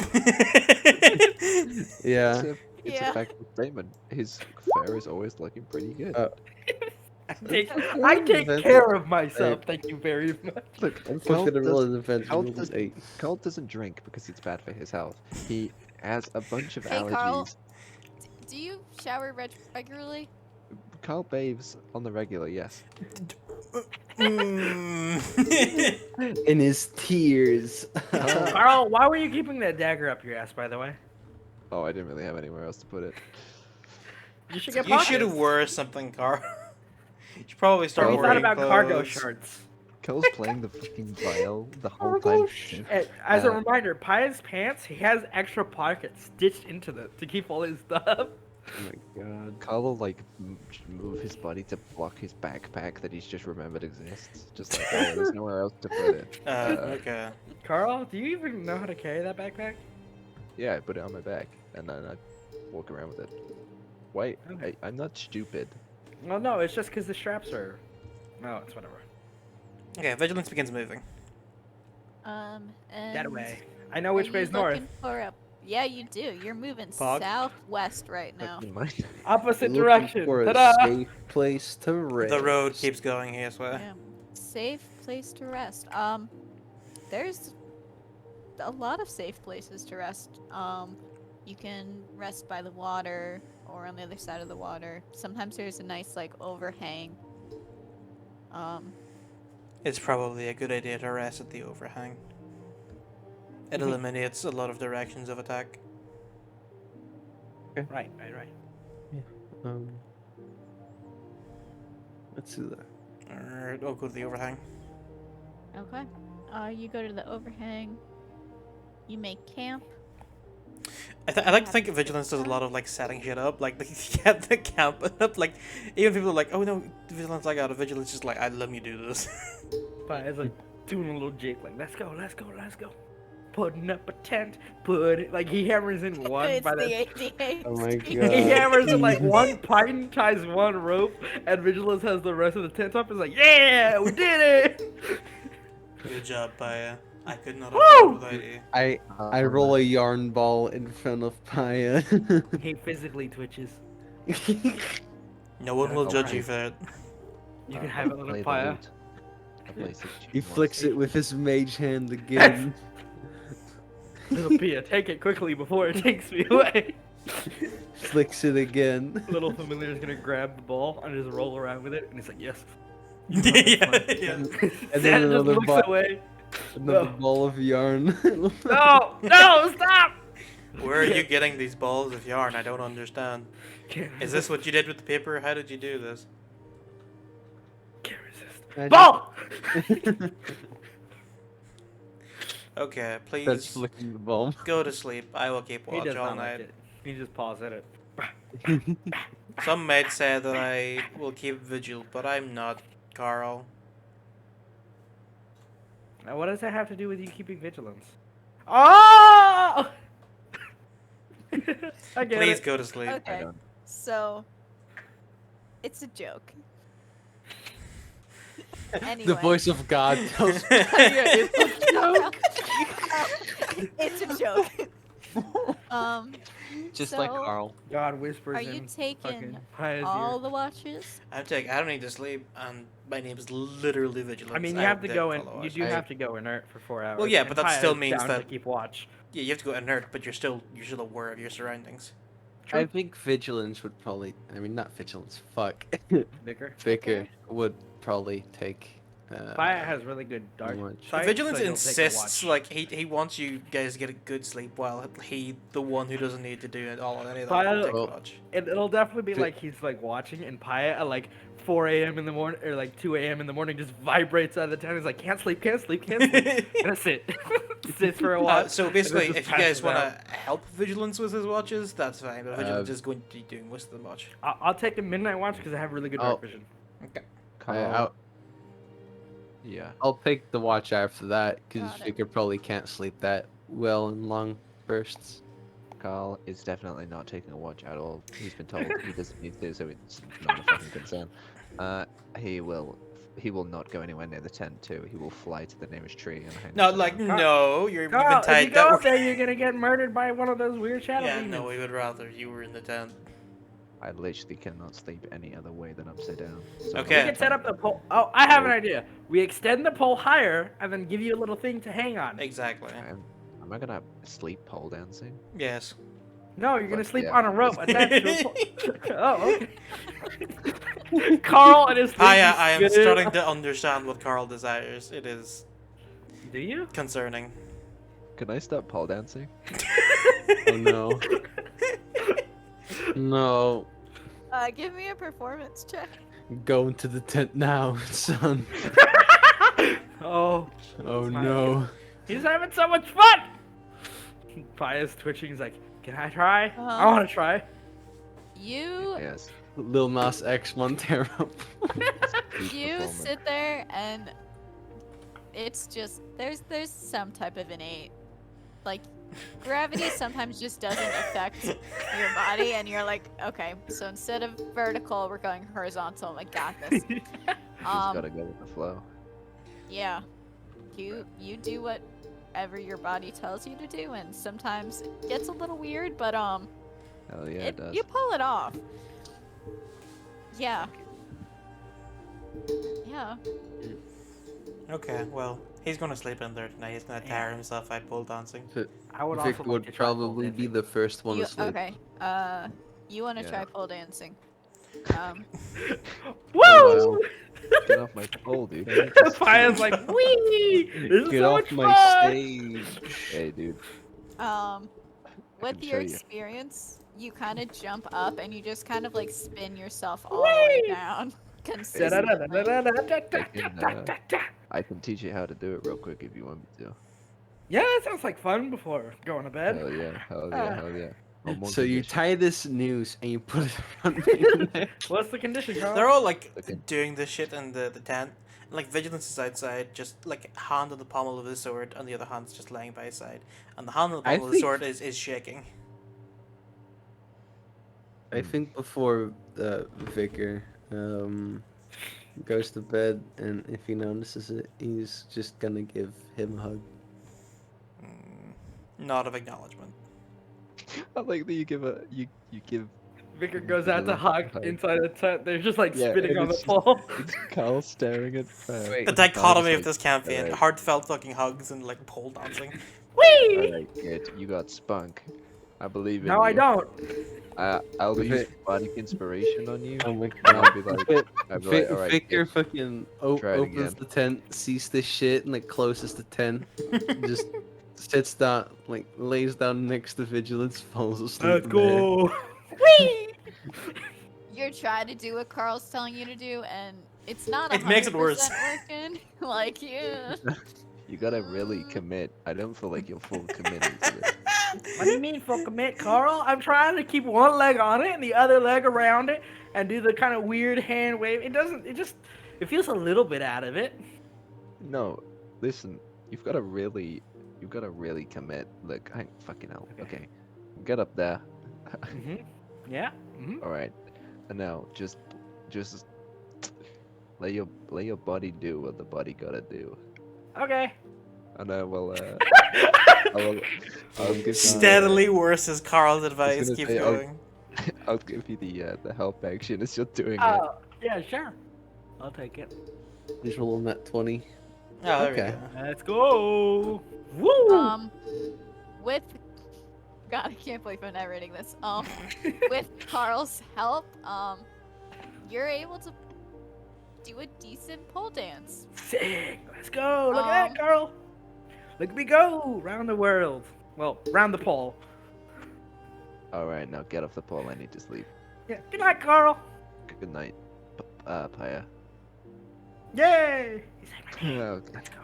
Yeah. It's Yeah. a factual statement. His fur is always looking pretty good. I take care of myself. Thank you very much. Look, I'm Carl supposed to roll does- a defense. Carl roll does- an 8. Carl doesn't drink because it's bad for his health. He has a bunch of Hey, allergies. Carl. Do you shower regularly? Carl bathes on the regular, yes. In his tears. Carl, why were you keeping that dagger up your ass, by the way? Oh, I didn't really have anywhere else to put it. You should get You should pockets. wear something, Carl. You should probably start Have you wearing thought about cargo clothes. shorts? Carl's playing the fucking vial the whole Cargo time. As a Uh, reminder, Pia's pants, he has extra pockets stitched into them to keep all his stuff. Oh my god. Carl will like move his body to block his backpack that he's just remembered exists. Just like, oh, there's nowhere else to put it. Okay. Carl, do you even know how to carry that backpack? Yeah, I put it on my back and then I walk around with it. Wait, Okay. I'm not stupid. Well, no, it's just because the straps are. No, it's whatever. Okay, Vigilance begins moving. And That way. I know which way is north. Yeah, you do. You're moving Pog? southwest right now. Fucking mind. Opposite Looking direction. for a Ta-da! safe place to rest. The road keeps going his way. Yeah. Safe place to rest. There's a lot of safe places to rest. You can rest by the water or on the other side of the water. Sometimes there's a nice like overhang. It's probably a good idea to rest at the overhang. It Mm-hmm. eliminates a lot of directions of attack. Right. Let's do that. Alright, I'll go to the overhang. Okay. You go to the overhang. You make camp. I like to think Vigilance does a lot of like setting shit up, like they get the camp up, like even people are like, oh no, Vigilance like out of Vigilance just like, let me do this. But it's like doing a little jig, like, let's go. Putting up a tent, like he hammers in one It's by the the. ADHD. Oh my He god. hammers in like one pine, ties one rope, and Vigilance has the rest of the tent up. It's like, yeah, we did it! Good job, Paya. I could not have done Woo! it without you. I roll a yarn ball in front of Paya. He physically twitches. No one will judge you Okay. for it. You can have it, Play little the Paya. lute. I play the He tune flicks once. it with his mage hand again. Little Pia, take it quickly before it takes me away. Flicks it again. Little familiar is gonna grab the ball and just roll around with it, and he's like, yes. Yeah, yeah. And Santa then just another looks ball, away. another No. ball of yarn. No! No! Stop! Where are you getting these balls of yarn? I don't understand. Can't Is this what you did with the paper? How did you do this? Can't resist. Magic. Ball! Okay, That's please flicking the ball. go to sleep. I will keep He watch does all not like night. it. He just paws at it. Some might say that I will keep vigil, but I'm not, Carl. Now, what does that have to do with you keeping vigilance? Oh! I get Please it. go to sleep. I Okay, don't. so it's a joke. Anyway, The voice of God tells it's a joke. just so like Carl. God whispers are you in taking fucking Paya's all ear. the watches? I don't need to sleep, and my name is literally Vigilance. I mean, you I have to did go in. follow You us. do have to go inert for 4 hours. Well, yeah, and but that Paya still is means down that- to keep watch. Yeah, you have to go inert, but you're still aware of your surroundings. I think vigilance would probably. I mean, not vigilance. Fuck. Vicar. Vicar would probably take. Paya has really good dark much. sight, Vigilance so he'll take a insists, watch. like he wants you guys to get a good sleep, while he, the one who doesn't need to do it all any of that, File- takes Well, watch. It'll definitely be Vi- like he's like watching, and Paya at like 4 a.m. in the morning or like 2 a.m. in the morning just vibrates out of the tent. He's like, can't sleep, can't sleep, can't sleep. Gonna sit, sits for a while. So basically, just if you guys passes want out. to help Vigilance with his watches, that's fine. But Vigilance is going to be doing most of the watch. I'll take a midnight watch because I have really good dark Oh. vision. Okay. Carl. Yeah. I'll take the watch after that because Got it. Vicar probably can't sleep that well in long bursts. Carl is definitely not taking a watch at all. He's been told he doesn't need to, so it's not a fucking concern. He will not go anywhere near the tent too. He will fly to the nearest tree and hang. No, upside like down. no, you've been Carl, if you tied go that up there, you're gonna get murdered by one of those weird shadow Yeah, demons. no, we would rather you were in the tent. I literally cannot sleep any other way than upside down. So Okay. We can set up the pole. Oh, I have an idea. We extend the pole higher and then give you a little thing to hang on. Exactly. Am I gonna sleep pole dancing? Yes. No, you're gonna But, sleep yeah. on a rope attached to a pole. Oh, okay. Carl and his. I thing am is spinning. starting to understand what Carl desires. It is Do you? concerning. Can I stop pole dancing? Oh no. No. Give me a performance check. Go into the tent now, son. Oh, Oh Fine. no. he's having so much fun. Paya's twitching. He's like, "Can I try? I Uh-huh. want to try." You Yes. Lil Nas X Montero. Peak you performance. sit there and it's just there's some type of innate like gravity sometimes just doesn't affect your body and you're like, okay, so instead of vertical we're going horizontal. I got this. Just gotta go with the flow. Yeah. You do whatever your body tells you to do, and sometimes it gets a little weird, but Hell yeah, it does. you pull it off. Yeah. Yeah. Okay, well, he's gonna sleep in there tonight. He's gonna tire himself out pole dancing. I would also Vic like would to try pole probably be dancing. the first one You, to sleep. okay. You want to Yeah. try pole dancing? Woo! Get off my pole, dude. I need to Paya's sleep. like, "Wee! This is Get so off much my fun!" stage. Hey, dude. With can your show you. experience, you kind of jump up and you just kind of like spin yourself all the way Whee! down consistently. I can teach you how to do it real quick if you want me to. Yeah, that sounds like fun before going to bed. Hell yeah, hell yeah, hell yeah. One more So you condition. tie this noose and you put it around me. What's the condition, Carl? They're all like Okay. doing this shit in the tent. Like Vigilance is outside, just like hand on the pommel of his sword, and the other hand's just laying by his side. And the hand on the I pommel of the think- sword is shaking. I think before the vicar goes to bed, and if he notices it, he's just gonna give him a hug. Nod of acknowledgement. I like that you give you give. Vicar goes out to Vigilante hug hug. inside the tent. They're just like Yeah, spitting and on the it's just- pole. It's Carl staring at. Wait. The fucking Carl just dichotomy of like, this campaign: "Alright, heartfelt fucking hugs and like pole dancing. Whee! alright, kid, you got spunk. I believe in No, I you. don't. I'll If use it- bardic inspiration on you. Oh my And I'll god. be like, alright, Victor kid, fucking try it opens again." the tent, sees this shit, and like closes the tent, just sits down, like lays down next to Vigilance, falls asleep. Let's in there. go. You're trying to do what Carl's telling you to do, and it's not. It makes it worse. 100% working. Like yeah. You gotta really commit. I don't feel like you're full committing to this. What do you mean full commit, Carl? I'm trying to keep one leg on it and the other leg around it and do the kind of weird hand wave. It feels a little bit out of it. No, listen, you've gotta really commit. Look, I fucking hell. Okay, get up there. Yeah. Mm-hmm. All right, and now just let your body do what the body gotta do, Okay. and I will. I'll give you, Steadily worse as Carl's advice gonna keeps say, I'll- going. I'll give you the help action as you're doing it. Oh, yeah, sure. I'll take it. Just roll on that 20. Oh, there Okay. we go. Let's go. Woo! With God, I can't believe I'm narrating this. With Carl's help, you're able to do a decent pole dance. Sick. Let's go. Look at Um, that, Carl. Look at me go. Round the world. Well, round the pole. All right, now get off the pole. I need to sleep. Yeah. Good night, Carl. Good night, Paya. Yay! He said my name. Okay. Let's go.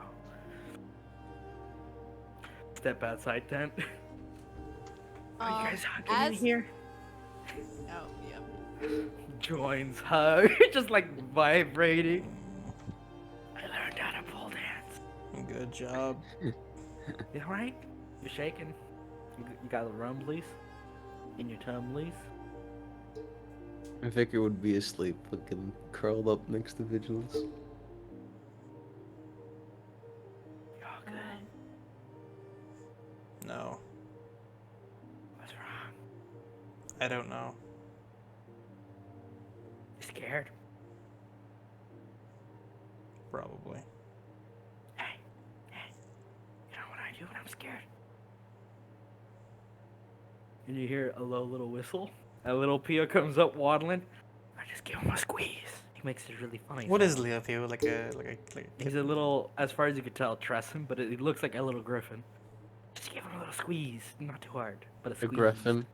Step outside tent. Are you guys hugging in as- here? Oh, yeah. Joins hug. Just like vibrating. I learned how to pole dance. Good job. You alright? You're shaking? You got the rumblies? In your tumblies? Vicar would be asleep, fucking curled up next to Vigilance. You all good? No, What's wrong? I don't know. You scared? Probably. Hey. You know what I do when I'm scared? And you hear a low little whistle. A little Pio comes up waddling. I just give him a squeeze. He makes it really funny. What is Leo Pio? Like a He's a little, as far as you can tell, trust him, but it looks like a little griffin. Just give him a little squeeze. Not too hard, but a A squeeze. griffin.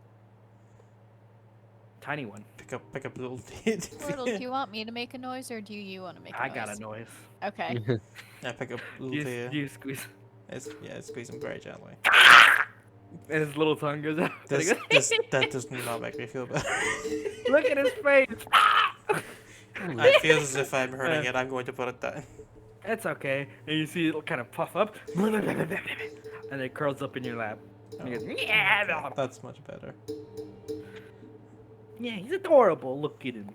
Tiny one. pick up little. Squirtle, do you want me to make a noise, or do you want to make a I noise? got a noise. Okay. Yeah, pick up little You, Pio. you squeeze. Squeeze him very gently. And his little tongue goes out. That does not make me feel bad. Look at his face. I feel as if I'm hurting it. I'm going to put it down. It's okay. And you see it kind of puff up. And it curls up in your lap. And he goes, yeah. That's much better. Yeah, he's adorable. Look at him.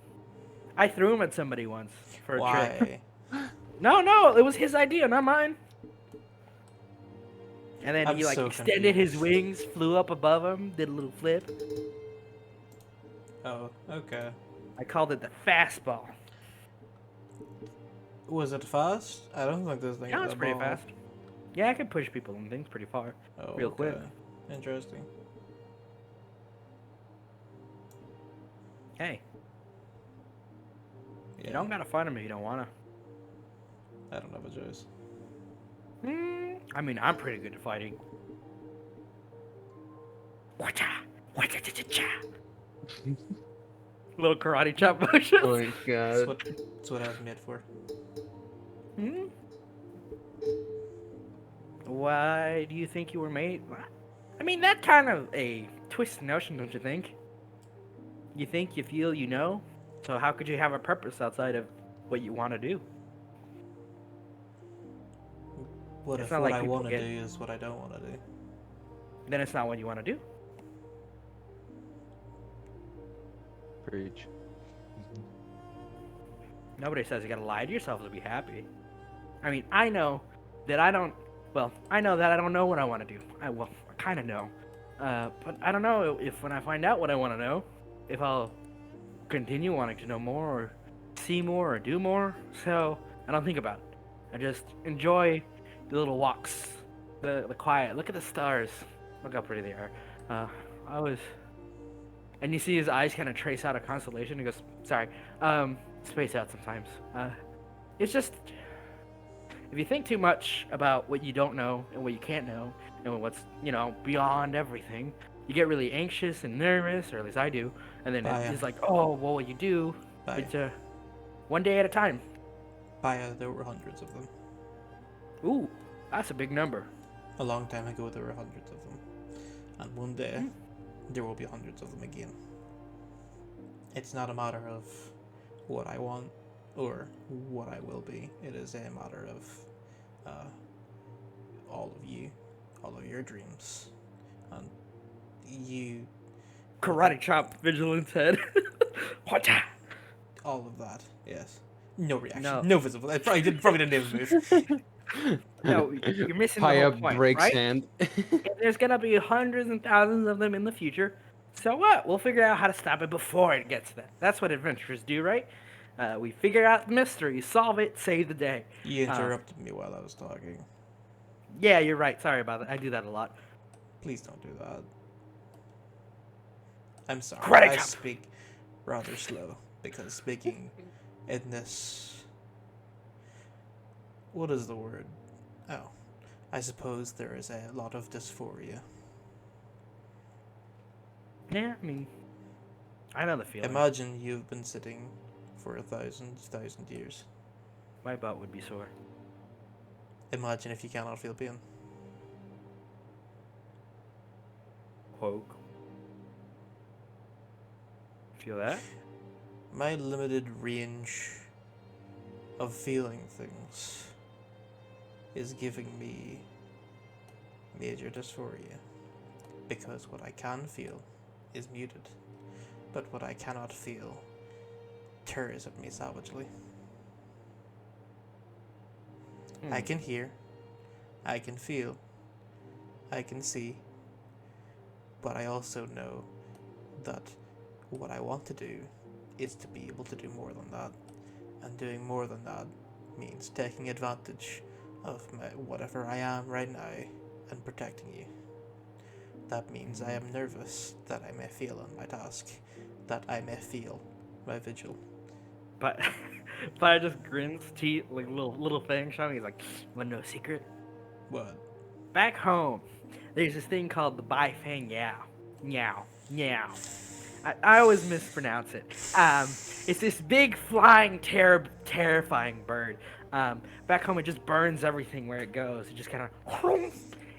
I threw him at somebody once for a trick. Why? No, it was his idea, not mine. And then I'm he like so extended his confused. wings, flew up above him, did a little flip. Oh, okay. I called it the fastball. Was it fast? I don't think this thing. Yeah, is it's that pretty ball. fast. Yeah, I can push people and things pretty far. Oh, real quick. okay. Interesting. Hey, Yeah, you don't gotta fight him if you don't wanna. I don't have a choice. I mean, I'm pretty good at fighting. Wacha, wacha, cha, cha, cha. Little karate chop motions. Oh my That's god. that's what I was made for. Hmm? Why do you think you were made? I mean, that's kind of a twisted notion, don't you think? You think, you feel, you know? So how could you have a purpose outside of what you want to do? What It's if not what like I people want to get- do is what I don't want to do? Then it's not what you want to do. Preach. Nobody says you gotta lie to yourself to be happy. I mean, I know that I don't. Well, I know that I don't know what I want to do. kind of know. But I don't know if when I find out what I want to know, if I'll continue wanting to know more or see more or do more. So I don't think about it. I just enjoy the little walks, the quiet. Look at the stars. Look how pretty they are. I was, and you see his eyes kind of trace out a constellation. He goes, "Sorry, space out sometimes." It's just if you think too much about what you don't know and what you can't know and what's beyond everything, you get really anxious and nervous, or at least I do. And then it's like, oh, well, what you do, it's one day at a time. There were hundreds of them. Ooh, that's a big number. A long time ago, there were hundreds of them. And one day, there will be hundreds of them again. It's not a matter of what I want or what I will be. It is a matter of all of you, all of your dreams. And you... Karate chop, vigilance head. Whatcha? All of that, yes. No reaction. No. No visible. I probably didn't even move. No, you're missing the Paya whole point, breaks right? hand. And there's gonna be hundreds and thousands of them in the future. So what? We'll figure out how to stop it before it gets there. That's what adventurers do, right? We figure out the mystery, solve it, save the day. You interrupted me while I was talking. Yeah, you're right. Sorry about that. I do that a lot. Please don't do that. I'm sorry. Karate I chop. speak rather slow because speaking in this... What is the word? Oh, I suppose there is a lot of dysphoria. Yeah, I mean, I know the feeling. Imagine you've been sitting for 1,000 years. My butt would be sore. Imagine if you cannot feel pain. Poke. Feel that? My limited range of feeling things is giving me major dysphoria, because what I can feel is muted, but what I cannot feel tears at me savagely. I can hear, I can feel, I can see, but I also know that what I want to do is to be able to do more than that, and doing more than that means taking advantage of whatever I am right now and protecting you. That means I am nervous that I may fail on my task, that I may fail my vigil. But I just grins, teeth, like little thing showing. He's like, "Want to know a secret? What? Back home, there's this thing called the Bifang Yao. Meow. I always mispronounce it. It's this big flying, terrifying bird. Back home, it just burns everything where it goes. It just kind of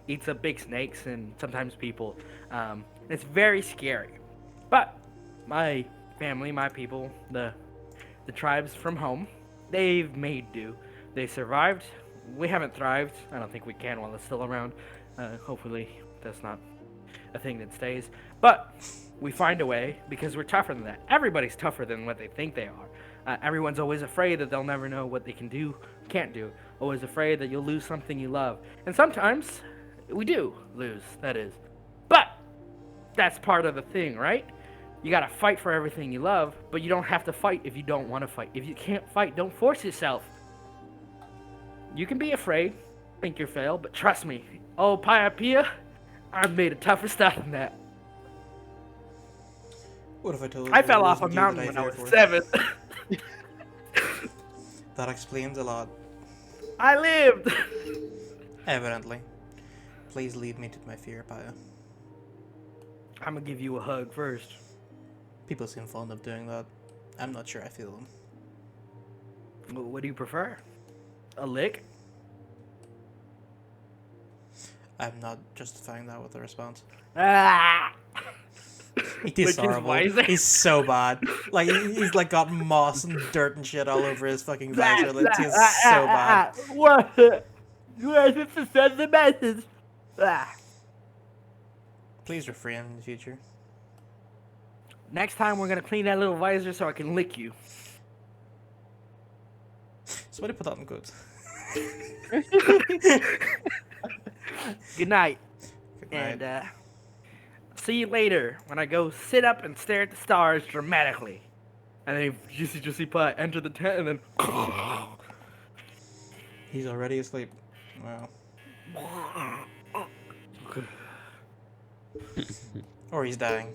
eats up big snakes and sometimes people. It's very scary. But my family, my people, the tribes from home, they've made do. They survived. We haven't thrived. I don't think we can while it's still around. Hopefully, that's not a thing that stays. But we find a way because we're tougher than that. Everybody's tougher than what they think they are. Everyone's always afraid that they'll never know what they can do, can't do. Always afraid that you'll lose something you love. And sometimes we do lose, that is. But that's part of the thing, right? You gotta fight for everything you love, but you don't have to fight if you don't want to fight. If you can't fight, don't force yourself. You can be afraid, think you're failed, but trust me, oh Pia, I've made it tougher stuff than that. What if I told you I it fell off a wasn't you mountain that when I was feared for? 7. That explains a lot, I lived! evidently. Please lead me to my fear, Paya. I'm gonna give you a hug first. People seem fond of doing that. I'm not sure I feel them. What do you prefer? A lick? I'm not justifying that with a response. Ah! He Which is tastes horrible. wiser. He's so bad. Like he's like got moss and dirt and shit all over his fucking visor. It tastes so bad. What? Where's the send the message? Ah. Please refrain in the future. Next time we're gonna clean that little visor so I can lick you. Somebody put that in quotes. Good night. Good night. And see you later when I go sit up and stare at the stars dramatically. And then you see Pie enter the tent and then. He's already asleep. Wow. Or he's dying.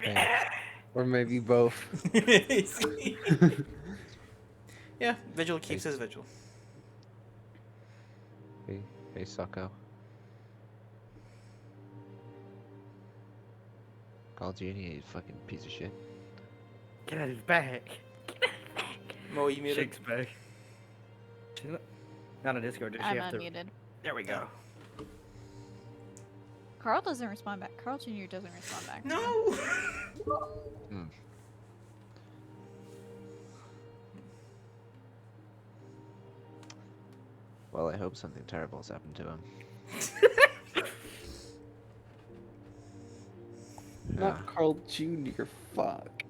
Yeah. Or maybe both. Yeah, Vigil keeps Hey. his vigil. Hey, Socko. Call Genie, you fucking piece of shit. Get out of his back. Mo, you muted? Shake's back. She's not on Discord. Does she I'm have to? unmuted. There we go. Carl doesn't respond back. Carl Jr. doesn't respond back. No! Well, I hope something terrible's happened to him. Not Carl Jr. Fuck.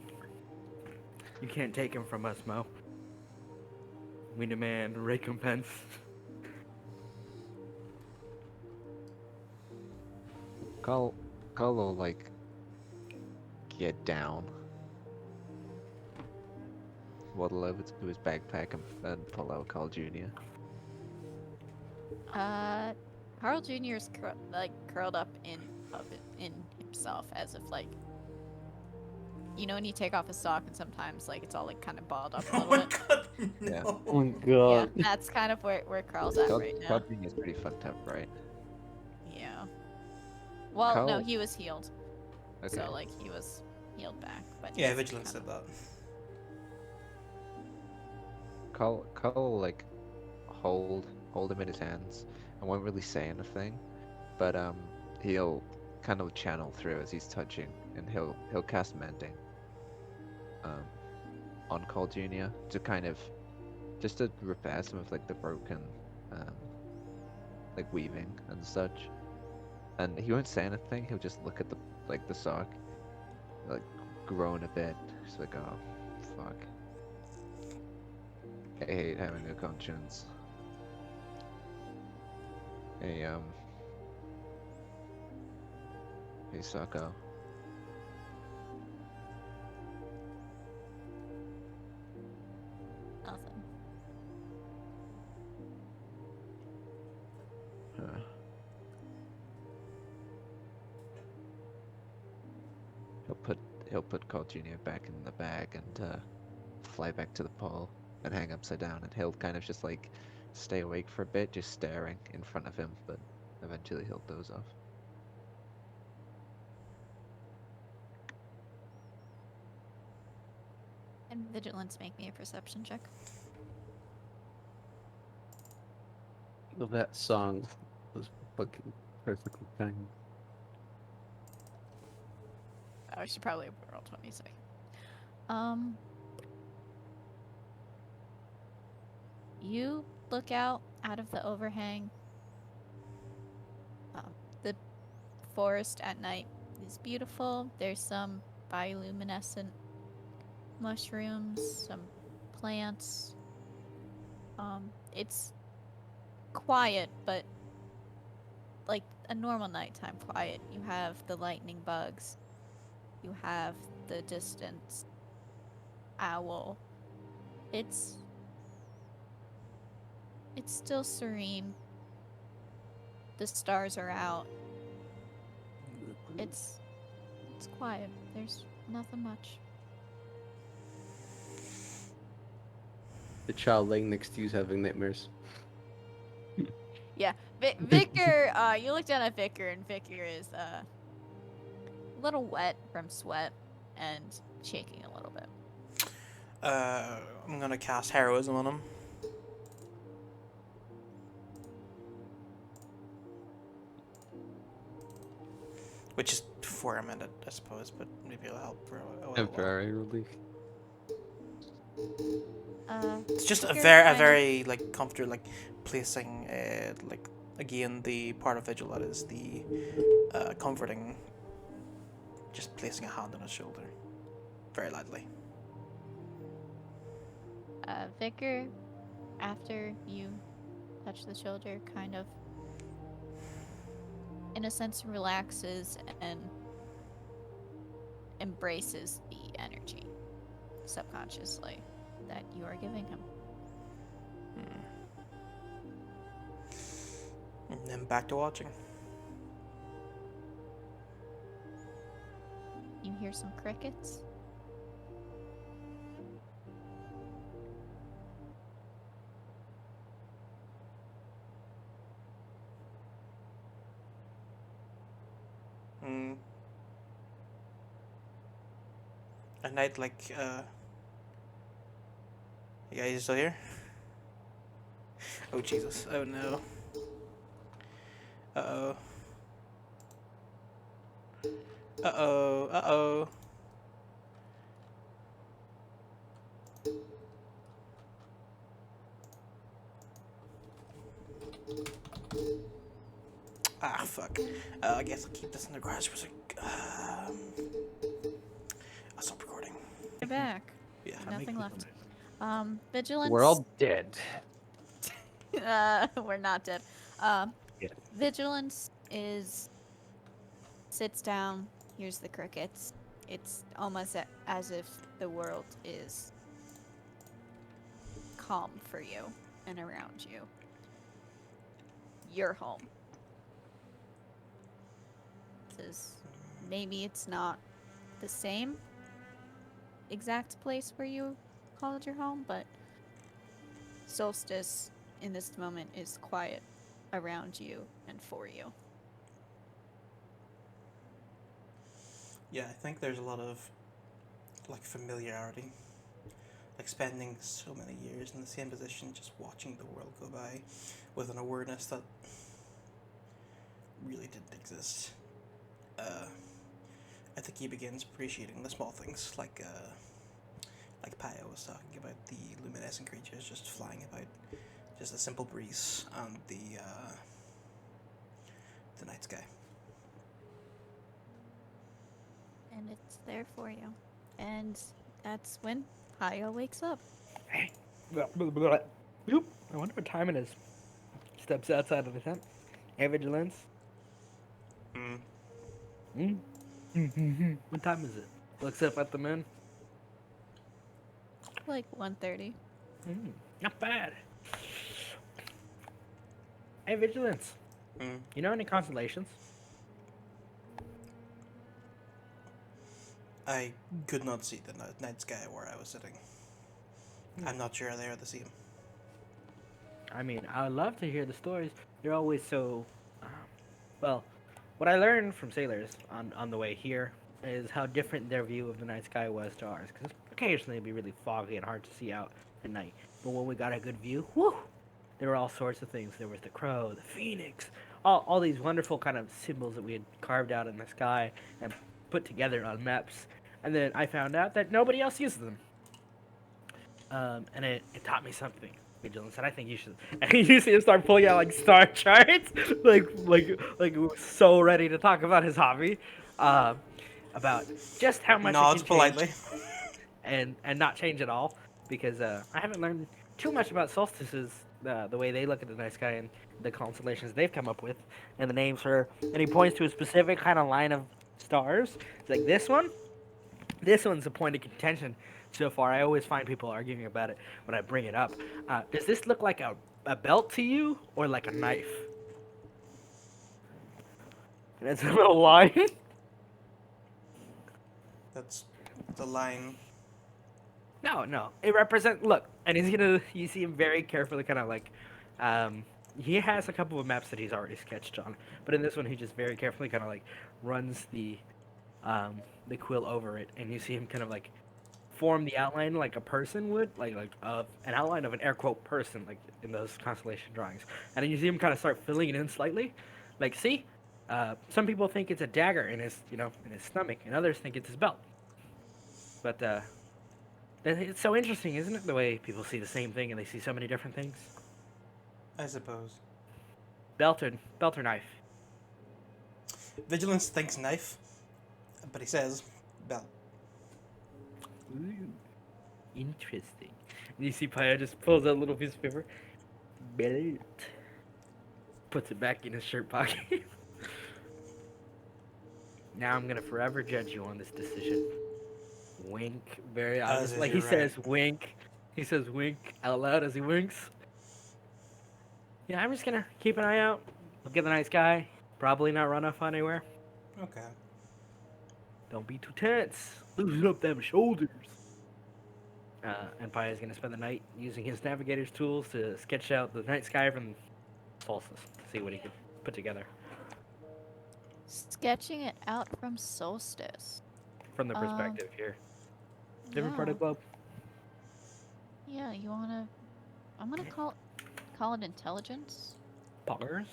You can't take him from us, Mo. We demand recompense. Call will, like, get down. Waddle over to his backpack and pull out Carl Jr. Carl Jr. is curled up in himself, as if like, you know, when you take off a sock and sometimes like it's all like kind of balled up a Oh little my bit. god, Yeah. no. Oh my Yeah, god. that's kind of where Carl's at right now. Carl Jr. is pretty fucked up, right? Yeah. Well, no, Carl- he was healed, Okay. so like he was healed back. But Yeah, he's Vigilance kind said that. Carl will, like, hold him in his hands and won't really say anything, but he'll kind of channel through as he's touching, and he'll cast mending on Carl Jr. to kind of just to repair some of like the broken like weaving and such. And he won't say anything, he'll just look at the sock, like groan a bit. He's like, oh fuck. I hate having a conscience. Hey, hey, Socko. nothing. Huh. He'll put Carl Jr. back in the bag and fly back to the pole and hang upside down, and he'll kind of just like stay awake for a bit, just staring in front of him, but eventually he'll doze off. And vigilance, make me a perception check. Well, that song was fucking perfectly timed. I should probably roll 26. You look out of the overhang. The forest at night is beautiful. There's some bioluminescent mushrooms, some plants. It's quiet, but like a normal nighttime quiet. You have the lightning bugs. You have the distant owl. It's still serene. The stars are out. It's quiet. There's nothing much. The child laying next to you is having nightmares. Yeah, Vicar. You look down at Vicar, and Vicar is a little wet from sweat and shaking a little bit. I'm gonna cast heroism on him. Which is for a minute, I suppose, but maybe it'll help for a little while. Temporary relief. It's just a Vicar very, kind of- very like comfortable, like placing, like again the part of vigil that is the comforting. Just placing a hand on his shoulder, very lightly. Vicar, after you touch the shoulder, kind of in a sense, relaxes and embraces the energy subconsciously that you are giving him. And then back to watching. You hear some crickets. Hmm. At night, like, you guys still here? Oh, Jesus. Oh, no. Uh-oh. Uh-oh. Uh-oh. Ah, fuck. I guess I'll keep this in the garage for a sec. I'll stop recording. You're back. Yeah. Nothing left. Vigilance. We're all dead. We're not dead. Yeah. Vigilance is sits down, hears the crickets. It's almost as if the world is calm for you and around you. You're home. Says maybe it's not the same exact place where you called your home, but Solstice in this moment is quiet around you and for you. Yeah, I think there's a lot of, like, familiarity. Like, spending so many years in the same position, just watching the world go by with an awareness that really didn't exist. I think he begins appreciating the small things, like Paya was talking about, the luminescent creatures just flying about, just a simple breeze, and the night sky. And it's there for you. And that's when Paya wakes up. Blah, blah, blah. Boop. I wonder what time it is. Steps outside of the tent. Hey, Vigilance. Mm. What time is it? Looks up at the moon. Like 1:30. Not bad. Hey, Vigilance. Mm. You know any constellations? I could not see the night sky where I was sitting. I'm not sure they are the same. I mean, I would love to hear the stories. They're always so. Well, what I learned from sailors on the way here is how different their view of the night sky was to ours. Because occasionally it'd be really foggy and hard to see out at night. But when we got a good view, whoo! There were all sorts of things. There was the crow, the phoenix, all these wonderful kind of symbols that we had carved out in the sky and put together on maps. And then I found out that nobody else uses them. And it taught me something. Vigilance, and I think you should. And you see him start pulling out like star charts, like so ready to talk about his hobby, about just how much Nods it can change politely. and not change at all, because I haven't learned too much about solstices, the way they look at the night sky and the constellations they've come up with, and the names for. And he points to a specific kind of line of stars. It's like this one. This one's a point of contention so far. I always find people arguing about it when I bring it up. Does this look like a belt to you or like a knife? And it's a little line. That's the line. No. It represents. Look, and he's gonna. You see him very carefully, kind of like. He has a couple of maps that he's already sketched on, but in this one, he just very carefully kind of like runs the quill over it, and you see him kind of like form the outline like a person would, like an outline of an air quote person, like in those constellation drawings. And then you see him kind of start filling it in slightly, like see, some people think it's a dagger in his, in his stomach, and others think it's his belt. But it's so interesting, isn't it? The way people see the same thing and they see so many different things. I suppose. Belt or knife. Vigilance thinks knife, but he says belt. Ooh, interesting. And you see Paya just pulls out a little piece of paper. Belt. Puts it back in his shirt pocket. Now I'm gonna forever judge you on this decision. Wink, very As obvious. is Like your he right. says, wink. He says wink out loud as he winks. Yeah, I'm just gonna keep an eye out. Look at the night sky. Probably not run off anywhere. Okay. Don't be too tense. Loosen up them shoulders. And Pi is gonna spend the night using his navigator's tools to sketch out the night sky from Solstice. See what he could put together Sketching it out from Solstice. from the Um, perspective here. Different part yeah, of the globe. yeah. You wanna? I'm gonna call it intelligence. Powers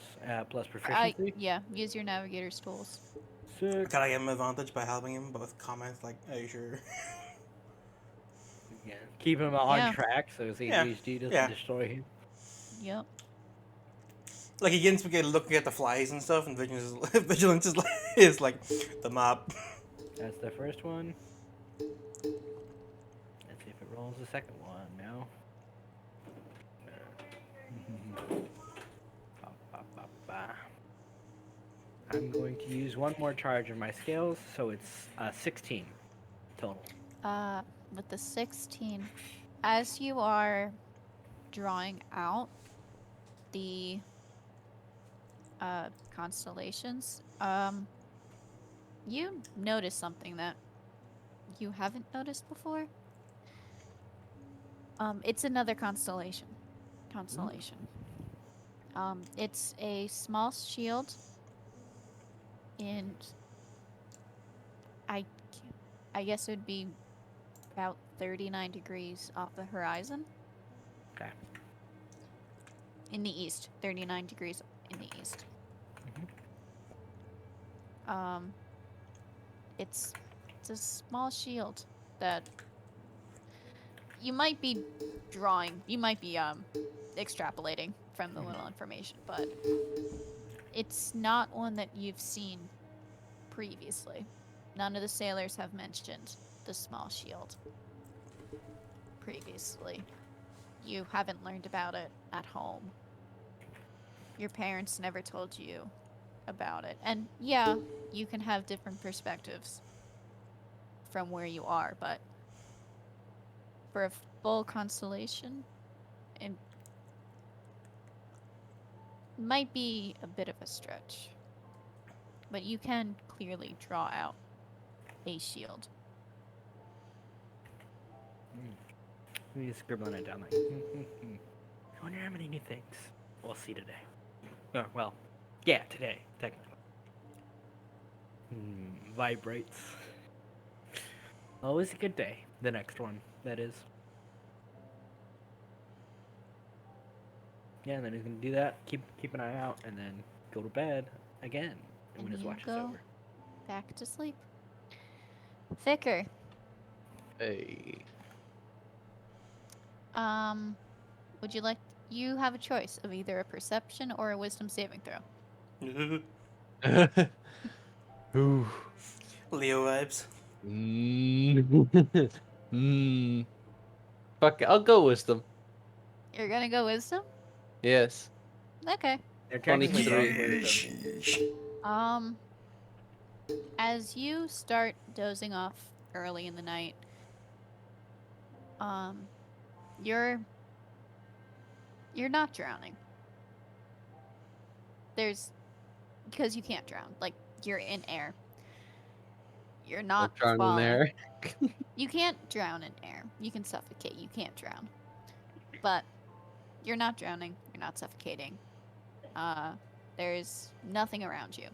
plus I proficiency. yeah. Use your navigator's tools. Sick. Can I give him advantage by helping him with comments like, "Are you sure?" Yeah. Keep him on Yeah. track so his Yeah, ADHD doesn't yeah. destroy him. Yep. Like he gets begin looking at the flies and stuff, and vigilance is is like the map. That's the first one. Let's see if it rolls the second one. No. Ba, ba, ba, ba. I'm going to use one more charge of my scales, so it's 16 total. With the 16, as you are drawing out the constellations, you notice something that you haven't noticed before. It's another constellation. It's a small shield in I I guess it would be about 39 degrees off the horizon. Okay. In the east, 39 degrees in the east. It's a small shield that you might be extrapolating from the little information, but it's not one that you've seen previously. None of the sailors have mentioned the small shield previously. You haven't learned about it at home. Your parents never told you about it. And yeah, you can have different perspectives from where you are, but for a full constellation, it might be a bit of a stretch. But you can clearly draw out a shield. He's scribbling it down like. I wonder how many new things we'll see today. Well, yeah, today, technically. Vibrates. Always a good day. The next one, that is. Yeah, and then he's gonna do that. Keep an eye out, and then go to bed again. And when his you watch is go over. back to sleep. Thicker. Hey. Would you like? You have a choice of either a perception or a wisdom saving throw. Ooh. Leo vibes. Fuck it, I'll go wisdom. You're gonna go wisdom? Yes. Okay. They're technically 23. both wisdom. As you start dozing off early in the night, you're not drowning. Because you can't drown. Like, you're in air. You're not I'm trying in falling. there. You can't drown in air. You can suffocate. You can't drown. But you're not drowning. You're not suffocating. There's nothing around you.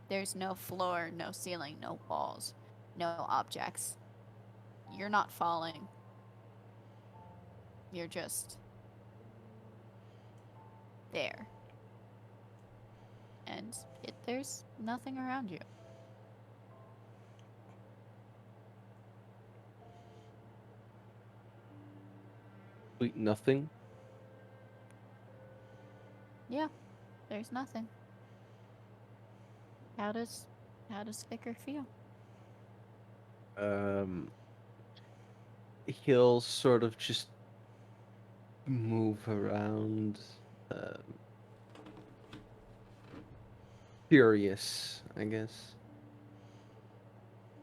There's no floor, no ceiling, no walls, no objects. You're not falling. You're just there. And there's nothing around you. Sweet nothing. Yeah, there's nothing. How does Vicar feel? He'll sort of just move around. Curious, I guess.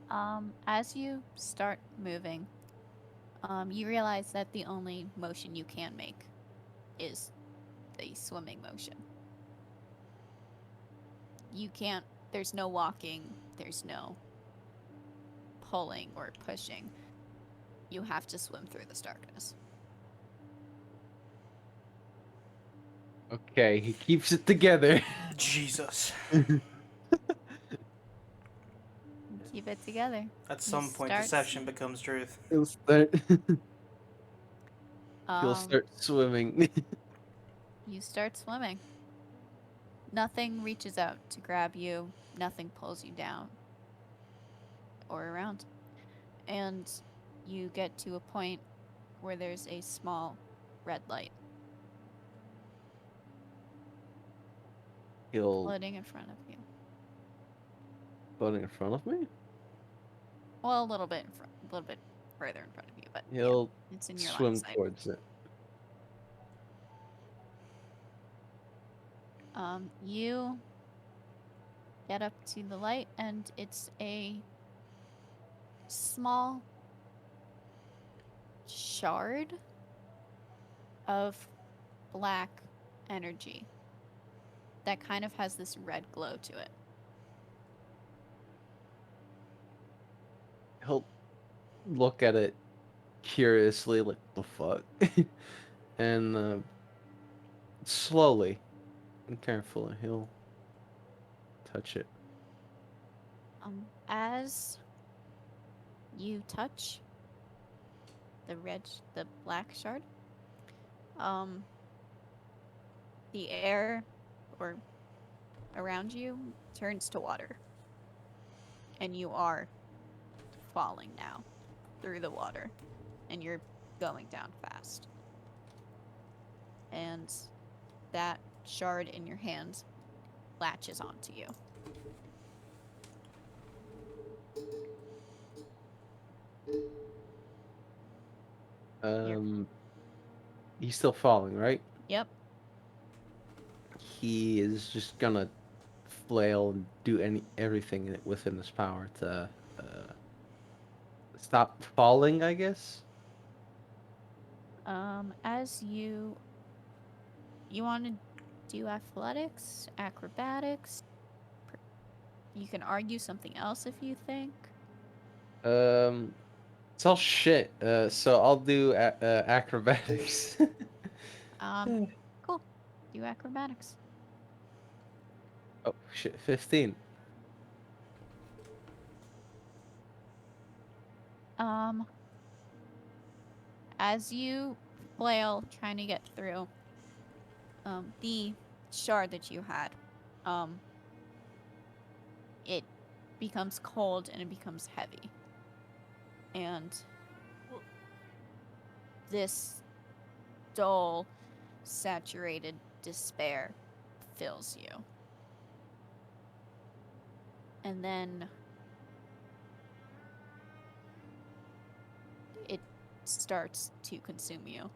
As you start moving, you realize that the only motion you can make is the swimming motion. You can't, there's no walking, there's no pulling or pushing. You have to swim through this darkness. Okay, he keeps it together. Jesus. Keep it together. At He some point, starts- deception becomes truth. He'll start. He'll Um, start swimming. You start swimming. Nothing reaches out to grab you. Nothing pulls you down or around. And you get to a point where there's a small red light He'll floating in front of you. floating in front of me. Well, a little bit in front, a little bit further in front of you, but yeah, He'll it's in your line swim of sight. towards it. You get up to the light, and it's a small shard of black energy that kind of has this red glow to it. He'll look at it curiously, like the fuck, and slowly and carefully he'll touch it. As you touch the black shard, the air or around you turns to water, and you are falling now through the water, and you're going down fast. And that shard in your hand latches onto you. He's still falling, right? Yep. He is just gonna flail and do everything within his power to stop falling, I guess. As you want to do athletics, acrobatics. You can argue something else if you think. It's all shit. So I'll do acrobatics. Cool. Do acrobatics. Oh shit, 15. As you flail trying to get through, the shard that you had, it becomes cold and it becomes heavy. And this dull, saturated despair fills you. And then it starts to consume you.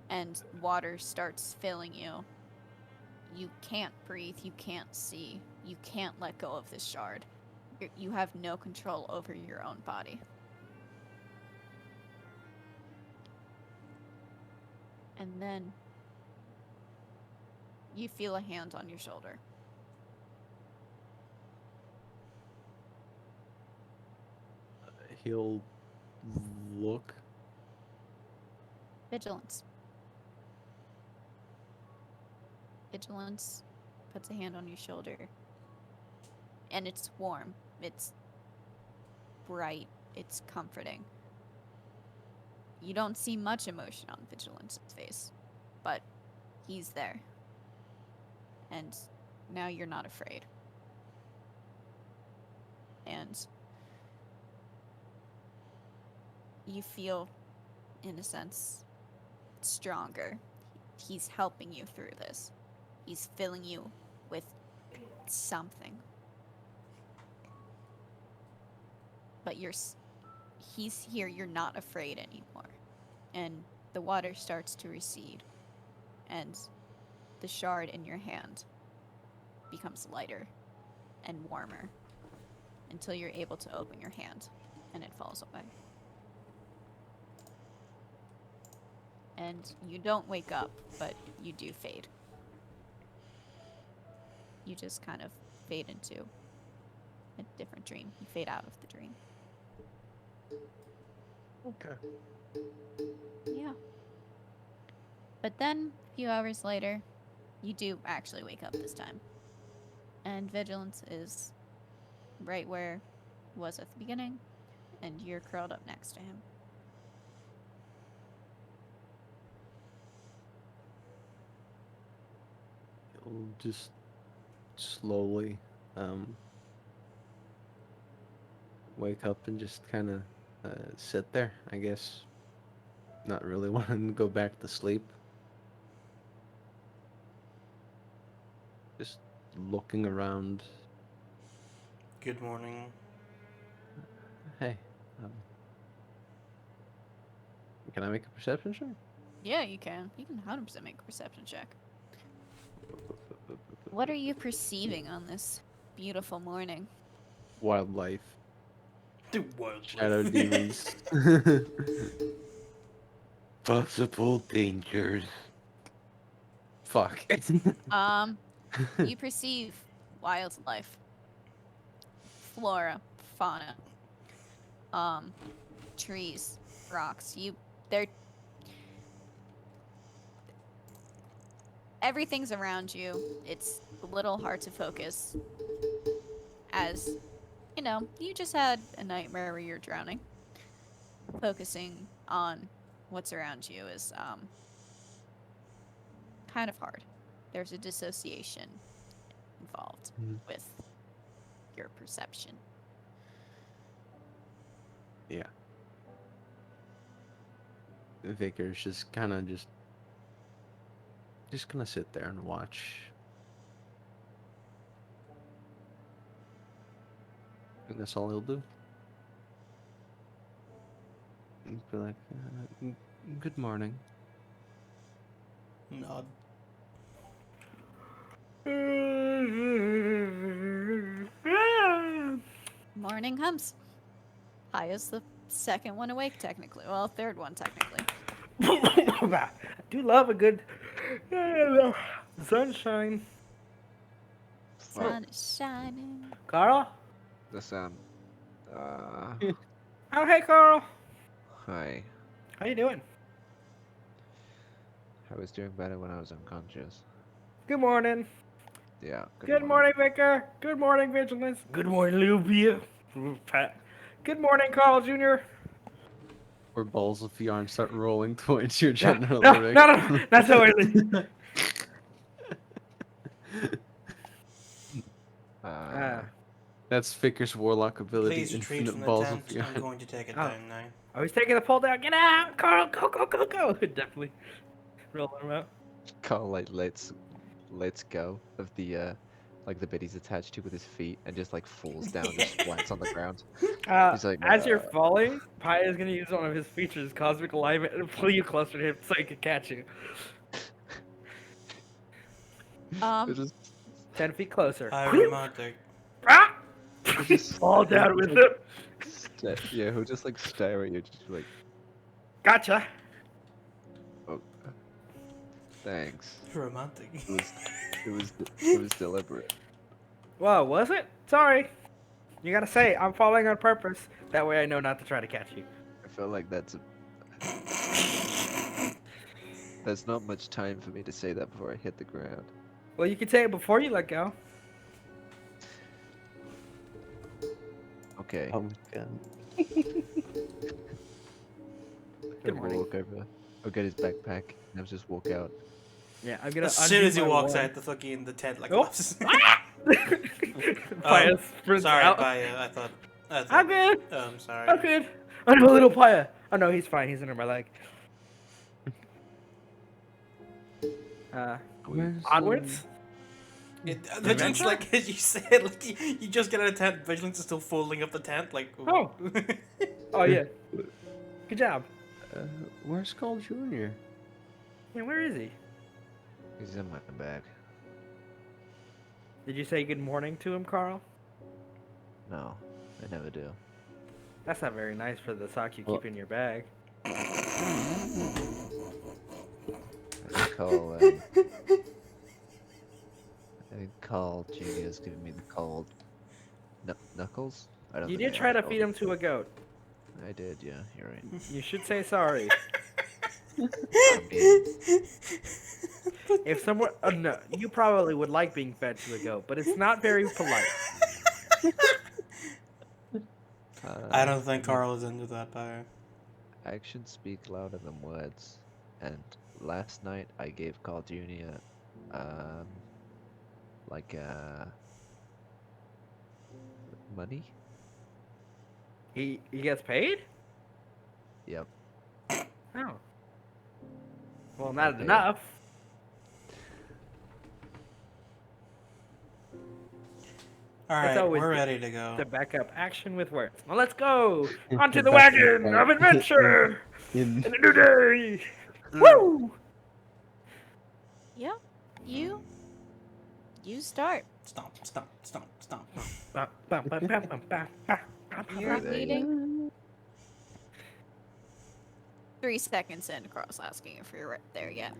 And water starts filling you. You can't breathe, you can't see, you can't let go of this shard. You have no control over your own body. And then you feel a hand on your shoulder. He'll look. Vigilance. Vigilance puts a hand on your shoulder. And it's warm. It's bright. It's comforting. You don't see much emotion on Vigilance's face, but he's there. And now you're not afraid. And you feel, in a sense, stronger. He's helping you through this. He's filling you with something. But he's here, you're not afraid anymore. And the water starts to recede. And the shard in your hand becomes lighter and warmer. until you're able to open your hand, and it falls away. And you don't wake up, but you do fade. You just kind of fade into a different dream. You fade out of the dream. Okay. Yeah. But then, a few hours later, you do actually wake up this time. And Vigilance is right where it was at the beginning, and you're curled up next to him. He'll just slowly wake up and just kind of sit there, I guess. Not really wanting to go back to sleep. Just looking around. Good morning. Hey, can I make a perception check? Yeah, you can. You can 100% make a perception check. What are you perceiving on this beautiful morning? Wildlife, The wild shadow demons, possible dangers. Fuck. You perceive wildlife, flora, fauna, trees, rocks. They're everything's around you. It's a little hard to focus, as you know, you just had a nightmare where you're drowning. Focusing on what's around you is kind of hard. There's a dissociation involved with your perception. Yeah. Vicar's just kind of just gonna sit there and watch. And that's all he'll do. And be like, good morning. Nod. Morning comes. Haya's the second one awake, technically. Well, third one, technically. I do love a good sunshine. Sun is shining. Carl? The sound. Oh, hey, Carl. Hi. How you doing? I was doing better when I was unconscious. Good morning. Yeah. Good morning, Vicar. Good morning, Vigilance. Good morning, Lubia. Pat. Good morning, Carl Jr. Where balls of yarn start rolling towards your No, general no, direction. no, not so early. That's Vicar's warlock ability. Please retreat Infinite from the balls tent. of yarn. I'm going to take it Oh. down now. Oh, he's taking the pole down. Get out, Carl. Go, go, go, go. Definitely rolling him out. Carl like lets go of the like the bit he's attached to with his feet and just like falls down, just splats on the ground. He's like, As you're falling, Pi is going to use one of his features, Cosmic Alignment, and pull you closer to him so he can catch you. It just 10 feet closer. How romantic. Ah! just Fall down with him. yeah, he'll just like stare at you, just like, Gotcha. oh, thanks. Romantic. It was deliberate. Whoa, was it? Sorry. You gotta say, I'm falling on purpose. That way I know not to try to catch you. I feel like there's not much time for me to say that before I hit the ground. Well, you can say it before you let go. Okay. Oh my god. Good morning. Walk over. I'll get his backpack and I'll just walk out. Yeah, I'm gonna. As soon undo as he my walks wall. out, the tent like Oh. collapses. Paya sprints Sorry, out. Paya. I thought. I'm good. I'm sorry. I'm good. I'm a little Paya. Oh no, he's fine. He's under my leg. Where's Onwards. Vigilance, like as you said, like you just get out of tent. Vigilance is still folding up the tent, like. Oh. Oh yeah. Good job. Where's Carl Jr.? Yeah, where is he? He's in my bag. Did you say good morning to him, Carl? No. I never do. That's not very nice for the sock you Well- keep in your bag. I think Carl Jr.'s giving me the cold knuckles. I don't You think did I try have to cold feed him to a goat. I did, yeah. You're right. You should say sorry. I mean, If someone, no, you probably would like being fed to a goat, but it's not very polite. I don't think I mean, Carl is into that power. actions speak louder than words. And last night I gave Carl Jr. um like money. He gets paid? Yep. Oh. Well, not Okay. enough. All It's right, always we're good ready to go. to back up action with words. Well, let's go onto the Back to the wagon fight. of adventure In in a new day. Woo! Yeah. You start. Stomp, stomp, stomp, stomp. Ba, ba, ba, ba, ba, ba, ba, ba, You're ba. there you meeting 3 seconds in. Carl's asking if you're right there yet.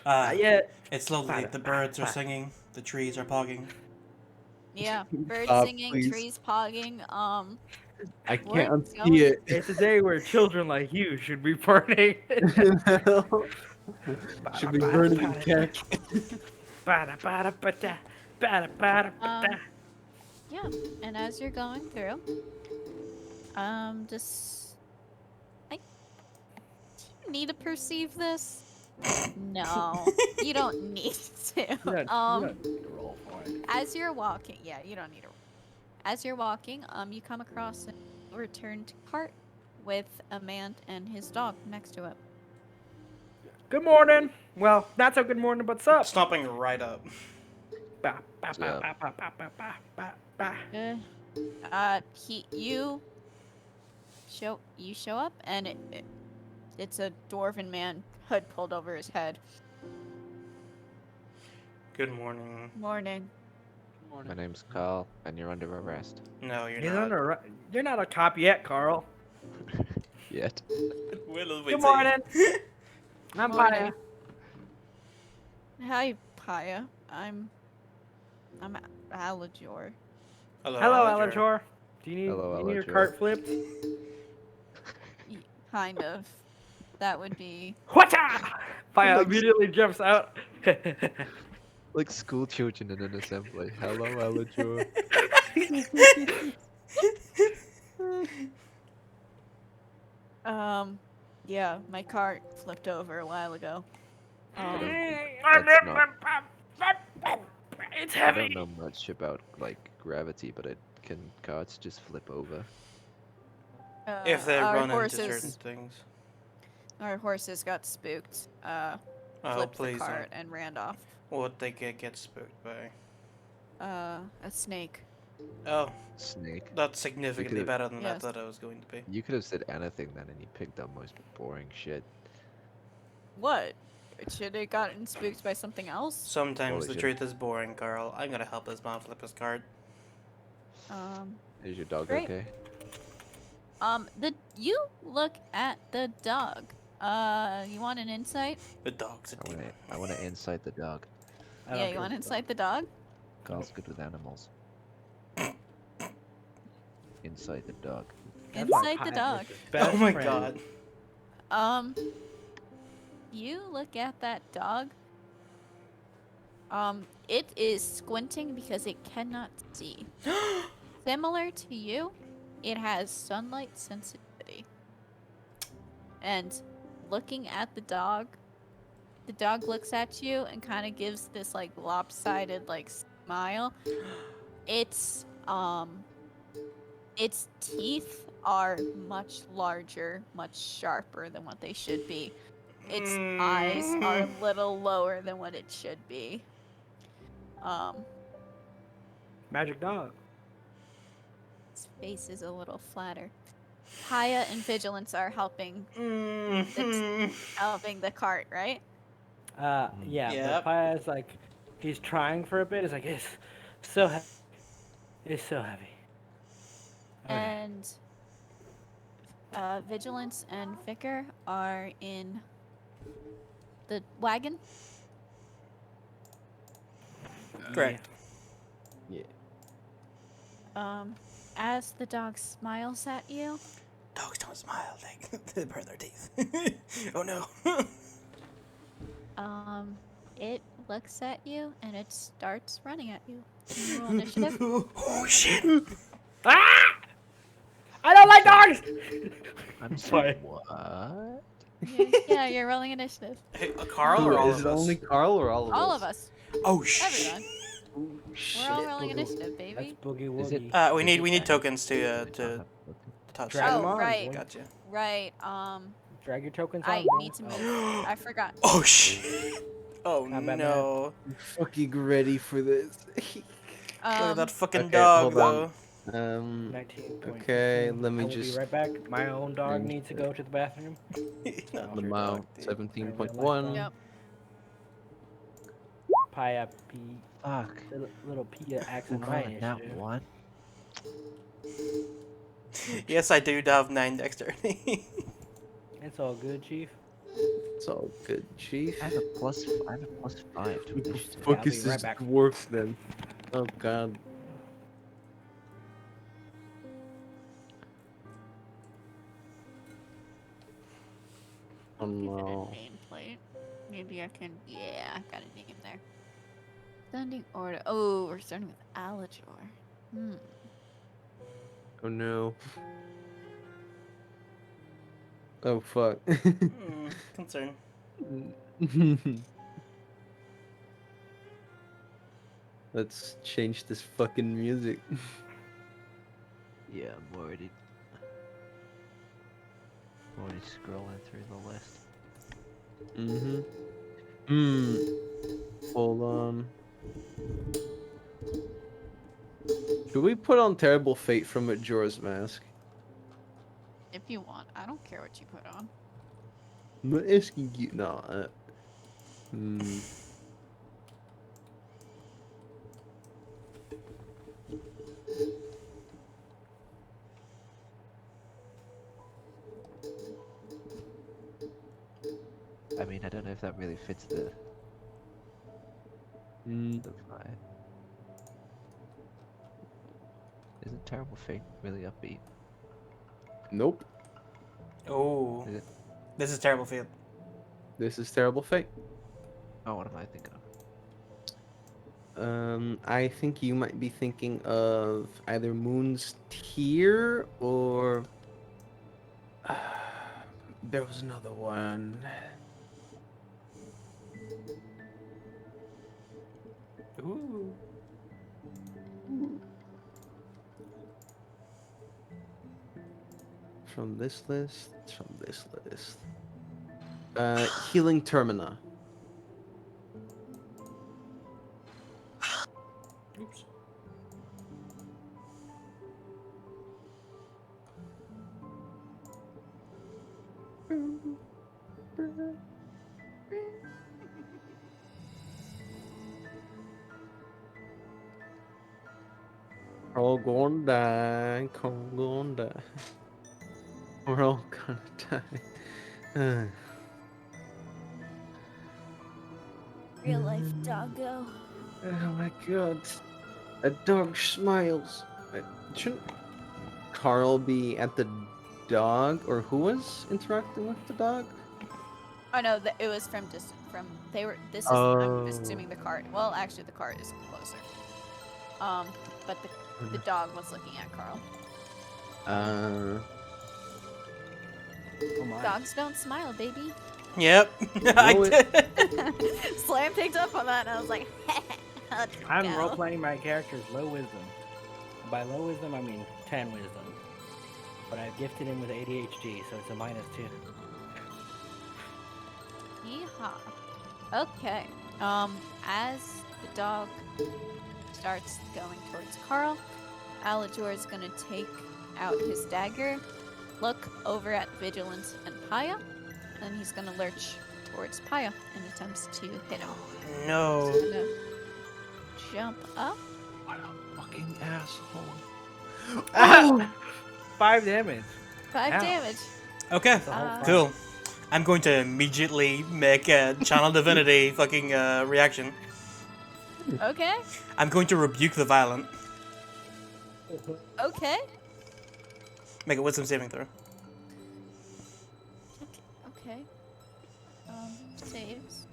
Not yet. It's lovely. The birds are singing. The trees are pogging. Yeah. Birds Stop, singing, please. trees pogging. I We're can't going- see it. It's a day where children like you should be burning. Should be burning the cat. Bada, bada, bada, bada, bada, bada. Yeah. And as you're going through, just do you need to perceive this? No, you don't need to. You don't need to roll for it. As you're walking, yeah, you don't need to. As you're walking, you come across a returned cart with a man and his dog next to it. Good morning. Well, not so good morning, but sup? Stomping right up. Ba, ba, ba, Sup? ba, ba, ba, ba, ba, ba. You show up, and it's a dwarven man, hood pulled over his head. Good morning. Morning. My name's Carl, and you're under arrest. No, you're He's not. You're not a cop yet, Carl. Yet. Good morning. I'm Morning. Paya. Hi, Paya. I'm Alajor. Hello, Hello, Alajor. Alajor. Do you need, Hello, you need your Alajor. cart flipped? Kind of. That would be. Whatcha! Paya Like- immediately jumps out. Like school children in an assembly. Hello, Alajor. Yeah, my cart flipped over a while ago. That's not- It's I heavy. don't know much about like gravity, but can carts just flip over? If they our run into horses, certain things. our horses got spooked. Oh, Flipped please the cart don't. and ran off. What they get spooked by. A snake. Oh, Snake. that's significantly could've- better than I Yes. thought it was going to be. You could have said anything then, and you picked up most boring shit. What? Should have gotten spooked by something else? Sometimes Holy the shit. truth is boring, Carl. I'm gonna help this man flip his card. Is your dog Great. okay? You look at the dog. You want an insight? The dog's a I demon. want to insight the dog. Yeah, you want to insight the dog? Carl's good with animals. Insight the dog. Insight the dog. Oh my god. You look at that dog. It is squinting because it cannot see. Similar to you, it has sunlight sensitivity. And looking at the dog looks at you and kind of gives this like lopsided like smile. Its teeth are much larger, much sharper than what they should be. Its eyes are a little lower than what it should be. Magic dog. Its face is a little flatter. Haya and Vigilance are helping the cart, right? Yeah. Yep. But Paya's like, he's trying for a bit. He's like, it's so heavy. It's so heavy. Okay. And Vigilance and Vicar are in the wagon. Correct. Yeah. As the dog smiles at you, Dogs don't smile. They burn their teeth. Oh no. it looks at you and it starts running at you. Can you roll initiative? Oh shit. Ah! I don't like dogs. I'm Sorry. sorry. What? Yeah, you're rolling initiative. Hey, Carl or all Is of it us? only Carl or all of us? All of us. Oh shit. Everyone. Ooh, We're shit. all rolling Boogie. initiative, That's baby. boogie Is it- woogie. We Is need it- tokens to I don't have to- touch. Drag 'em Oh, on, right. boy. Gotcha. Right. Drag your tokens I on, boy. need to move. I forgot. Oh shit. Oh Not bad, no. I'm fucking ready for this. Look at that fucking Okay, dog hold on. though. 19. Okay, let me I will just be right back. My own dog change needs to it. go to the bathroom. No, the your mile dog, dude. 17.1. Yep. Pia P. Fuck. Little Pia accent We're my rolling that initiative. one. Yes, I do have 9 dexterity. It's all good, Chief. It's all good, Chief. I have a plus 5 to What the initiative. I'll fuck be is right this back. dwarf then? Oh god. Oh no. Nameplate. Maybe I can. Yeah, I got a name there. Sending order. Oh, we're starting with Alajor. Oh no. Oh fuck. Concern. Let's change this fucking music. Yeah, I'm already scrolling through the list. Hold on. Should we put on Terrible Fate from Majora's Mask? If you want, I don't care what you put on. I'm not asking you. No. I mean, I don't know if that really fits the vibe. Isn't Terrible Fate really upbeat? Nope. Oh. Is it? This is terrible field. This is Terrible Fate. Oh, what am I thinking of? I think you might be thinking of either Moon's Tear or there was another one. Ooh. From this list. Healing Termina. Oops. All gonna die. All gonna die. We're all gonna die. Real life doggo. Oh my god. A dog smiles. Shouldn't Carl be at the dog? Or who was interacting with the dog? Oh no, it was from distant. From they were. This is. Oh. I'm assuming the cart. Well, actually, the cart is closer. But the dog was looking at Carl. Oh my. Dogs don't smile, baby. Yep. I No, it- did. Slam picked up on that, and I was like, I'm go. role playing my character's low wisdom. By low wisdom, I mean 10 wisdom. But I've gifted him with ADHD, so it's a -2. Yeehaw. Okay. As the dog starts going towards Carl, Alajor is gonna take out his dagger, look over at Vigilance and Paya, and he's gonna lurch towards Paya in attempts to hit him. No. He's gonna jump up. What a fucking fucking asshole. Ah! 5 damage. 5 Ow. damage. Okay, That's a whole five. cool. I'm going to immediately make a channel divinity fucking reaction. Okay. I'm going to rebuke the violent. Okay. Make a wisdom saving throw. Okay. Saves.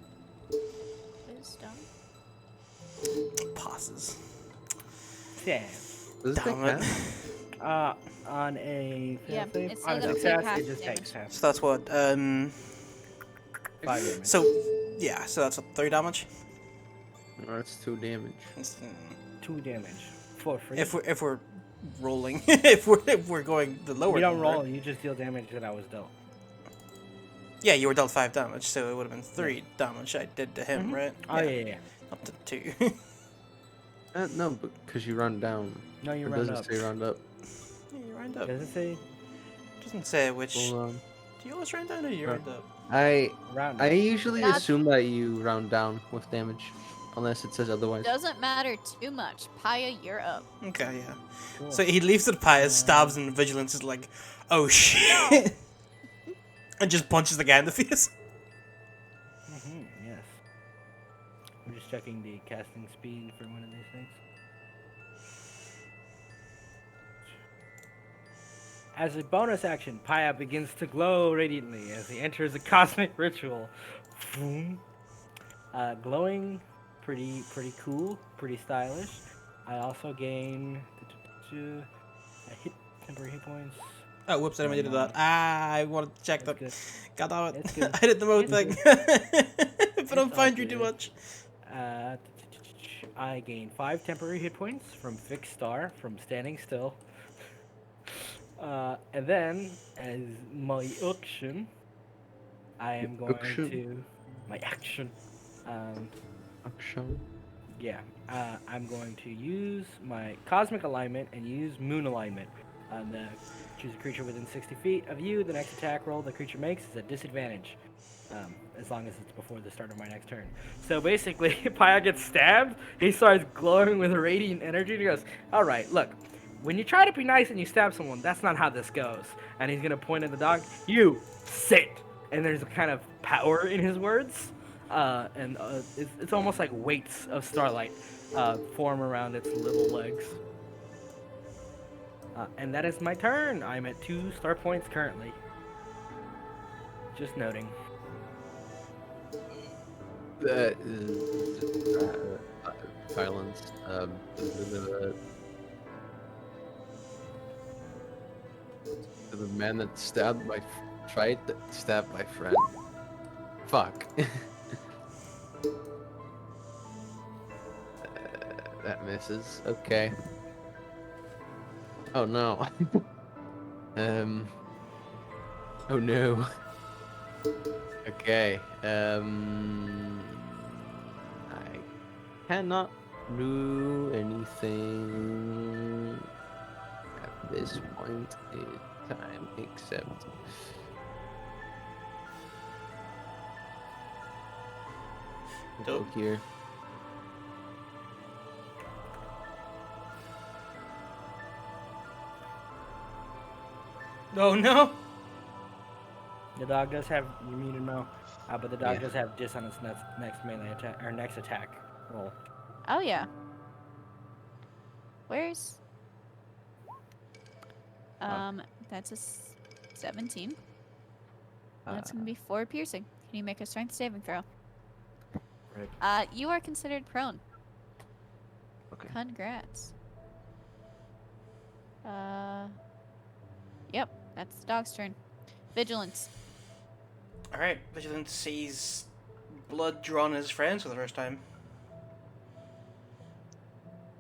Wisdom. Passes. Yeah. Does it take Damn it. half? On a Yeah, save, it's on a still gonna take success, half it just damage. takes half. So that's what, 5 damage. so, yeah, so that's a 3 damage. No, that's 2 damage. It's, 2 damage for free. if we're rolling, if we're going the lower you don't number. roll, you just deal damage that I was dealt. Yeah, you were dealt 5 damage, so it would have been 3 damage I did to him, Mhm. right? Oh yeah. Up to 2. No, because you run down. No, you It round doesn't up. say round up. You round up. Does it say Doesn't say which. Hold on. Do you always round down or do you round up? I round I up? usually Not- assume that you round down with damage, unless it says otherwise. Doesn't matter too much. Paya, you're up. Okay, yeah. Cool. So he leaves it Pious, stabs, and Vigilance is like, oh shit! And just punches the guy in the face. Yes. I'm just checking the casting speed for one of these things. As a bonus action, Paya begins to glow radiantly as he enters a cosmic ritual. Boom. Glowing, pretty cool, pretty stylish. I also gain a temporary hit points. Oh, whoops, I didn't mean to do that. Ah, I wanted to check That's that. good. God damn It's it. good. I did the mode It's thing. But all I'm Foundry too good. much. I gain 5 temporary hit points from Fixed Star from standing still. And then, as my action, I am going Action. to my action. Action. Yeah, I'm going to use my cosmic alignment and use moon alignment. Choose a creature within 60 feet of you. The next attack roll the creature makes is a disadvantage, as long as it's before the start of my next turn. So basically, Paya gets stabbed. He starts glowing with radiant energy. And he goes, "All right, look. When you try to be nice and you stab someone, that's not how this goes." And he's gonna point at the dog. "You sit." And there's a kind of power in his words. It's almost like weights of starlight form around its little legs. And that is my turn. I'm at 2 star points currently. Just noting. That is violence. The man that tried to stab my friend. Fuck. That misses. Okay. Oh no. Oh no. Okay. I cannot do anything at this point in time except go Dope. here. Oh no! The dog does have, you muted Mo, but the dog Yeah. does have dis on its next melee attack, or next attack roll. Oh yeah. Where's? That's a 17. That's gonna be 4 piercing. Can you make a strength saving throw? Right. You are considered prone. Okay. Congrats. Yep, that's the dog's turn. Vigilance. Alright, Vigilance sees blood drawn on his friends for the first time.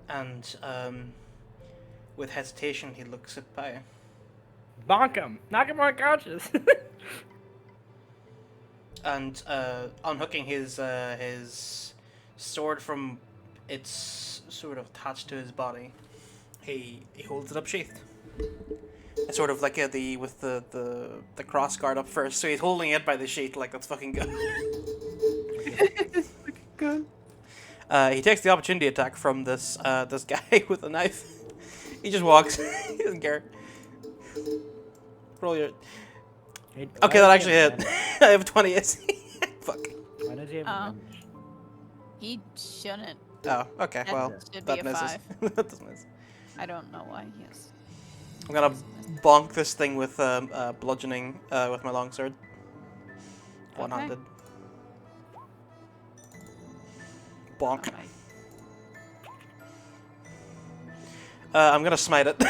And, with hesitation, he looks at Paya. Bonk him! Knock him unconscious! And, unhooking his sword from its sort of attached to his body, he holds it up sheathed. It's sort of like with the cross guard up first, so he's holding it by the sheath like that's fucking good. Good. He takes the opportunity attack from this this guy with a knife. He just walks. He doesn't care. Roll your. Hey, Okay, that actually hit. I have 20 AC. Fuck. Why does he have advantage? He shouldn't. Oh, okay. That Well, should be that a misses. 5. That does miss. I don't know why he is. I'm gonna bonk this thing with bludgeoning with my longsword. One-handed. Bonk. Alright. I'm gonna smite it.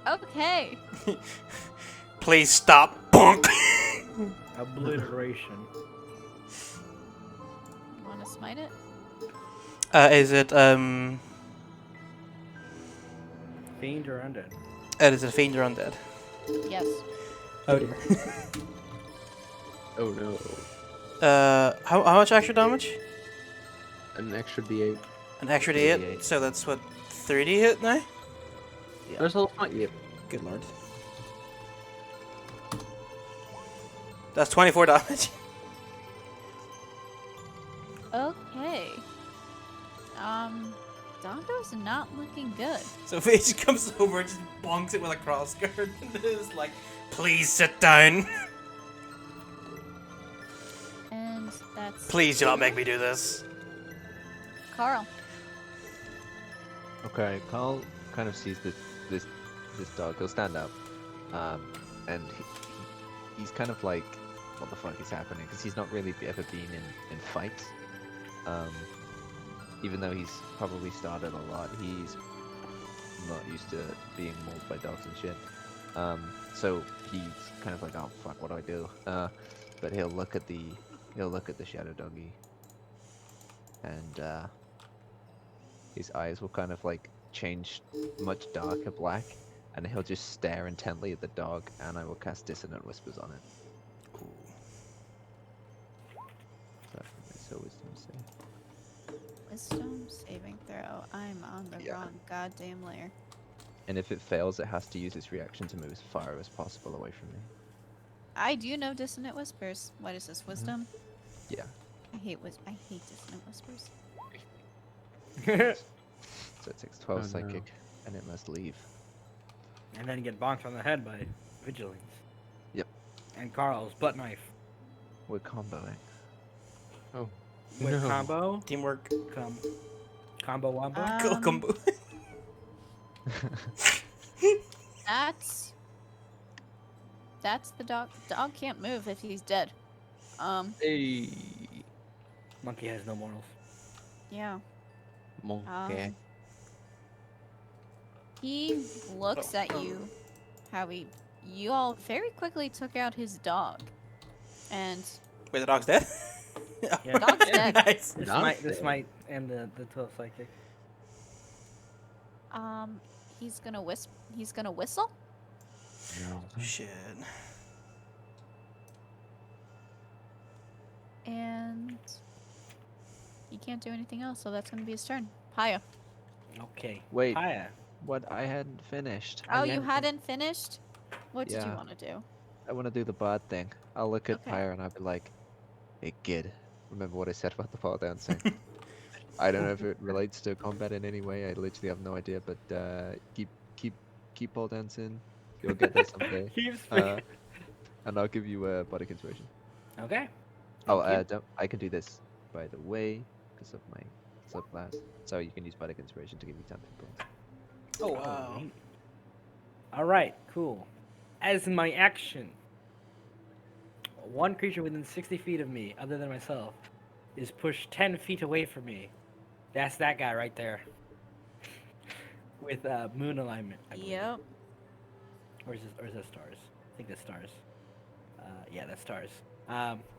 Okay. Please stop. Bonk. Obliteration. You want to smite it? Is it Fiend or undead? Is it a fiend or undead? Yes. Oh dear. Oh no. How much extra damage? An extra D8. An extra D8. 38. So that's what 30 hit now. There's a little smite. Yep. Good lord. That's 24 damage. Okay. Dongo's not looking good. So if he just comes over and just bonks it with a crossguard and is like, please sit down. And that's Please do not make me do this. Carl. Okay, Carl kind of sees this dog. He'll stand up, and he's kind of like, what the fuck is happening? Because he's not really ever been in fights. Even though he's probably started a lot, he's not used to being mauled by dogs and shit. So he's kind of like, oh fuck, what do I do? But he'll look at the shadow doggy, and his eyes will kind of like change much darker black, and he'll just stare intently at the dog, and I will cast Dissonant Whispers on it. Cool. So wisdom save. Wisdom saving throw. I'm on the Yeah. wrong goddamn layer. And if it fails, it has to use its reaction to move as far as possible away from me. I do know dissonant whispers. What is this? Wisdom? Yeah. I hate dissonant whispers. So it takes 12 Oh, no. psychic, and it must leave. And then get bonked on the head by vigilance. Yep. And Carl's butt knife. We're comboing. Oh. With No. combo. Teamwork. Combo wombo. Combo. That's the dog. Dog can't move if he's dead. Hey. Monkey has no morals. Yeah. Monkey. He looks at you. You all very quickly took out his dog, and Wait, the dog's dead? Yeah. Dog's dead. Nice. This Not might dead. end the 12 psychic. he's gonna whistle. No. Shit. And he can't do anything else, so that's gonna be his turn. Paya. Okay. Wait. Hiya. What? I hadn't finished. Oh, you hadn't finished? What did you Yeah. want to do? I want to do the bard thing. I'll look at Okay. Pyre and I'll be like, hey kid, remember what I said about the pole dancing? I don't know if it relates to combat in any way. I literally have no idea, but keep pole dancing. You'll get there someday. Keeps And I'll give you a bardic inspiration. Okay. Oh, Thank you. don't. I can do this, by the way, because of my subclass. So you can use bardic inspiration to give me 10 points. Oh, wow. neat. All right, cool. As my action, one creature within 60 feet of me, other than myself, is pushed 10 feet away from me. That's that guy right there. With moon alignment. I believe. Yep. Or is that stars? I think that's stars. Yeah, that's stars.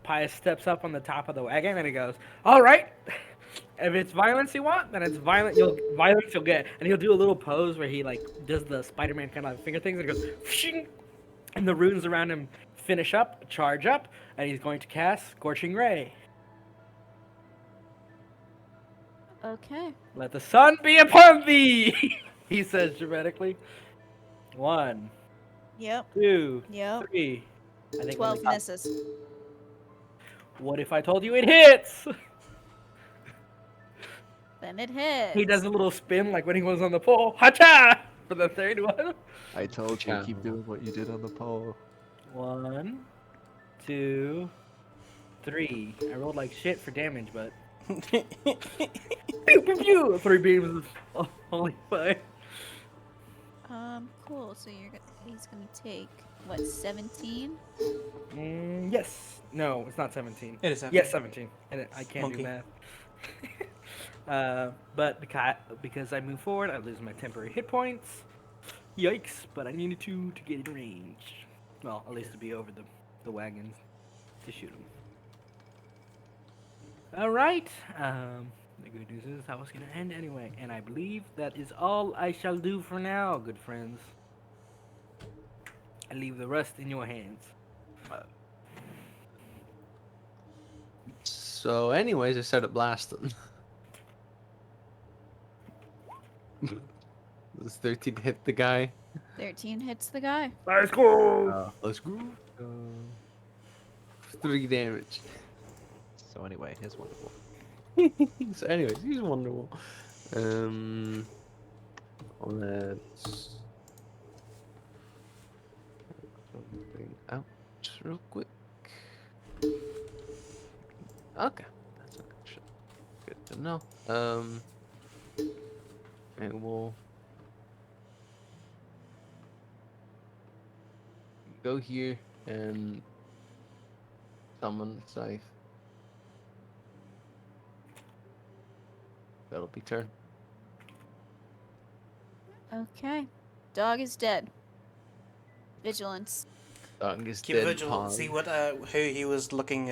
Pius steps up on the top of the wagon and he goes, "All right, if it's violence you want, then it's violence you'll get." And he'll do a little pose where he like does the Spider-Man kind of finger things and goes, "Fshing!" And the runes around him finish up, charge up, and he's going to cast Scorching Ray. Okay. Let the sun be upon thee, he says dramatically. 1, Yep. 2, Yep. 3. I think 12 only- misses. What if I told you it hits? Then it hits. He does a little spin like when he was on the pole. Hacha! For the third one. I told you, keep Ciao. doing what you did on the pole. 1, 2, 3. I rolled like shit for damage, but pew pew pew. 3 beams of holy fire. Cool. So he's gonna take what, 17? Yes. No, it's not 17. It is Yes, 17. And I can't Monkey. do math. But because I move forward, I lose my temporary hit points. Yikes! But I needed to get in range. Well, at least to be over the wagons to shoot them. All right. The good news is I was gonna end anyway, and I believe that is all I shall do for now, good friends. I leave the rest in your hands. So, anyways, I started blasting. Does 13 hit the guy? 13 hits the guy. Let's go. Let's go. 3 damage. So anyway, here's wonderful. So, anyways, he's wonderful. Let's something out real quick. Okay, that's actually good to know. And we'll go here and summon Scythe. That'll be turn. Okay. Dog is dead. Vigilance. Dog is Keep dead. vigilant. Pawn. See what who he was looking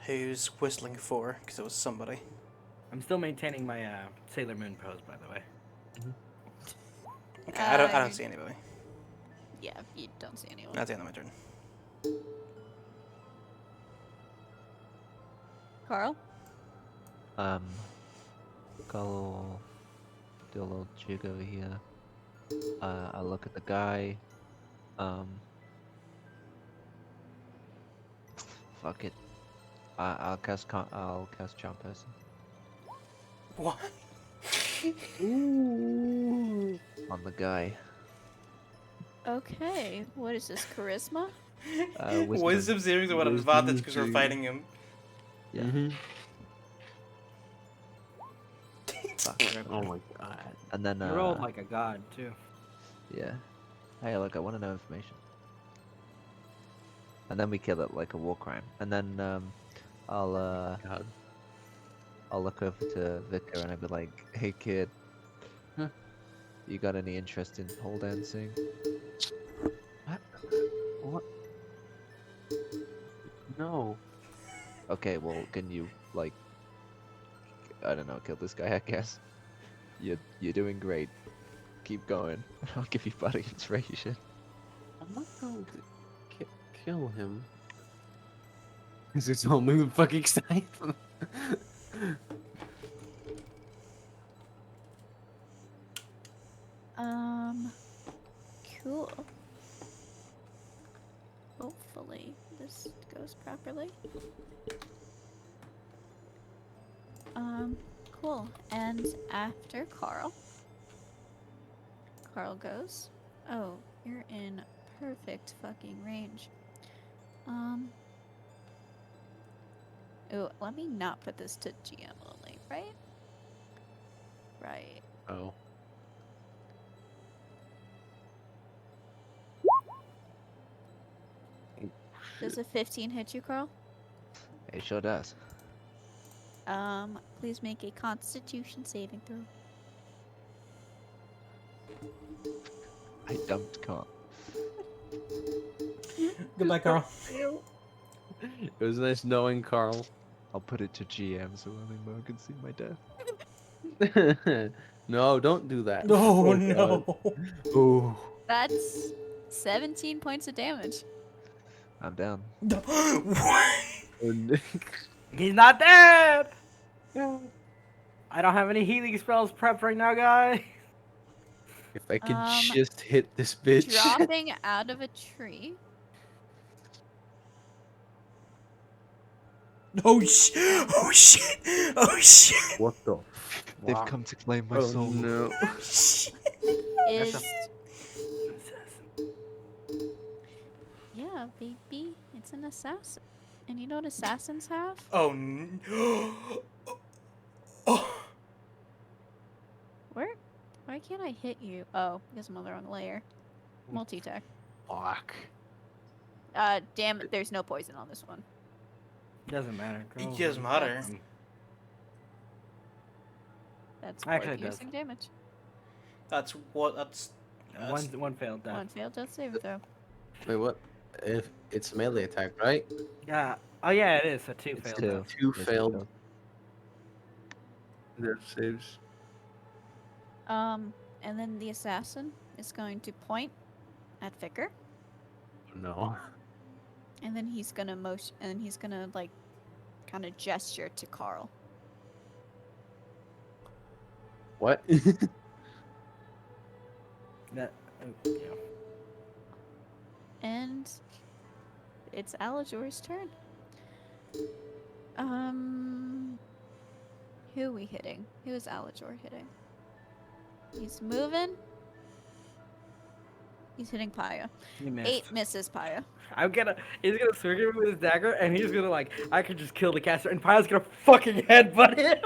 who's whistling for, because it was somebody. I'm still maintaining my Sailor Moon pose, by the way. Okay, I don't see anybody. Yeah, you don't see anyone. That's the end of my turn. Carl? Go do a little jig over here. I look at the guy. Fuck it. I'll cast Charm Person What? on the guy. Okay. What is this, charisma? Wisdom savings are at an Wisdom advantage because we're saving. fighting him. Yeah. Mm-hmm. Fuck. Oh my god. And then You rolled like a god, too. yeah. Hey, look, I want to know information. And then we kill it like a war crime. And then I'll God. I'll look over to Vicar and I'll be like, "Hey kid, Huh? you got any interest in pole dancing?" What? No. Okay, well, can you like, I don't know, kill this guy? I guess. You're doing great. Keep going. I'll give you body inspiration. I'm not going to kill him. Because it's all move fucking Scythe. Cool. Hopefully this goes properly. Cool. And after Carl goes. Oh, you're in perfect fucking range. Oh, let me not put this to GM only, right? Right. Oh. Does a 15 hit you, Carl? It sure does. Please make a Constitution saving throw. I dumped Carl. Goodbye, Carl. It was nice knowing Carl. I'll put it to GM so only Mo can see my death. No, don't do that. No, Oh, no. God. Oh. That's 17 points of damage. I'm down. What? He's not dead! I don't have any healing spells prepped right now, guys. If I could Um, just hit this bitch. Dropping out of a tree. Oh shit! Oh shit! Oh shit! What the They've Wow. come to claim my Oh soul. no. Is yeah, baby, it's an assassin. And you know what assassins have? Oh. Oh. Why can't I hit you? Oh, because I'm on the wrong layer. Multi-tech. Fuck. Damn it, there's no poison on this one. Doesn't matter. Go It doesn't away. matter. That's 4 Actually, it does. piercing damage. That's what. That's. One failed that. One failed death save throw. Wait, what? If it's melee attack, right? Yeah. Oh yeah, it is. So 2 It's failed. two. though. Two It's failed two. death saves. And then the assassin is going to point at Vicar, No. and then he's gonna like kind of gesture to Carl. What? That. Yeah. And it's Alajor's turn. Who are we hitting? Who is Alajor hitting? He's moving. He's hitting Paya. You missed. 8 misses Paya. He's gonna swing him with his dagger, and he's gonna like, I could just kill the caster, and Pyle's gonna fucking headbutt him.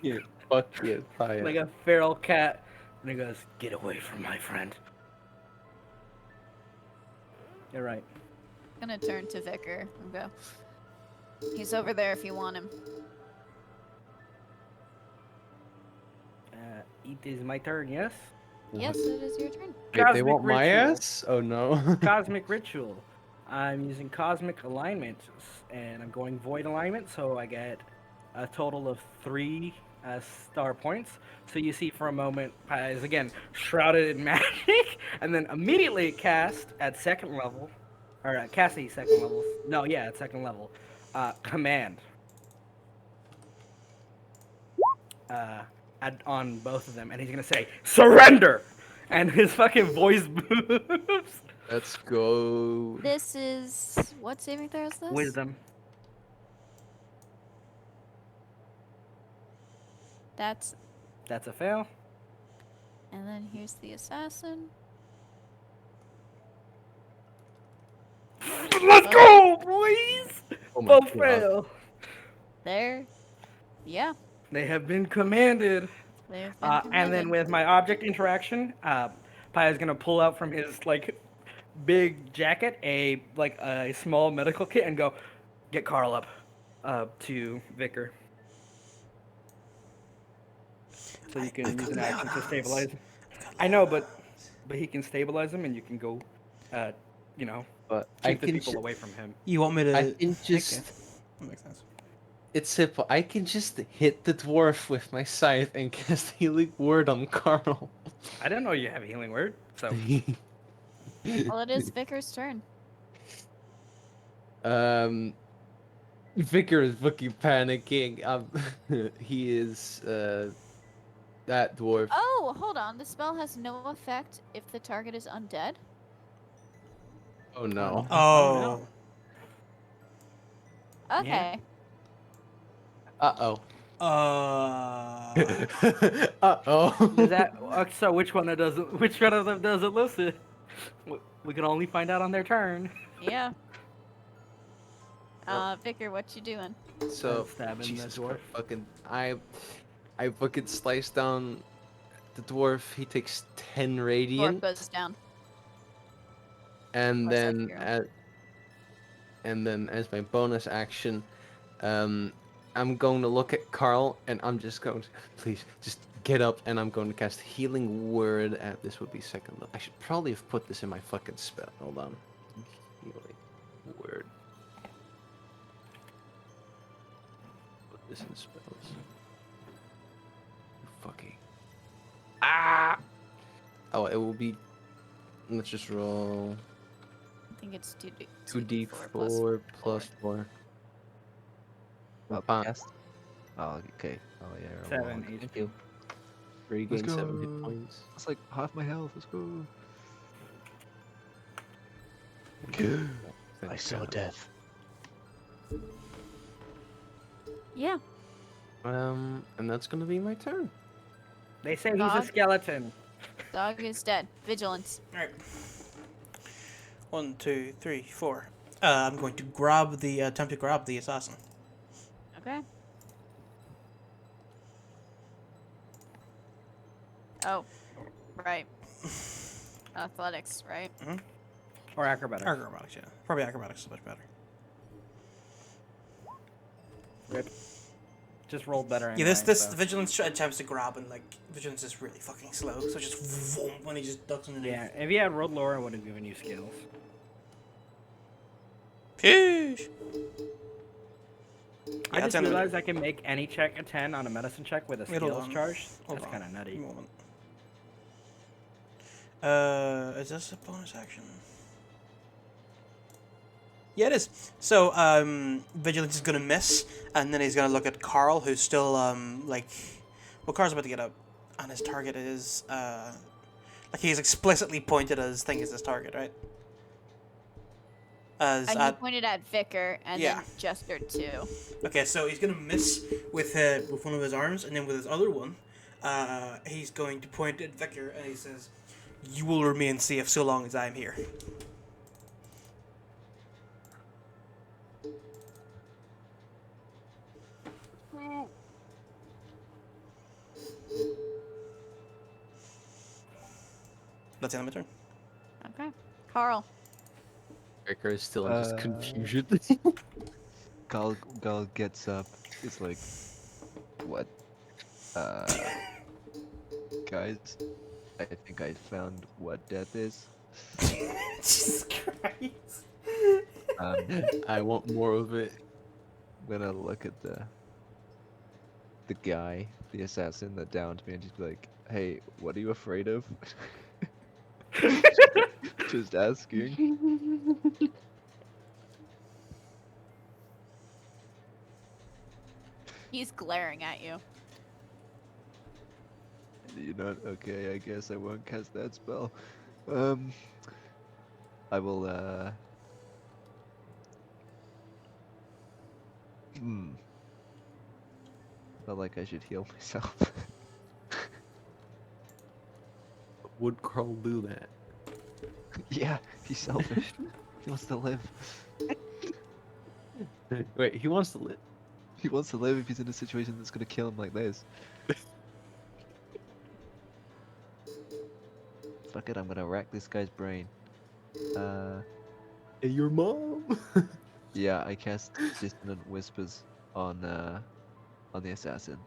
Yeah, fuck you, fire. Like a feral cat. And he goes, get away from my friend. You're right. Gonna turn to Vicar and go. He's over there if you want him. It is my turn, yes? Yes, it is your turn. Wait, they Cosmic want my ritual. ass? Oh no. Cosmic Ritual. I'm using Cosmic Alignment, and I'm going Void Alignment, so I get a total of 3 star points. So you see for a moment, Pi is again shrouded in magic, and then immediately cast at second level, or casting second level. No, yeah, at second level. Command. On both of them, and he's gonna say surrender, and his fucking voice moves. Let's go. This is what saving throw is this? Wisdom. That's That's a fail. and then here's the assassin. Let's go, boys! Oh my Both god. fail. There. Yeah. They have been commanded. They've been And then commanded. with my object interaction, Paya's gonna pull out from his like big jacket a small medical kit and go, get Carl up to Vicar. So you can use an action to stabilize him. I know, but he can stabilize him, and you can go, But I keep the can people ju- away from him. You want me to? I can just That makes sense. it's simple. I can just hit the dwarf with my scythe and cast healing word on Carl. I didn't know you have a healing word, so Well, it is Vicar's turn. Vicar is fucking panicking. He is that dwarf. Oh, hold on. The spell has no effect if the target is undead. Oh no. Oh. Okay. Uh-oh. Uh. Uh-oh. is that so? Which one of them does it listen? We can only find out on their turn. Yeah. Vicar, what you doing? So Stabbing the Jesus dwarf. Christ, fucking I fucking slice down the dwarf. He takes 10 Dwarf radiant, goes down. and Plus then extra. as my bonus action, I'm going to look at Carl, and I'm just going to please just get up, and I'm going to cast healing word. At this would be second level. I should probably have put this in my fucking spell. Hold on. Healing word. Put this in spells. Fucking. Ah! Oh, it will be. Let's just roll I think it's 2d4 plus 4. Podcast. Oh, okay. Oh yeah. you're 7 wrong. HP. Thank you. Regain Let's 7 hit go. points. That's like half my health. Let's go. Thank I saw God. death. Yeah. And that's gonna be my turn. They say he's a Dog? skeleton. Dog is dead. Vigilance. All right. 1, 2, 3, 4. I'm going to grab the attempt to grab the assassin. Okay. Oh, right. Athletics, right? Or acrobatics. Acrobatics, yeah. Probably acrobatics is much better. Rip. Just rolled better Yeah, anyway. this so. vigilance attempts to grab and like vigilance is really fucking slow, so just vroom, when he just ducks underneath. Yeah, if you had rolled lower, I would have given you skills. Sheesh. I Yeah, just 10 realized I can make any check a 10 on a medicine check with a Wait, hold skills on. charge. Hold That's on. kind of nutty. One moment. Is this a bonus action? Yeah, it is. So, Vigilance is gonna miss, and then he's gonna look at Carl, who's still, well, Carl's about to get up, and his target is, like, he's explicitly pointed his thing as his target, right? As And you pointed at Vicar and Yeah. then gestured too. Okay, so he's gonna miss with one of his arms, and then with his other one, he's going to point at Vicar, and he says, "You will remain safe so long as I'm here." That's the end of my turn. Okay. Carl. Ricker is still in just confusion. Gal gets up. It's like, what? Guys, I think I found what death is. Jesus Christ. I want more of it. I'm gonna look at the guy, the assassin that downed me, and just be like, "Hey, what are you afraid of?" Just asking. He's glaring at you. You're not okay. I guess I won't cast that spell. I will. Felt like I should heal myself. Would Carl do that? Yeah, he's selfish. He wants to live. Wait, he wants to live. He wants to live if he's in a situation that's gonna kill him like this. Fuck it, I'm gonna rack this guy's brain. Hey, your mom. Yeah, I cast Dissonant Whispers on the assassin.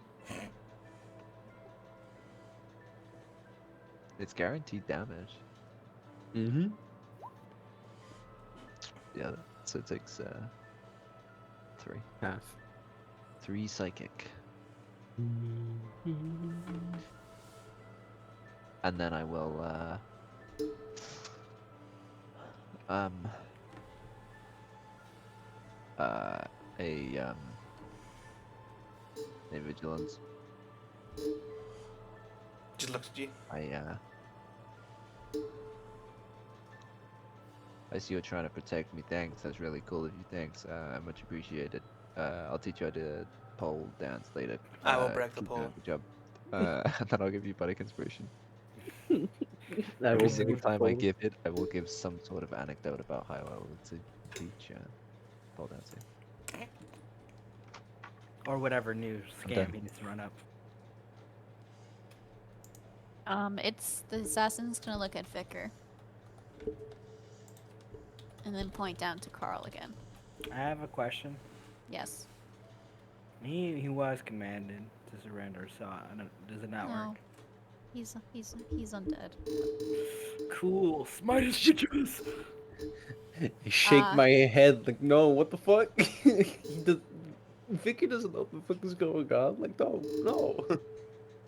It's guaranteed damage. Mm-hmm. Yeah, so it takes 3. Half. 3 psychic. And then I will a vigilance. Just looks at you. I see you're trying to protect me. Thanks. That's really cool of you. Thanks. Much appreciated. I'll teach you how to pole dance later. I will break the keep doing pole. a good job. And then I'll give you Bardic Inspiration. I Every will single break time the I pole. give it, I will give some sort of anecdote about how I will teach pole dancing. Or whatever new I'm scam done. he needs to run up. It's the assassin's gonna look at Vicar. And then point down to Carl again. I have a question. Yes. He was commanded to surrender, so does it not No. work? He's undead. Cool. Smartest bitches. I shake my head like, no, what the fuck? Vicky doesn't know what the fuck is going on. Like, no.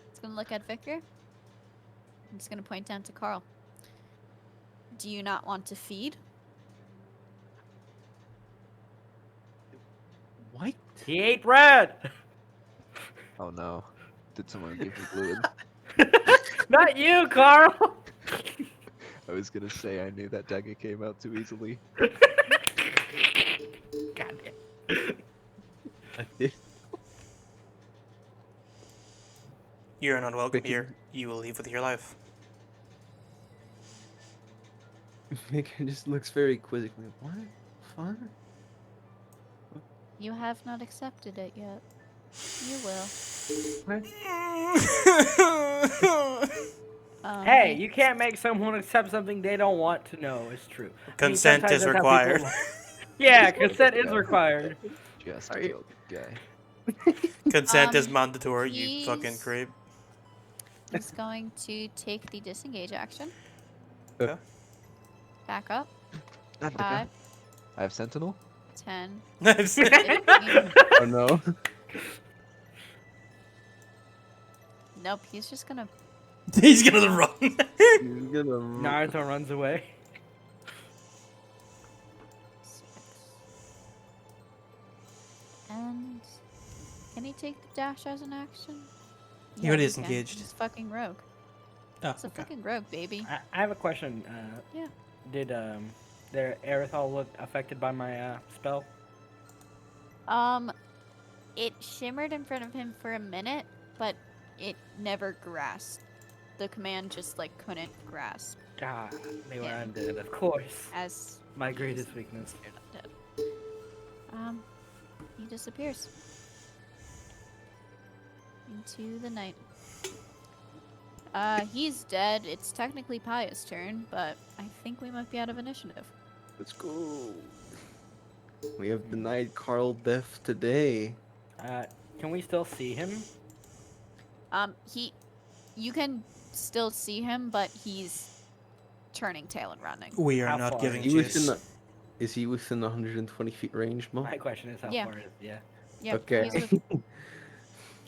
It's gonna look at Vicar. I'm just gonna point down to Carl. Do you not want to feed? What? He ate bread. Oh no. Did someone give me fluid? Not you, Carl. I was gonna say I knew that dagger came out too easily. God damn. You're not welcome Vicky- here. You will leave with your life. Vicar just looks very quizzically. What? Fun? You have not accepted it yet. You will. Hey, he- you can't make someone accept something they don't want to know. It's true. I mean, Consent sometimes is that's how people required. lie. Yeah, consent is required. Just Are you- killed the guy. Consent is Um, mandatory, you fucking he's- creep. He's going to take the disengage action. Okay. Back up. I have, 5, I have Sentinel. 10, Nice. 15. Oh no. Nope, he's just gonna. He's gonna run. He's gonna. Naruto runs away. 6. And can he take the dash as an action? He already he is can. engaged. He's fucking rogue. Oh, It's a okay. fucking rogue, baby. I have a question. Yeah. Did their Aerithal look affected by my spell? It shimmered in front of him for a minute, but it never grasped. The command just like couldn't grasp Ah, they were Yeah. undead, of course. as My greatest weakness. you're not dead. He disappears into the night. He's dead. It's technically Paya's turn, but I think we might be out of initiative. Let's go. We have denied Carl death today. Can we still see him? You can still see him, but he's turning tail and running. We are How not far? giving He was in chase. the. Is he within the 120 feet range, Mo? My question is how Yeah. far is yeah. Yeah. Okay. He's with,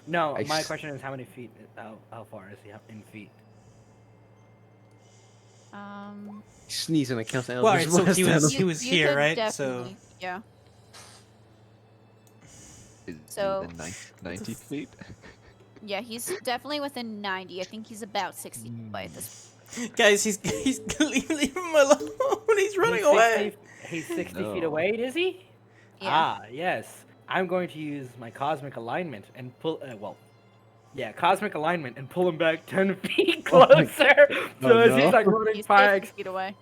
No, I my s- question is how many feet? How far is he in feet? Sneeze and I count Well, alright, so he was you here, could right? definitely- yeah. Is So- within 90 feet. Yeah, he's definitely within 90. I think he's about 60 feet away at this. Guys, he's leave him alone. He's running away. He's 60 feet No. away, is he? Yeah. Ah, yes. I'm going to use my cosmic alignment and pull. Cosmic alignment and pull him back 10 feet Oh my- closer. So Oh as he's no. like running, He's Paya 50 feet away.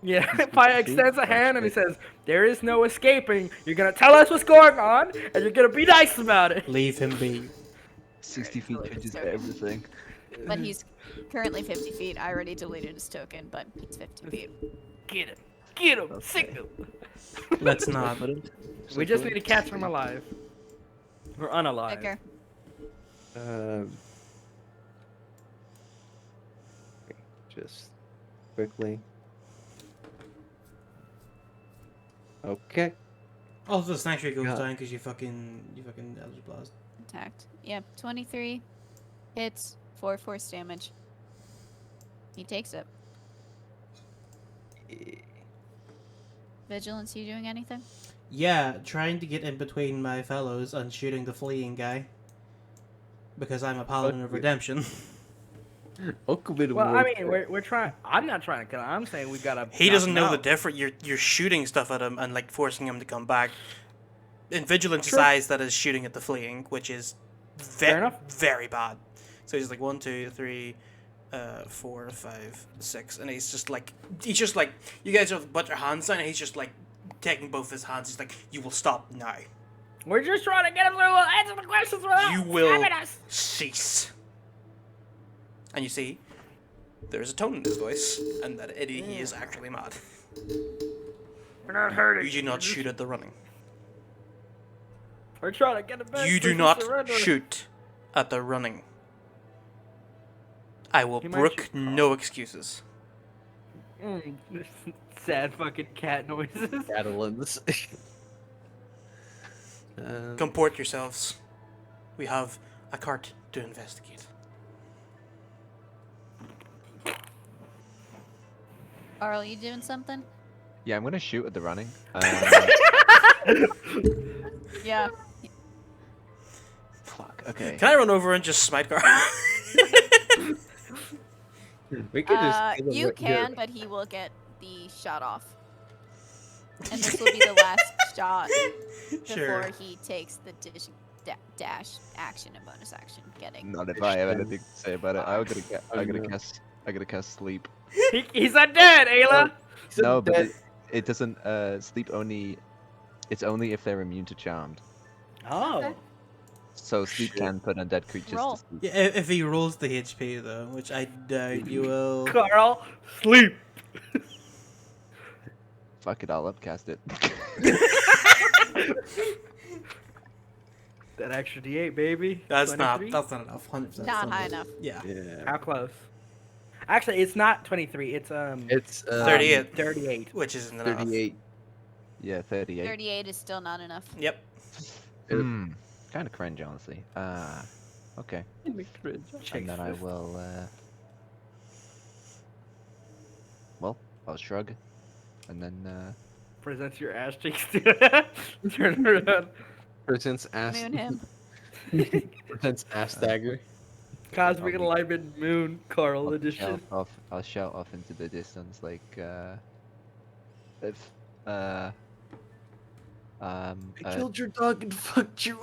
Yeah, 50 Paya feet? extends a Oh, hand and he shit. says, "There is no escaping. You're gonna tell us what's going on, and you're gonna be nice about it." Leave him be. 60 feet Alright, changes sorry. everything. But he's currently 50 feet. I already deleted his token, but he's 50 feet. Get him, get him, Okay. signal. Let's not. We just need to catch him alive. We're unalive. Vicar. Okay, just quickly. Okay. Also, the snack rate goes Yeah. down because you fucking Eldritch Blast. Attacked. Yeah, 23 hits, 4 force damage. He takes it. Vigilance, you doing anything? Yeah, trying to get in between my fellows and shooting the fleeing guy. Because I'm a paladin of Okay. redemption. Well, I mean, we're trying. I'm not trying to kill him. I'm saying we gotta. He knock doesn't him know the out. difference. You're shooting stuff at him and like forcing him to come back. In Vigilance's Sure. eyes, that is shooting at the fleeing, which is Fair enough. very bad. So he's like 1, 2, 3, 4, 5, 6, and he's just like you guys have put your hands down, and he's just like taking both his hands. He's like, "You will stop now. We're just trying to get him to answer the questions without You will stabbing us. cease." And you see, there's a tone in his voice, and that he is actually mad. We're not hurting. You do not shoot at the running. We're trying to get him back. You so do he not surrenders. shoot at the running. I will He might brook shoot no excuses. Sad fucking cat noises. Catalans. Comport yourselves. We have a cart to investigate. Arl, you doing something? Yeah, I'm gonna shoot at the running. Yeah. Fuck. Okay. Can I run over and just smite Gar? We could just kill him You right here. can, but he will get the shot off. And this will be the last shot before Sure. he takes the dash, action, and bonus action. Getting. Not if I have Then- anything to say about it. I gotta cast sleep. He's undead, Ayla. He's No, but undead. it doesn't. Sleep only. It's only if they're immune to charmed. Oh. Okay. So sleep Shit. can put undead creatures Roll. to sleep. Yeah, if he rolls the HP though, which I doubt you will. Carl, sleep. Fuck it, I'll upcast it. That extra D8, baby. That's 23? not enough. 100%. Not high enough. Yeah. Yeah. How close? Actually, it's not 23. It's It's 38. 38. Which isn't enough. 38. Yeah, 38. 38 is still not enough. Yep. Hmm. Kind of cringe, honestly. Okay. Check And then I this. will. Well, I'll shrug, and then. Presents your ass cheeks to turn around. Presents ass. Moon him. Presents ass dagger. Cosmic Alignment Moon Carl I'll edition. I'll shout off into the distance like. If. I A, killed your dog and fucked you.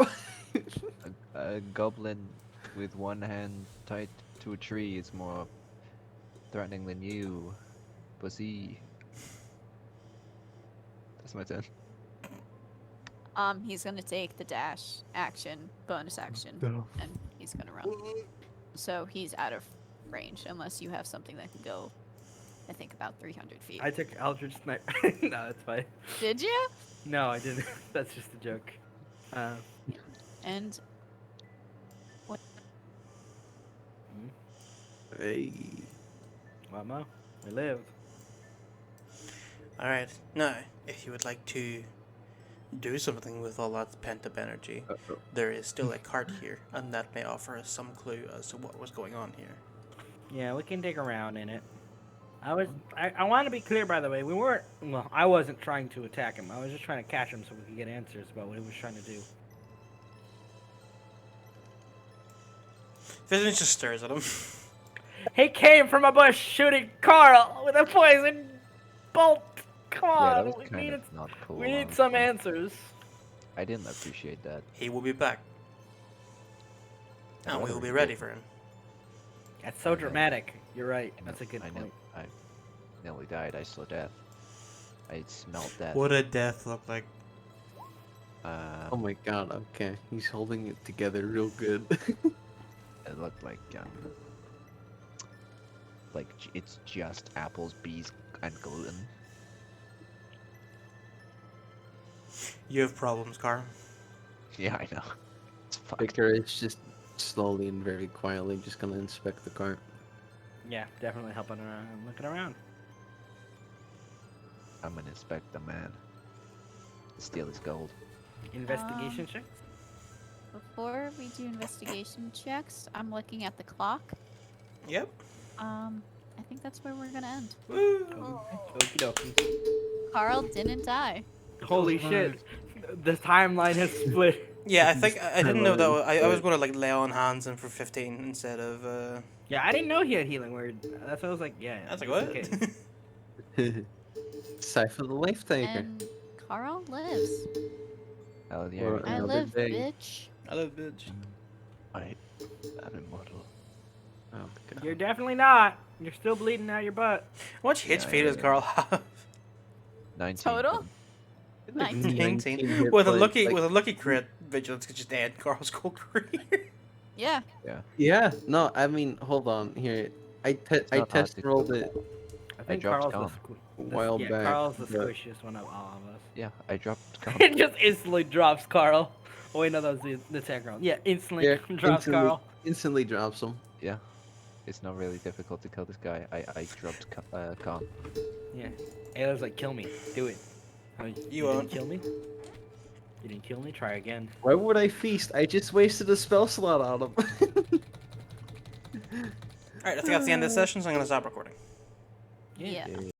a goblin with one hand tied to a tree is more threatening than you, pussy. That's my turn. He's gonna take the dash action, bonus action, and he's gonna run. So he's out of range unless you have something that can go, I think, about 300 feet. I took Eldritch Snipe. No, that's fine. Did you? No, I didn't. That's just a joke. And Hey. What mo? We lived. Alright. Now, if you would like to do something with all that pent up energy, there is still a cart here, and that may offer us some clue as to what was going on here. Yeah, we can dig around in it. I want to be clear, by the way. We weren't. Well, I wasn't trying to attack him. I was just trying to catch him so we could get answers about what he was trying to do. Vision just stares at him. He came from a bush shooting Carl with a poison bolt. Come Yeah, on, that was we kind need of not cool. we need some honestly. answers. I didn't appreciate that. He will be back. And we will be Alright. ready for him. That's so dramatic. You're right. I That's a know- good I know. point. I nearly died. I saw death. I smelled death. What did death look like? Oh my god, okay. He's holding it together real good. It looked like it's just apples, bees, and gluten. You have problems, Carl. Yeah, I know. It's fine. Victor is just slowly and very quietly just gonna inspect the cart. Yeah, definitely helping around, looking around. I'm gonna inspect the man. Steal his gold. Investigation check. before we do investigation checks, I'm looking at the clock. Yep. I think that's where we're gonna end. Woo. Okie dokie. Carl didn't die. Holy shit! The timeline has split. Yeah, I think I didn't know that. Hello. I was going to like lay on hands and for 15 instead of. Yeah, I didn't know he had healing word. That's what I was like. Yeah. I was like, it's what? okay. Cypher the Life Taker. And Carl lives. Hell yeah. Or- I Another live, day. bitch. I love bitch. I'm immortal. Oh my god. You're definitely not. You're still bleeding out your butt. How much Yeah, HP yeah, does yeah. Carl have? 19. Total? Like 19. hit With a points, lucky like- with a lucky crit, vigilance could just end Carl's whole career. Yeah. Yeah, no, I mean, hold on here. I not hard test to rolled kill. it I think dropped Carl's Calm. a while yeah, back. Carl's the but- squishiest one of all of us. Yeah, I dropped count. It just instantly drops Carl. Oh wait, no, that was the attack roll. Yeah, instantly Yeah, drops instantly. Carl. Instantly drops him. Yeah. It's not really difficult to kill this guy. I dropped calm. Yeah. Ayla's like, kill me. Do it. Oh, you didn't won't. kill me? You didn't kill me? Try again. Why would I feast? I just wasted a spell slot on him. Alright, I think that's the end of the session, so I'm going to stop recording. Yeah. Yeah.